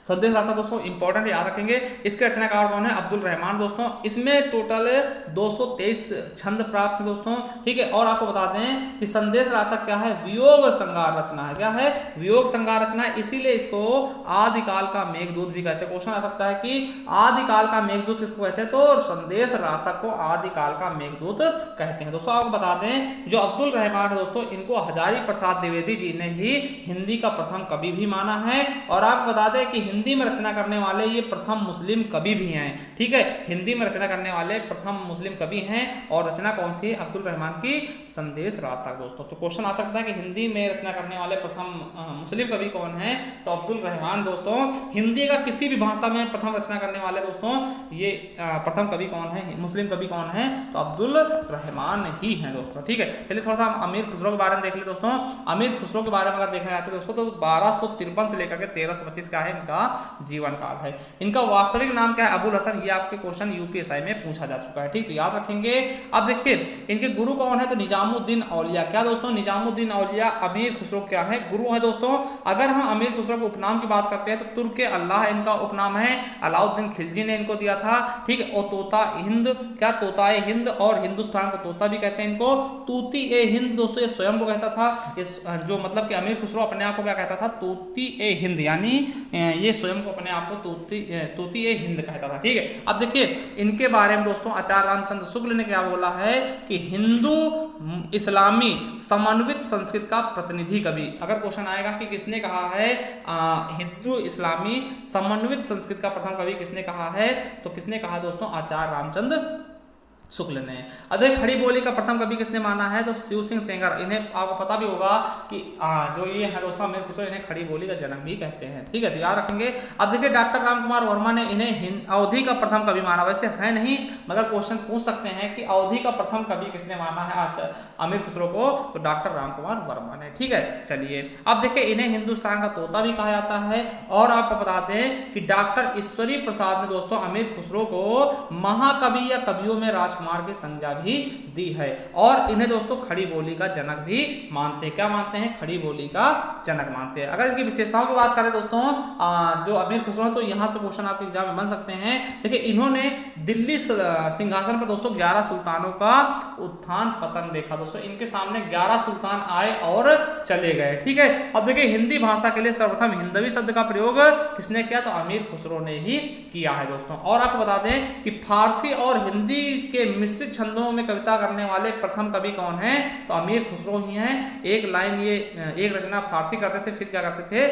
संदेश राशक दोस्तों इंपॉर्टेंट, याद रखेंगे। इसके रचनाकार कौन है? अब्दुल रहमान दोस्तों। इसमें टोटल 223 छंद प्राप्त है दोस्तों। ठीक है, और आपको बता दें कि संदेश राशक क्या है? वियोग श्रृंगार रचना है। क्या है? वियोग श्रृंगार रचना है, इसीलिए इसको आदिकाल का मेघदूत भी कहते हैं। क्वेश्चन आ सकता है कि आदिकाल का मेघदूत किसको कहते हैं? तो संदेश राशक को आदिकाल का मेघदूत कहते हैं दोस्तों। आपको बता दें जो अब्दुल रहमान है दोस्तों, इनको हजारी प्रसाद द्विवेदी जी ने ही हिंदी का प्रथम कवि भी माना है। और आपको बता दें कि हिंदी में रचना करने वाले ये प्रथम मुस्लिम कवि भी हैं। ठीक है, हिंदी में रचना करने वाले प्रथम मुस्लिम कवि हैं। और रचना कौन सी है? अब्दुल रहमान की संदेश राशक दोस्तों। तो क्वेश्चन आ सकता है कि हिंदी में रचना करने वाले प्रथम मुस्लिम कवि कौन है? तो अब्दुल रहमान दोस्तों। हिंदी का किसी भी भाषा में प्रथम रचना करने वाले दोस्तों ये प्रथम कवि कौन है? मुस्लिम कवि कौन है? तो अब्दुल रहमान ही है दोस्तों। ठीक है, चलिए थोड़ा सा हम अमीर खुसरो के बारे में देख ले दोस्तों। अमीर खुसरो के बारे में अगर देखना चाहते हैं दोस्तों, तो 1253 से लेकर के 1325 का है इनका जीवन काल है। इनका वास्तविक नाम क्या है? अबुल हसन। ये आपके क्वेश्चन यूपीएसआई में पूछा जा चुका है। ठीक, तो याद रखेंगे। अब देखिए इनके गुरु कौन है? तो निजामुद्दीन औलिया। क्या दोस्तों? निजामुद्दीन औलिया अमीर खुसरो क्या है? गुरु है दोस्तों। अगर हम अमीर खुसरो के उपनाम की बात करते हैं तो तुर्क अल्लाह इनका उपनाम है। अलाउद्दीन खिलजी ने इनको दिया था। ठीक है, और तोता हिंद, क्या तोताए हिंद, और हिंदुस्तान को तोता भी कहते हैं इनको। तूती ए हिंद दोस्तों, ये स्वयं को कहता था। इस जो मतलब कि अमीर खुसरो अपने आप को क्या कहता था? तूती ए हिंद, यानी ये स्वयं को अपने आप को तूती ए हिंद कहता था। ठीक है, अब देखिए इनके बारे में दोस्तों आचार्य रामचंद्र शुक्ल ने क्या बोला है कि हिंदू इस्लामी समन्वित संस्कृत का प्रतिनिधि कवि। अगर क्वेश्चन आएगा कि किसने कहा है हिंदू इस्लामी समन्वित संस्कृत का प्रथम कवि किसने कहा है, तो किसने कहा दोस्तों? आचार्य रामचंद्र शुक्ल ने। अगर खड़ी बोली का प्रथम कवि किसने माना है? तो शिव सिंह सेंगर। इन्हें आपको पता भी होगा कि जो ये है दोस्तों अमीर खुसरो, इन्हें खड़ी बोली का जनक भी कहते हैं। ठीक है, तो याद रखेंगे। अब देखिए डॉक्टर राम कुमार वर्मा ने इन्हें अवधि का प्रथम कवि माना। वैसे है नहीं, मगर क्वेश्चन पूछ सकते हैं कि अवधि का प्रथम कवि किसने माना है आज अमीर खुसरो को? तो डॉक्टर राम कुमार वर्मा ने। ठीक है, चलिए अब देखिए इन्हें हिंदुस्तान का तोता भी कहा जाता है। और आपको बताते हैं कि डॉक्टर ईश्वरी प्रसाद ने दोस्तों अमीर खुसरो को महाकवि या कवियों में राज कुमार की संज्ञा भी दी है। और इन्हें दोस्तों खड़ी बोली का जनक भी मानते हैं। क्या मानते हैं? खड़ी बोली का जनक मानते हैं। अगर इनकी विशेषताओं की बात करें दोस्तों, जो अमीर खुसरो है, तो यहां से क्वेश्चन आपके एग्जाम में बन सकते हैं। देखिए इन्होंने दिल्ली सिंहासन पर दोस्तों 11 सुल्तानों का उत्थान पतन देखा दोस्तों। इनके सामने 11 सुल्तान आए और चले गए। ठीक है, अब देखिए हिंदी भाषा के लिए सर्वप्रथम हिंदवी शब्द का प्रयोग किसने किया? तो अमीर खुसरो ने ही किया है दोस्तों। और आपको बता दें कि फारसी और हिंदी के मिश्रित छंदों में कविता करने वाले प्रथम कवि कौन है? तो अमीर खुसरो ही हैं। एक लाइन ये एक रचना फारसी करते थे, फिर क्या करते थे?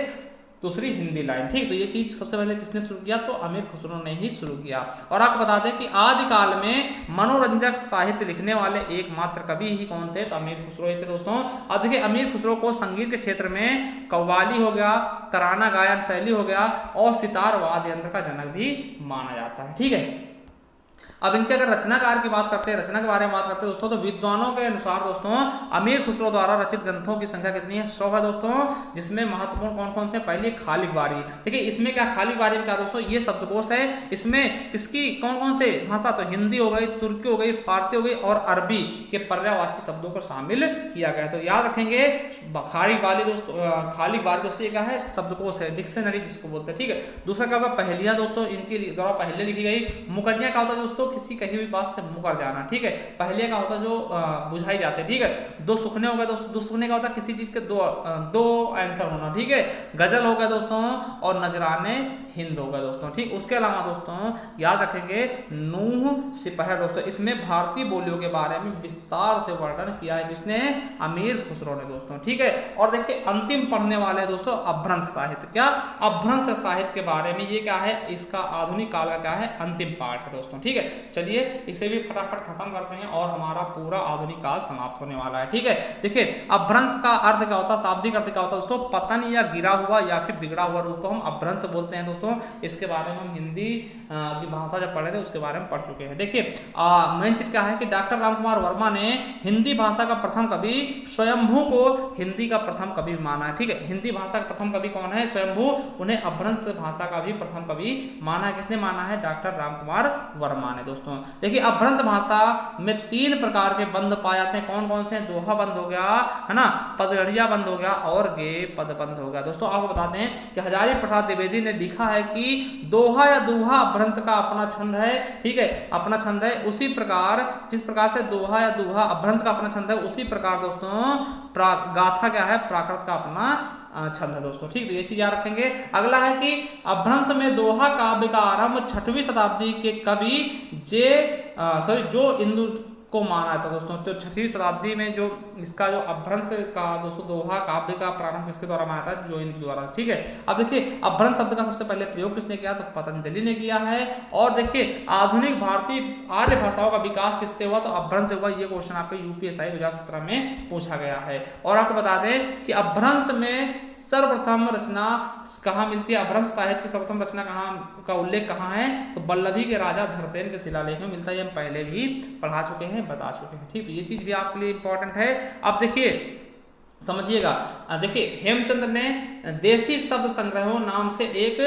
दूसरी हिंदी लाइन। ठीक, तो ये चीज सबसे पहले किसने शुरू किया? तो अमीर खुसरो ने ही शुरू किया। और आपको बता दें कि आदिकाल में मनोरंजक साहित्य लिखने वाले एकमात्र कवि ही कौन थे? तो अमीर खुसरो ही थे दोस्तों। अब देखिए अमीर खुसरो को संगीत के क्षेत्र में कव्वाली हो गया, तराना गायन शैली हो गया, और सितार वाद्य यंत्र का जनक भी माना जाता है। ठीक है, अब इनके अगर रचनाकार की बात करते हैं, रचना के बारे में बात करते हैं दोस्तों, तो विद्वानों के अनुसार दोस्तों अमीर खुसरो द्वारा रचित ग्रंथों की संख्या कितनी है? 100 है दोस्तों। जिसमें महत्वपूर्ण कौन कौन से? पहले खालिक बारी। देखिए इसमें क्या खालिक बारी में क्या दोस्तों? ये शब्दकोश है। इसमें किसकी कौन कौन से भाषा? तो हिंदी हो गई, तुर्की हो गई, फारसी हो गई, और अरबी के पर्यायवाची शब्दों को शामिल किया गया। तो याद रखेंगे खालिक बारी दोस्तों ये क्या है? शब्दकोश है, डिक्शनरी जिसको बोलते हैं। ठीक है, दूसरा क्या होगा? पहेलियां दोस्तों, इनके द्वारा पहले लिखी गई। मुकदमियां क्या होता है दोस्तों? किसी कही हुई बात से मुकर जाना। ठीक है, पहले का होता जो बुझाई जाते। ठीक है, दो सुखने हो गए दोस्तों। दो सुखने का होता किसी चीज के दो आंसर होना। ठीक है, गजल हो गया दोस्तों, और नजराने हिंद हो गया दोस्तों। ठीक, उसके अलावा दोस्तों याद रखेंगे नूह सिपहर दोस्तों। इसमें भारतीय बोलियों के बारे में विस्तार से वर्णन किया है किसने? अमीर खुसरो ने दोस्तों। ठीक है, और देखिए अंतिम पढ़ने वाले दोस्तों अपभ्रंश साहित्य। क्या अपभ्रंश साहित्य के बारे में? ये क्या है? इसका आधुनिक काल का क्या है? अंतिम पाठ है दोस्तों। ठीक है, चलिए इसे भी फटाफट खत्म करते हैं और हमारा पूरा आधुनिक काल समाप्त होने वाला है। ठीक है, देखिए अपभ्रंश का अर्थ क्या होता है, शाब्दिक अर्थ क्या होता है दोस्तों, पतन या गिरा हुआ या फिर बिगड़ा हुआ रूप को हम अपभ्रंश बोलते हैं दोस्तों। इसके बारे में हम हिंदी की भाषा जब पढ़े थे उसके बारे में पढ़ चुके हैं। देखिए मेन चीज क्या है कि डॉक्टर रामकुमार वर्मा ने हिंदी भाषा का प्रथम कवि स्वयंभू को हिंदी का प्रथम कवि माना है। ठीक है, हिंदी भाषा का प्रथम कवि कौन है, स्वयंभू, उन्हें अपभ्रंश भाषा का भी प्रथम कवि माना है। किसने माना है, डॉक्टर रामकुमार वर्मा ने दोस्तों। देखिए अपभ्रंश भाषा में 3 प्रकार के बंद पाए जाते हैं, कौन कौन से, दोहा बंद हो गया है ना, पदगढ़िया बंद हो गया और गे पद बंद हो गया। दोस्तों आपको बताते हैं कि हजारी प्रसाद द्विवेदी ने लिखा है कि दोहा या दोहा अपभ्रंश का अपना छंद है। ठीक है, अपना छंद है, उसी प्रकार जिस प्रकार से दोहा या दोहा अपभ्रंश का अपना छंद है, उसी प्रकार दोस्तों गाथा क्या है, प्राकृत का अपना छंद है दोस्तों। ठीक है, ये चीज याद रखेंगे। अगला है कि अपभ्रंश में दोहा काव्य का आरंभ 6वीं शताब्दी के कवि जो इंदु को माना था दोस्तों। तो 6वीं शताब्दी में जो इसका जो अपभ्रंश का दोस्तों दोहा काव्य का प्रारंभ किसके द्वारा माना था, जो इंदु द्वारा। ठीक है, अब देखिए अपभ्रंश शब्द का सबसे पहले प्रयोग किसने किया, तो पतंजलि ने किया है। और देखिए आधुनिक भारतीय आर्य भाषाओं का विकास किससे हुआ, तो अपभ्रंश से हुआ। ये क्वेश्चन आपके यूपीएससी 2017 में पूछा गया है। और आपको बता दें कि अपभ्रंश में सर्वप्रथम रचना कहाँ मिलती है, अपभ्रंश साहित्य की सर्वप्रथम रचना कहाँ का उल्लेख कहाँ है, तो वल्लभी के राजा धरसेन के शिलालेख में मिलता है। ये हम पहले भी पढ़ा चुके हैं, बता चुके हैं। ठीक है, ये चीज भी आपके लिए इंपॉर्टेंट है। अब देखिए समझिएगा, देखिए हेमचंद्र ने देसी शब्द संग्रहों नाम से एक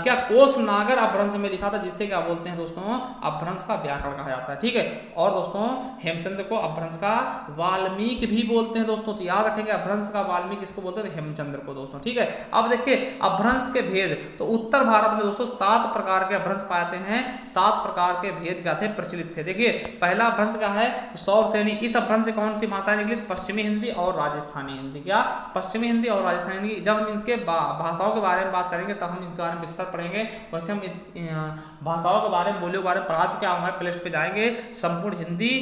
क्या कोश नागर अपभ्रंश में लिखा था, जिससे क्या बोलते हैं दोस्तों, अपभ्रंश का व्याकरण कहा जाता है। ठीक है, और दोस्तों हेमचंद्र को अपभ्रंश का वाल्मीकि भी बोलते हैं दोस्तों। तो याद रखेंगे अपभ्रंश का वाल्मीकि किसको बोलते हैं, हेमचंद्र को दोस्तों। ठीक है, अब देखिए अपभ्रंश के भेद, तो उत्तर भारत में दोस्तों 7 प्रकार के अपभ्रंश पाए जाते हैं। 7 प्रकार के भेद क्या थे, प्रचलित थे। देखिए पहला अपभ्रंश क्या है, सौरसेनी। इस अपभ्रंश से कौन सी भाषाएं निकली, पश्चिमी हिंदी और राजस्थानी हिंदी। क्या, पश्चिमी हिंदी और राजस्थानी हिंदी। जब हम इनके भाषाओं के बारे में बात करेंगे तब हम इनके बारे में विस्तार पढ़ेंगे। वैसे हम इस भाषाओं के बारे में, बोलियों के बारे में पढ़ा चुके हैं। आप हमारे प्ले लिस्ट पे जाएंगे, संपूर्ण हिंदी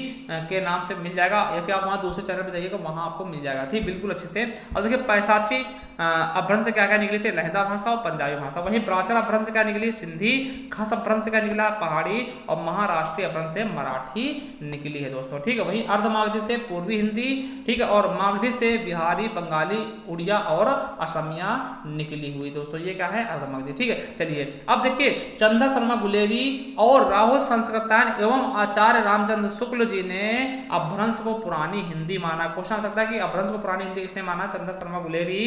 के नाम से मिल जाएगा, या फिर आप वहाँ दूसरे चैनल पे जाइएगा, वहाँ आपको मिल जाएगा। ठीक, बिल्कुल अच्छे से। और देखिए पैसाची अपभ्रंश से क्या क्या निकली थी, लहदा भाषा और पंजाबी भाषा। वहीं प्राचल अपभ्रंश से क्या निकली, सिंधी। खस अपभ्रंश से क्या निकला, पहाड़ी। और महाराष्ट्रीय अपभ्रंश से मराठी निकली है दोस्तों। ठीक है, वहीं अर्धमागधी से पूर्वी हिंदी। ठीक है, और मागधी से बिहारी, बंगाली, उड़िया और असमिया निकली हुई दोस्तों। ये क्या है, अर्धमागधी। ठीक है, चलिए अब देखिए चंद्र शर्मा गुलेरी और राहुल संस्कृतायन एवं आचार्य रामचंद्र शुक्ल जी ने अपभ्रंश को पुरानी हिंदी माना। क्वेश्चन आ सकता है कि अपभ्रंश को पुरानी हिंदी किसने माना, चंद्र शर्मा गुलेरी,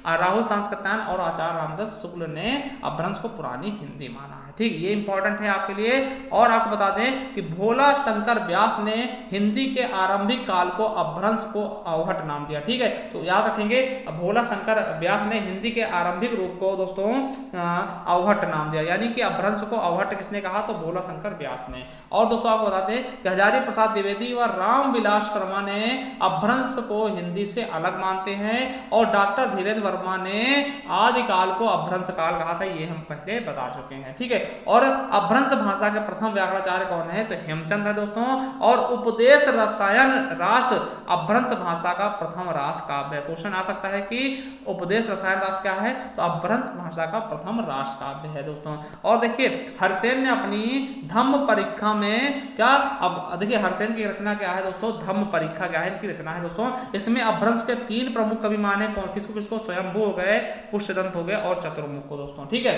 राहुल संस्कृतायन और आचार्य रामचंद्र शुक्ल ने अपभ्रंश को पुरानी हिंदी माना है। ठीक, ये इंपॉर्टेंट है आपके लिए। और आपको बता दें कि भोला शंकर व्यास ने हिंदी के आरंभिक काल को अपभ्रंश को अवहट नाम दिया। ठीक है, तो याद रखेंगे भोला शंकर व्यास ने हिंदी के आरंभिक रूप को दोस्तों अवहट नाम दिया, यानी कि अपभ्रंश को अवहट किसने कहा, तो भोला शंकर व्यास ने। और दोस्तों आपको बताते हैं कि हजारी प्रसाद द्विवेदी व रामविलास शर्मा ने अपभ्रंश को हिंदी से अलग मानते हैं। और डॉक्टर धीरेन्द्र वर्मा ने आदिकाल को अपभ्रंश काल कहा था, ये हम पहले बता चुके हैं। ठीक है, और अपभ्रंश भाषा के प्रथम व्याकरणाचार्य कौन है, तो हेमचंद्र है दोस्तों। और उपदेश रसायन रास अपभ्रंश भाषा का प्रथम रास काव्य है। क्वेश्चन आ सकता है कि उपदेश रसायन रास क्या है, तो अपभ्रंश भाषा का प्रथम रास काव्य है दोस्तों। और देखिए हरसेन ने अपनी धम्म परीक्षा में क्या, अब देखिए हरसेन की रचना क्या है दोस्तों, धम्म परीक्षा क्या है, इनकी रचना है दोस्तों। इसमें अपभ्रंश के 3 प्रमुख कवि माने, कौन किसको किसको, स्वयंभू हो गए, पुष्यदंत हो गए और चतुर्मुख को दोस्तों। ठीक है,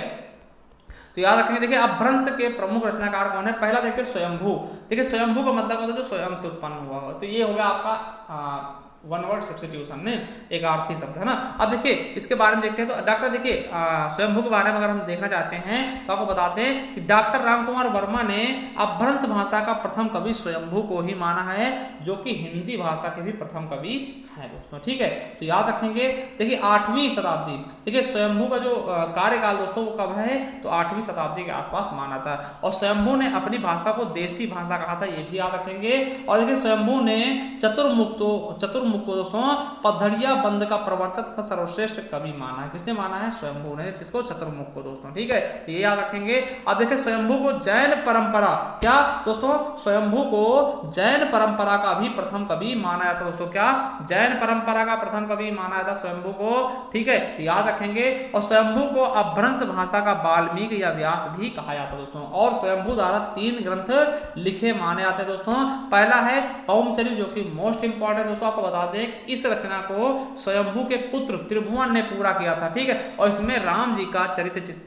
तो याद रखेंगे। देखिए अपभ्रंश के प्रमुख रचनाकार कौन है, पहला देखिए स्वयंभू। देखिए स्वयंभू का मतलब होता है जो स्वयं से उत्पन्न हुआ हो, तो ये हो गया आपका वन वर्ड सब्स्टिट्यूशन में एक आर्थी शब्द है ना। अब देखिए इसके बारे में देखते हैं। तो डॉक्टर देखिए स्वयंभू के बारे में अगर हम देखना चाहते हैं तो आपको बताते हैं कि डॉक्टर रामकुमार वर्मा ने अपभ्रंश भाषा का प्रथम कवि स्वयंभू को ही माना है, जो कि हिंदी भाषा के भी प्रथम कवि है दोस्तों। ठीक है, तो याद रखेंगे। देखिए 8वीं शताब्दी, देखिए स्वयंभू का जो कार्यकाल दोस्तों वो कब है, तो 8वीं शताब्दी के आसपास माना था। और स्वयंभू ने अपनी भाषा को देसी भाषा कहा था, ये भी याद रखेंगे। और देखिए स्वयंभू ने चतुर्मुख चतुर्मुख को दोस्तों पद्धड़िया बंद का प्रवर्तक तथा सर्वश्रेष्ठ कवि माना है। किसने माना है? स्वयंभू ने। किसको? चतुर्मुख को दोस्तों, ठीक है, ये याद रखेंगे। अब देखिए स्वयंभू को जैन परंपरा, क्या दोस्तों, स्वयंभू को जैन परंपरा का भी प्रथम कवि माना जाता है दोस्तों। क्या? जैन परंपरा का प्रथम कवि माना जाता स्वयंभू को, ठीक है, याद रखेंगे। और स्वयंभू को अपभ्रंश भाषा का वाल्मीकि या व्यास भी कहा जाता है दोस्तों। और स्वयंभू द्वारा 3 ग्रंथ लिखे माने जाते हैं दोस्तों। पहला है पौमचरित, जो कि मोस्ट इंपॉर्टेंट दोस्तों, आपको बता दें इस रचना को स्वयंभू के पुत्र त्रिभुवन ने पूरा किया था, ठीक है। और इसमें राम जी का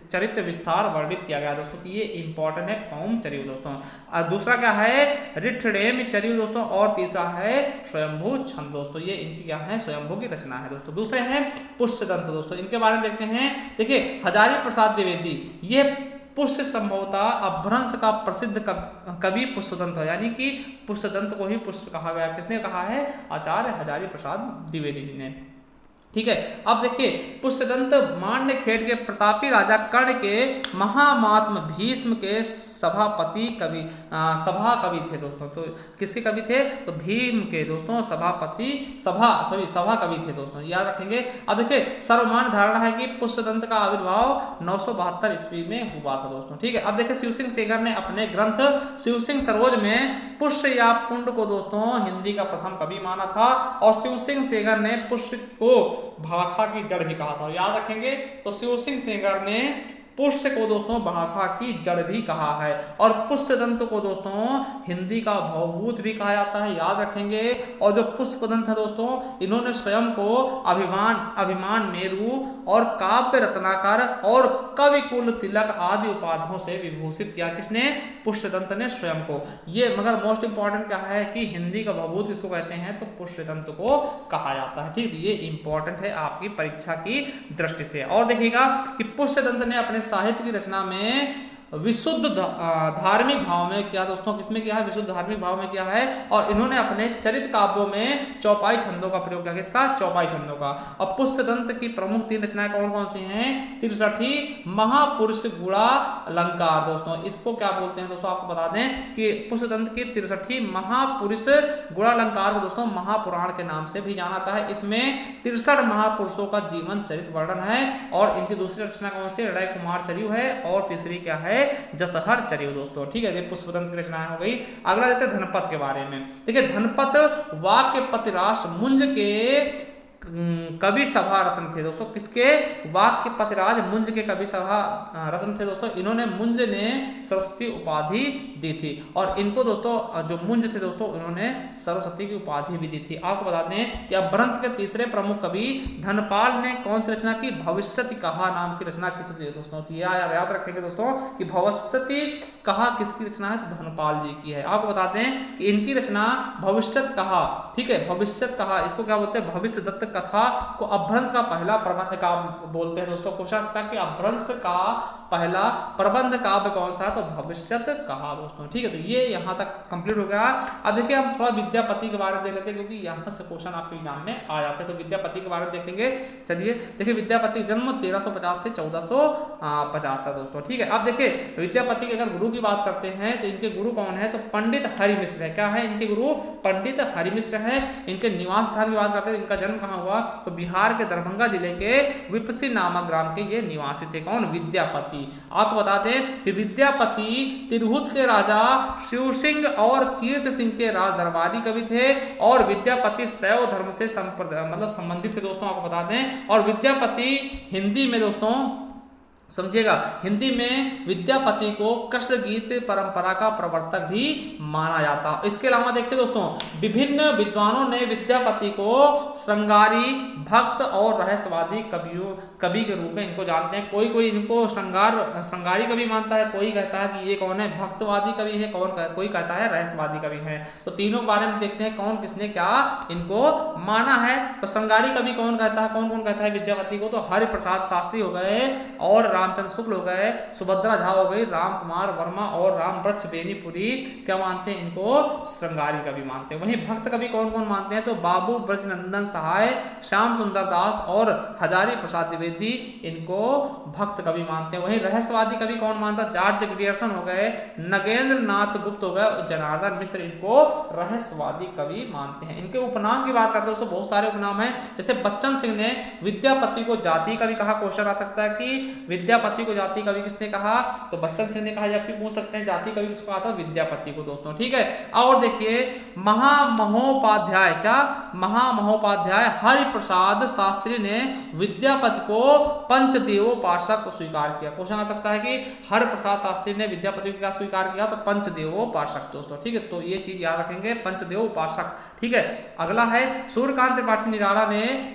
चरित्र विस्तार वर्णित किया गया दोस्तों, कि ये इंपॉर्टेंट है पौमचरित दोस्तों। और दूसरा क्या है? ऋठडेम चरित दोस्तों। और तीसरा है स्वयंभू छंद दोस्तों। ये इनकी क्या है? स्वयंभू की रचना है दोस्तों। दूसरे हैं पुष्यदंत दोस्तों, इनके बारे में देखते हैं। देखिए हजारी प्रसाद द्विवेदी, ये पुष्य संभवतः अपभ्रंश का प्रसिद्ध कवि पुष्यदंत है, यानी कि पुष्यदंत को ही पुष्य कहा गया। किसने कहा है? आचार्य हजारी प्रसाद द्विवेदी जी ने, ठीक है। अब देखिए पुष्यदंत मान्य खेड़ के प्रतापी राजा कर्ण के महामात्म भीष्म के सभापति कवि सभा कवि थे दोस्तों। तो किसके कवि थे? तो भीम के दोस्तों सभा कवि थे दोस्तों, याद रखेंगे। अब देखिए सर्वमान्य धारणा है कि पुष्यदंत का आविर्भाव 972 ईस्वी में हुआ था दोस्तों, ठीक है। अब देखिए शिव सिंह सेगर ने अपने ग्रंथ शिव सिंह सरोज में पुष्य या पुंड को दोस्तों हिंदी का प्रथम कवि माना था। और शिव सिंह सेगर ने पुष्य को भाखा की जड़ भी कहा था, याद रखेंगे। तो शिव सिंह सेगर ने पुष्य को दोस्तों भाखा की जड़ भी कहा है। और पुष्यदंत को दोस्तों हिंदी का भवभूत भी कहा जाता है, याद रखेंगे। और जो पुष्यदंत है दोस्तों, इन्होंने स्वयं को अभिमान मेरु और काव्य रत्नाकर और कवि कुल तिलक आदि उपाधियों से विभूषित किया। किसने? पुष्यदंत ने स्वयं को। ये मगर मोस्ट इंपॉर्टेंट क्या है कि हिंदी का भवभूत किसको कहते हैं? तो पुष्यदंत को कहा जाता है, ठीक। ये इंपॉर्टेंट है आपकी परीक्षा की दृष्टि से। और देखिएगा कि पुष्यदंत ने अपने साहित्य की रचना में विशुद्ध धार्मिक भाव में किया दोस्तों। किसमें किया है? विशुद्ध धार्मिक भाव में किया है। और इन्होंने अपने चरित काव्यों में चौपाई छंदों का प्रयोग किया। किसका? चौपाई छंदों का। और पुष्यदंत की प्रमुख 3 रचनाएं कौन कौन सी हैं? 63 महापुरुष गुणा अलंकार दोस्तों। इसको क्या बोलते हैं दोस्तों? आपको बता दें कि पुष्यदंत की 63 महापुरुष गुणा अलंकार को दोस्तों महापुराण के नाम से भी जाना जाता है। इसमें 63 महापुरुषों का जीवन चरित वर्णन है। और इनकी दूसरी रचना कौन सी? हृदय कुमार चरियु है। और तीसरी क्या है? जसहर चरियु दोस्तों, ठीक है। ये पुष्यदंत की रचनाएं हो गई। अगला देखते हैं धनपत के बारे में। देखिए धनपत वाक्य पतिरास मुंज के कवि सभा रत्न थे दोस्तों। किसके? वाक्य पतिराज मुंज के कवि सभा रत्न थे दोस्तों। इन्होंने मुंज ने सरस्वती उपाधि दी थी। और इनको दोस्तों जो मुंज थे दोस्तों, इन्होंने सरस्वती की उपाधि भी दी थी। आपको बता दें कि अपभ्रंश के तीसरे प्रमुख कवि धनपाल ने कौन सी रचना की? भविष्यति कहा नाम की रचना की थी दोस्तों। तो याद रखेंगे दोस्तों कि भविष्यति कहा किसकी रचना है? तो धनपाल जी की है। आपको बता दें कि इनकी रचना भविष्यत कहा, ठीक है, भविष्यत कहा, इसको क्या बोलते हैं? भविष्य दत्त कथा को अपभ्रंश का पहला प्रबंध काव्य बोलते हैं दोस्तों। क्वेश्चन था कि अपभ्रंश का पहला प्रबंध काव्य कौन सा? तो भविष्यत कहा दोस्तों, ठीक है। तो ये यहाँ तक कंप्लीट हो गया। अब देखिए हम थोड़ा विद्यापति के बारे में देख लेते हैं, क्योंकि यहाँ से क्वेश्चन आपके एग्जाम में आ जाते हैं। तो विद्यापति के बारे में देखेंगे। चलिए देखिए विद्यापति का जन्म 1350 से 1450 था दोस्तों, ठीक है। अब देखिए विद्यापति के अगर गुरु की बात करते हैं तो इनके गुरु कौन है? तो पंडित हरिमिश्र है। क्या है इनके गुरु? पंडित हरिमिश्र है। इनके निवास स्थान की बात करते हैं, इनका जन्म कहाँ हुआ? तो बिहार के दरभंगा जिले के विपसी नामक ग्राम के ये निवासी थे। कौन? विद्यापति। आपको बता दें कि विद्यापति तिरहुत के राजा शिव सिंह और कीर्त सिंह के राज दरबारी कवि थे। और विद्यापति शैव धर्म से संबंधित थे दोस्तों, आपको बता दें। और विद्यापति हिंदी में दोस्तों समझिएगा, हिंदी में विद्यापति को कृष्ण गीत परंपरा का प्रवर्तक भी माना जाता। इसके अलावा देखिए दोस्तों विभिन्न विद्वानों ने विद्यापति को श्रृंगारी, भक्त और रहस्यवादी कवि के रूप में इनको जानते हैं। कोई इनको श्रृंगारी कवि मानता है, कोई कहता है कि ये कौन है? भक्तवादी कवि है, कोई कहता है रहस्यवादी कवि है। तो तीनों के बारे में देखते हैं कौन किसने क्या इनको माना है। तो श्रृंगारी कवि कौन कहता है? कौन कहता है विद्यापति को? तो हरिप्रसाद शास्त्री हो गए और रामचंद्र शुक्ल हो गए, सुभद्रा झा हो गई, राम कुमार वर्मा और राम वृक्ष बेनीपुरी क्या मानते हैं, इनको श्रृंगारी कवि मानते हैं। वहीं भक्त कवि कौन कौन मानते हैं, तो बाबू ब्रजनंदन सहाय, श्याम सुंदर दास और हजारी प्रसाद द्विवेदी इनको भक्त कवि मानते हैं। वहीं रहस्यवादी कवि कौन मानता है, जॉर्ज ग्रियर्सन हो गए, नगेंद्र नाथ गुप्त हो गए, जनार्दन मिश्र इनको रहस्यवादी कवि मानते हैं। इनके उपनाम की बात करते हैं दोस्तों, बहुत सारे उपनाम हैं। जैसे बच्चन सिंह ने विद्यापति को जाति कवि कहा। क्वेश्चन आ सकता है कि विद्यापति को जाति कवि किसने कहा, तो बच्चन सिंह ने कहा, या फिर पूछ सकते हैं जाति कवि किसको कहा था, विद्यापति को दोस्तों। ठीक है, और देखिए महामहोपाध्याय, क्या महामहोपाध्याय हरिप्रसाद शास्त्री ने विद्यापति को पंचदेवोपासक को स्वीकार किया। क्वेश्चन आ सकता है कि हरिप्रसाद शास्त्री ने विद्यापति को क्या स्वीकार किया, तो पंचदेवोपासक दोस्तों। ठीक है, तो ये चीज याद रखेंगे, पंचदेवोपासक। ठीक है, अगला है सूर्यकांत त्रिपाठी निराला ने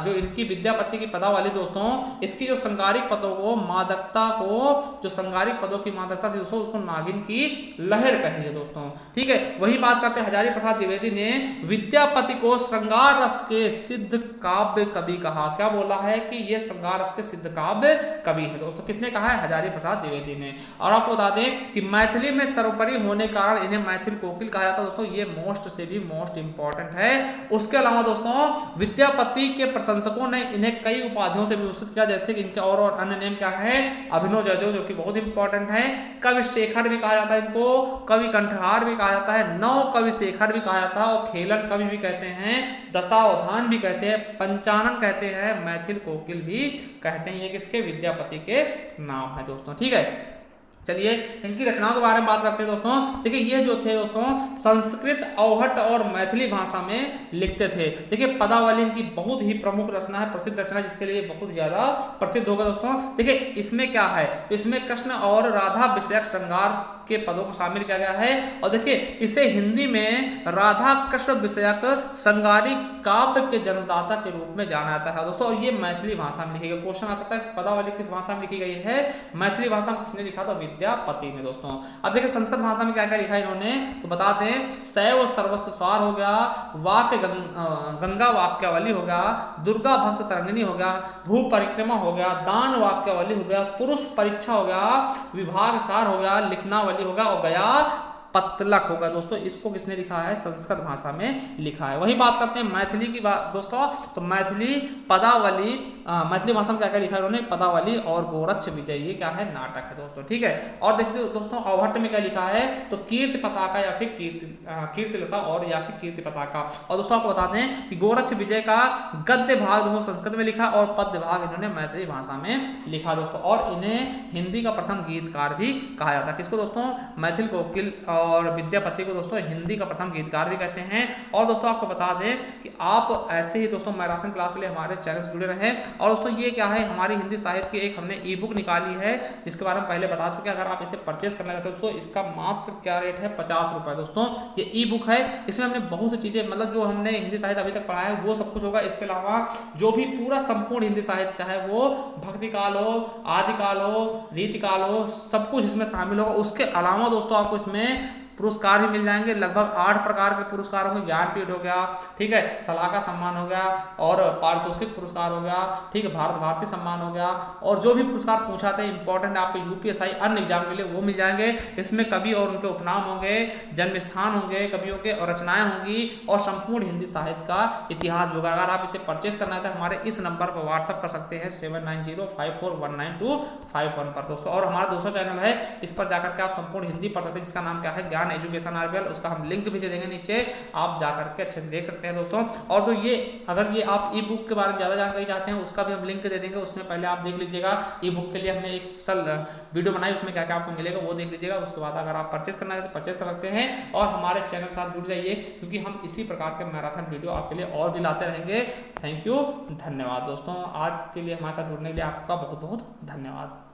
जो इनकी विद्यापति की पदावली दोस्तों, इसकी जो श्रृंगारिक पदों को मादकता को, जो श्रृंगारिक पदों की मादकता थी दोस्तों, उसको नागिन की लहर कही है दोस्तों। ठीक है, वही बात करते हैं हजारी प्रसाद द्विवेदी ने विद्यापति को श्रृंगार रस के सिद्ध काव्य कवि कहा। क्या बोला है कि ये श्रृंगार रस के सिद्ध काव्य कवि है दोस्तों। किसने कहा है, हजारी प्रसाद द्विवेदी ने। और आपको बता दें कि मैथिली में सर्वोपरि होने के कारण इन्हें मैथिल कोकिल कहा जाता है दोस्तों। ये मोस्ट से भी मोस्ट इंपॉर्टेंट है। उसके अलावा दोस्तों विद्यापति के प्रशंसकों ने इन्हें कई उपाधियों से विभूषित किया, जैसे कि इनके और अन्य नेम क्या है, अभिनव जयदेव जो कि बहुत इंपॉर्टेंट है, कवि शेखर भी कहा जाता है इनको, कवि कंठहार भी कहा जाता है, नव कवि शेखर भी कहा जाता है, और खेलन कवि भी कहते हैं, दशावधान भी कहते हैं, पंचानन कहते हैं, मैथिल कोकिल भी कहते हैं। ये किसके, विद्यापति के नाम है दोस्तों। ठीक है, चलिए इनकी रचनाओं के बारे में बात करते हैं दोस्तों। देखिए ये जो थे दोस्तों संस्कृत, अवहट और मैथिली भाषा में लिखते थे। देखिए पदावली इनकी बहुत ही प्रमुख रचना है, प्रसिद्ध रचना, जिसके लिए बहुत ज्यादा प्रसिद्ध होगा दोस्तों। देखिए इसमें क्या है, इसमें कृष्ण और राधा विषयक श्रृंगार के पदों को शामिल किया गया है। और देखिए इसे हिंदी में राधा कृष्ण विषयक श्रृंगारिक काव्य के जन्मदाता के रूप में जाना जाता है दोस्तों। और ये मैथिली भाषा में लिखी गई। क्वेश्चन आ सकता है पदावली किस भाषा में लिखी गई है, मैथिली भाषा में किसने लिखा, तो विद्यापति ने दोस्तों। अब देखिए संस्कृत भाषा में क्या क्या लिखा है इन्होंने, तो बता दें, शैव सर्वस्व सार हो गया, वाक्य गंगा वाक्यावली हो गया, दुर्गा भक्त तरंगिनी हो गया, भू परिक्रमा हो गया, दान वाक्यावली हो गया, पुरुष परीक्षा हो गया, विभाग सार हो गया, लिखनावली होगा, और गया पतलक होगा दोस्तों। इसको किसने लिखा है, संस्कृत भाषा में लिखा है। वही बात करते हैं मैथिली की बात दोस्तों, तो मैथिली पदावली, मैथिली भाषा में क्या क्या लिखा है उन्होंने, पदावली और गोरक्ष विजय, ये क्या है, नाटक है दोस्तों। ठीक है, और देखिए दोस्तों अवहट में क्या लिखा है, तो कीर्ति पताका या फिर कीर्तिलता और या फिर कीर्ति पताका। और दोस्तों आपको बता दें कि गोरक्ष विजय का गद्य भाग दोस्तों संस्कृत में लिखा और पद्य भाग इन्होंने मैथिली भाषा में लिखा दोस्तों। और इन्हें हिंदी का प्रथम गीतकार भी कहा जाता है। किसको दोस्तों, मैथिल कोकिल और विद्यापति को दोस्तों हिंदी का प्रथम गीतकार भी कहते हैं। और दोस्तों आपको बता दें कि आप ऐसे ही दोस्तों मैराथन क्लास के लिए हमारे चैनल से जुड़े रहें। और दोस्तों ये क्या है, हमारी हिंदी साहित्य की एक हमने ई बुक निकाली है, जिसके बारे में पहले बता चुके हैं। अगर आप इसे परचेस करना चाहते हो दोस्तों, इसका मात्र क्या रेट है, 50 रुपए दोस्तों। ये ई बुक है, इसमें हमने बहुत सी चीजें, मतलब जो हमने हिंदी साहित्य अभी तक पढ़ा है वो सब कुछ होगा। इसके अलावा जो भी पूरा संपूर्ण हिंदी साहित्य, चाहे वो भक्ति काल हो, आदिकाल हो, रीतिकाल हो, सब कुछ इसमें शामिल होगा। उसके अलावा दोस्तों आपको इसमें पुरस्कार भी मिल जाएंगे, लगभग 8 प्रकार के पुरस्कार होंगे। ज्ञानपीठ हो गया, ठीक है, सलाहकार सम्मान हो गया, और पारितोषिक पुरस्कार हो गया, ठीक है, भारत भारती सम्मान हो गया, और जो भी पुरस्कार पूछा था इंपॉर्टेंट आपको यूपीएसआई अन्य एग्जाम के लिए वो मिल जाएंगे। इसमें कवि और उनके उपनाम होंगे, जन्म स्थान होंगे कवियों के, और रचनाएं होंगी, और संपूर्ण हिंदी साहित्य का इतिहास होगा। अगर आप इसे परचेस करना है तो हमारे इस नंबर पर व्हाट्सअप कर सकते हैं 7905419251 पर दोस्तों। और हमारा दूसरा चैनल है, इस पर जाकर के आप संपूर्ण हिंदी पढ़ सकते हैं, जिसका नाम क्या है, ज्ञान एजुकेशन आरबीएल। उसका हम लिंक भी दे देंगे नीचे, आप जाकर के अच्छे से देख सकते हैं दोस्तों। और तो ये अगर ये आप ई बुक के बारे में ज़्यादा जानकारी चाहते हैं, उसका भी हम लिंक दे देंगे, उसमें पहले आप देख लीजिएगा। ई बुक के लिए हमने एक स्पेशल वीडियो बनाई, उसमें क्या क्या आपको मिलेगा वो देख लीजिएगा। उसके बाद अगर आप परचेस करना है तो परचेस कर सकते हैं, और हमारे चैनल के साथ जुड़ जाइए, क्योंकि हम इसी प्रकार के मैराथन वीडियो आपके लिए और भी लाते रहेंगे। थैंक यू, धन्यवाद दोस्तों। आज के लिए हमारे साथ जुड़ने के लिए आपका बहुत बहुत धन्यवाद।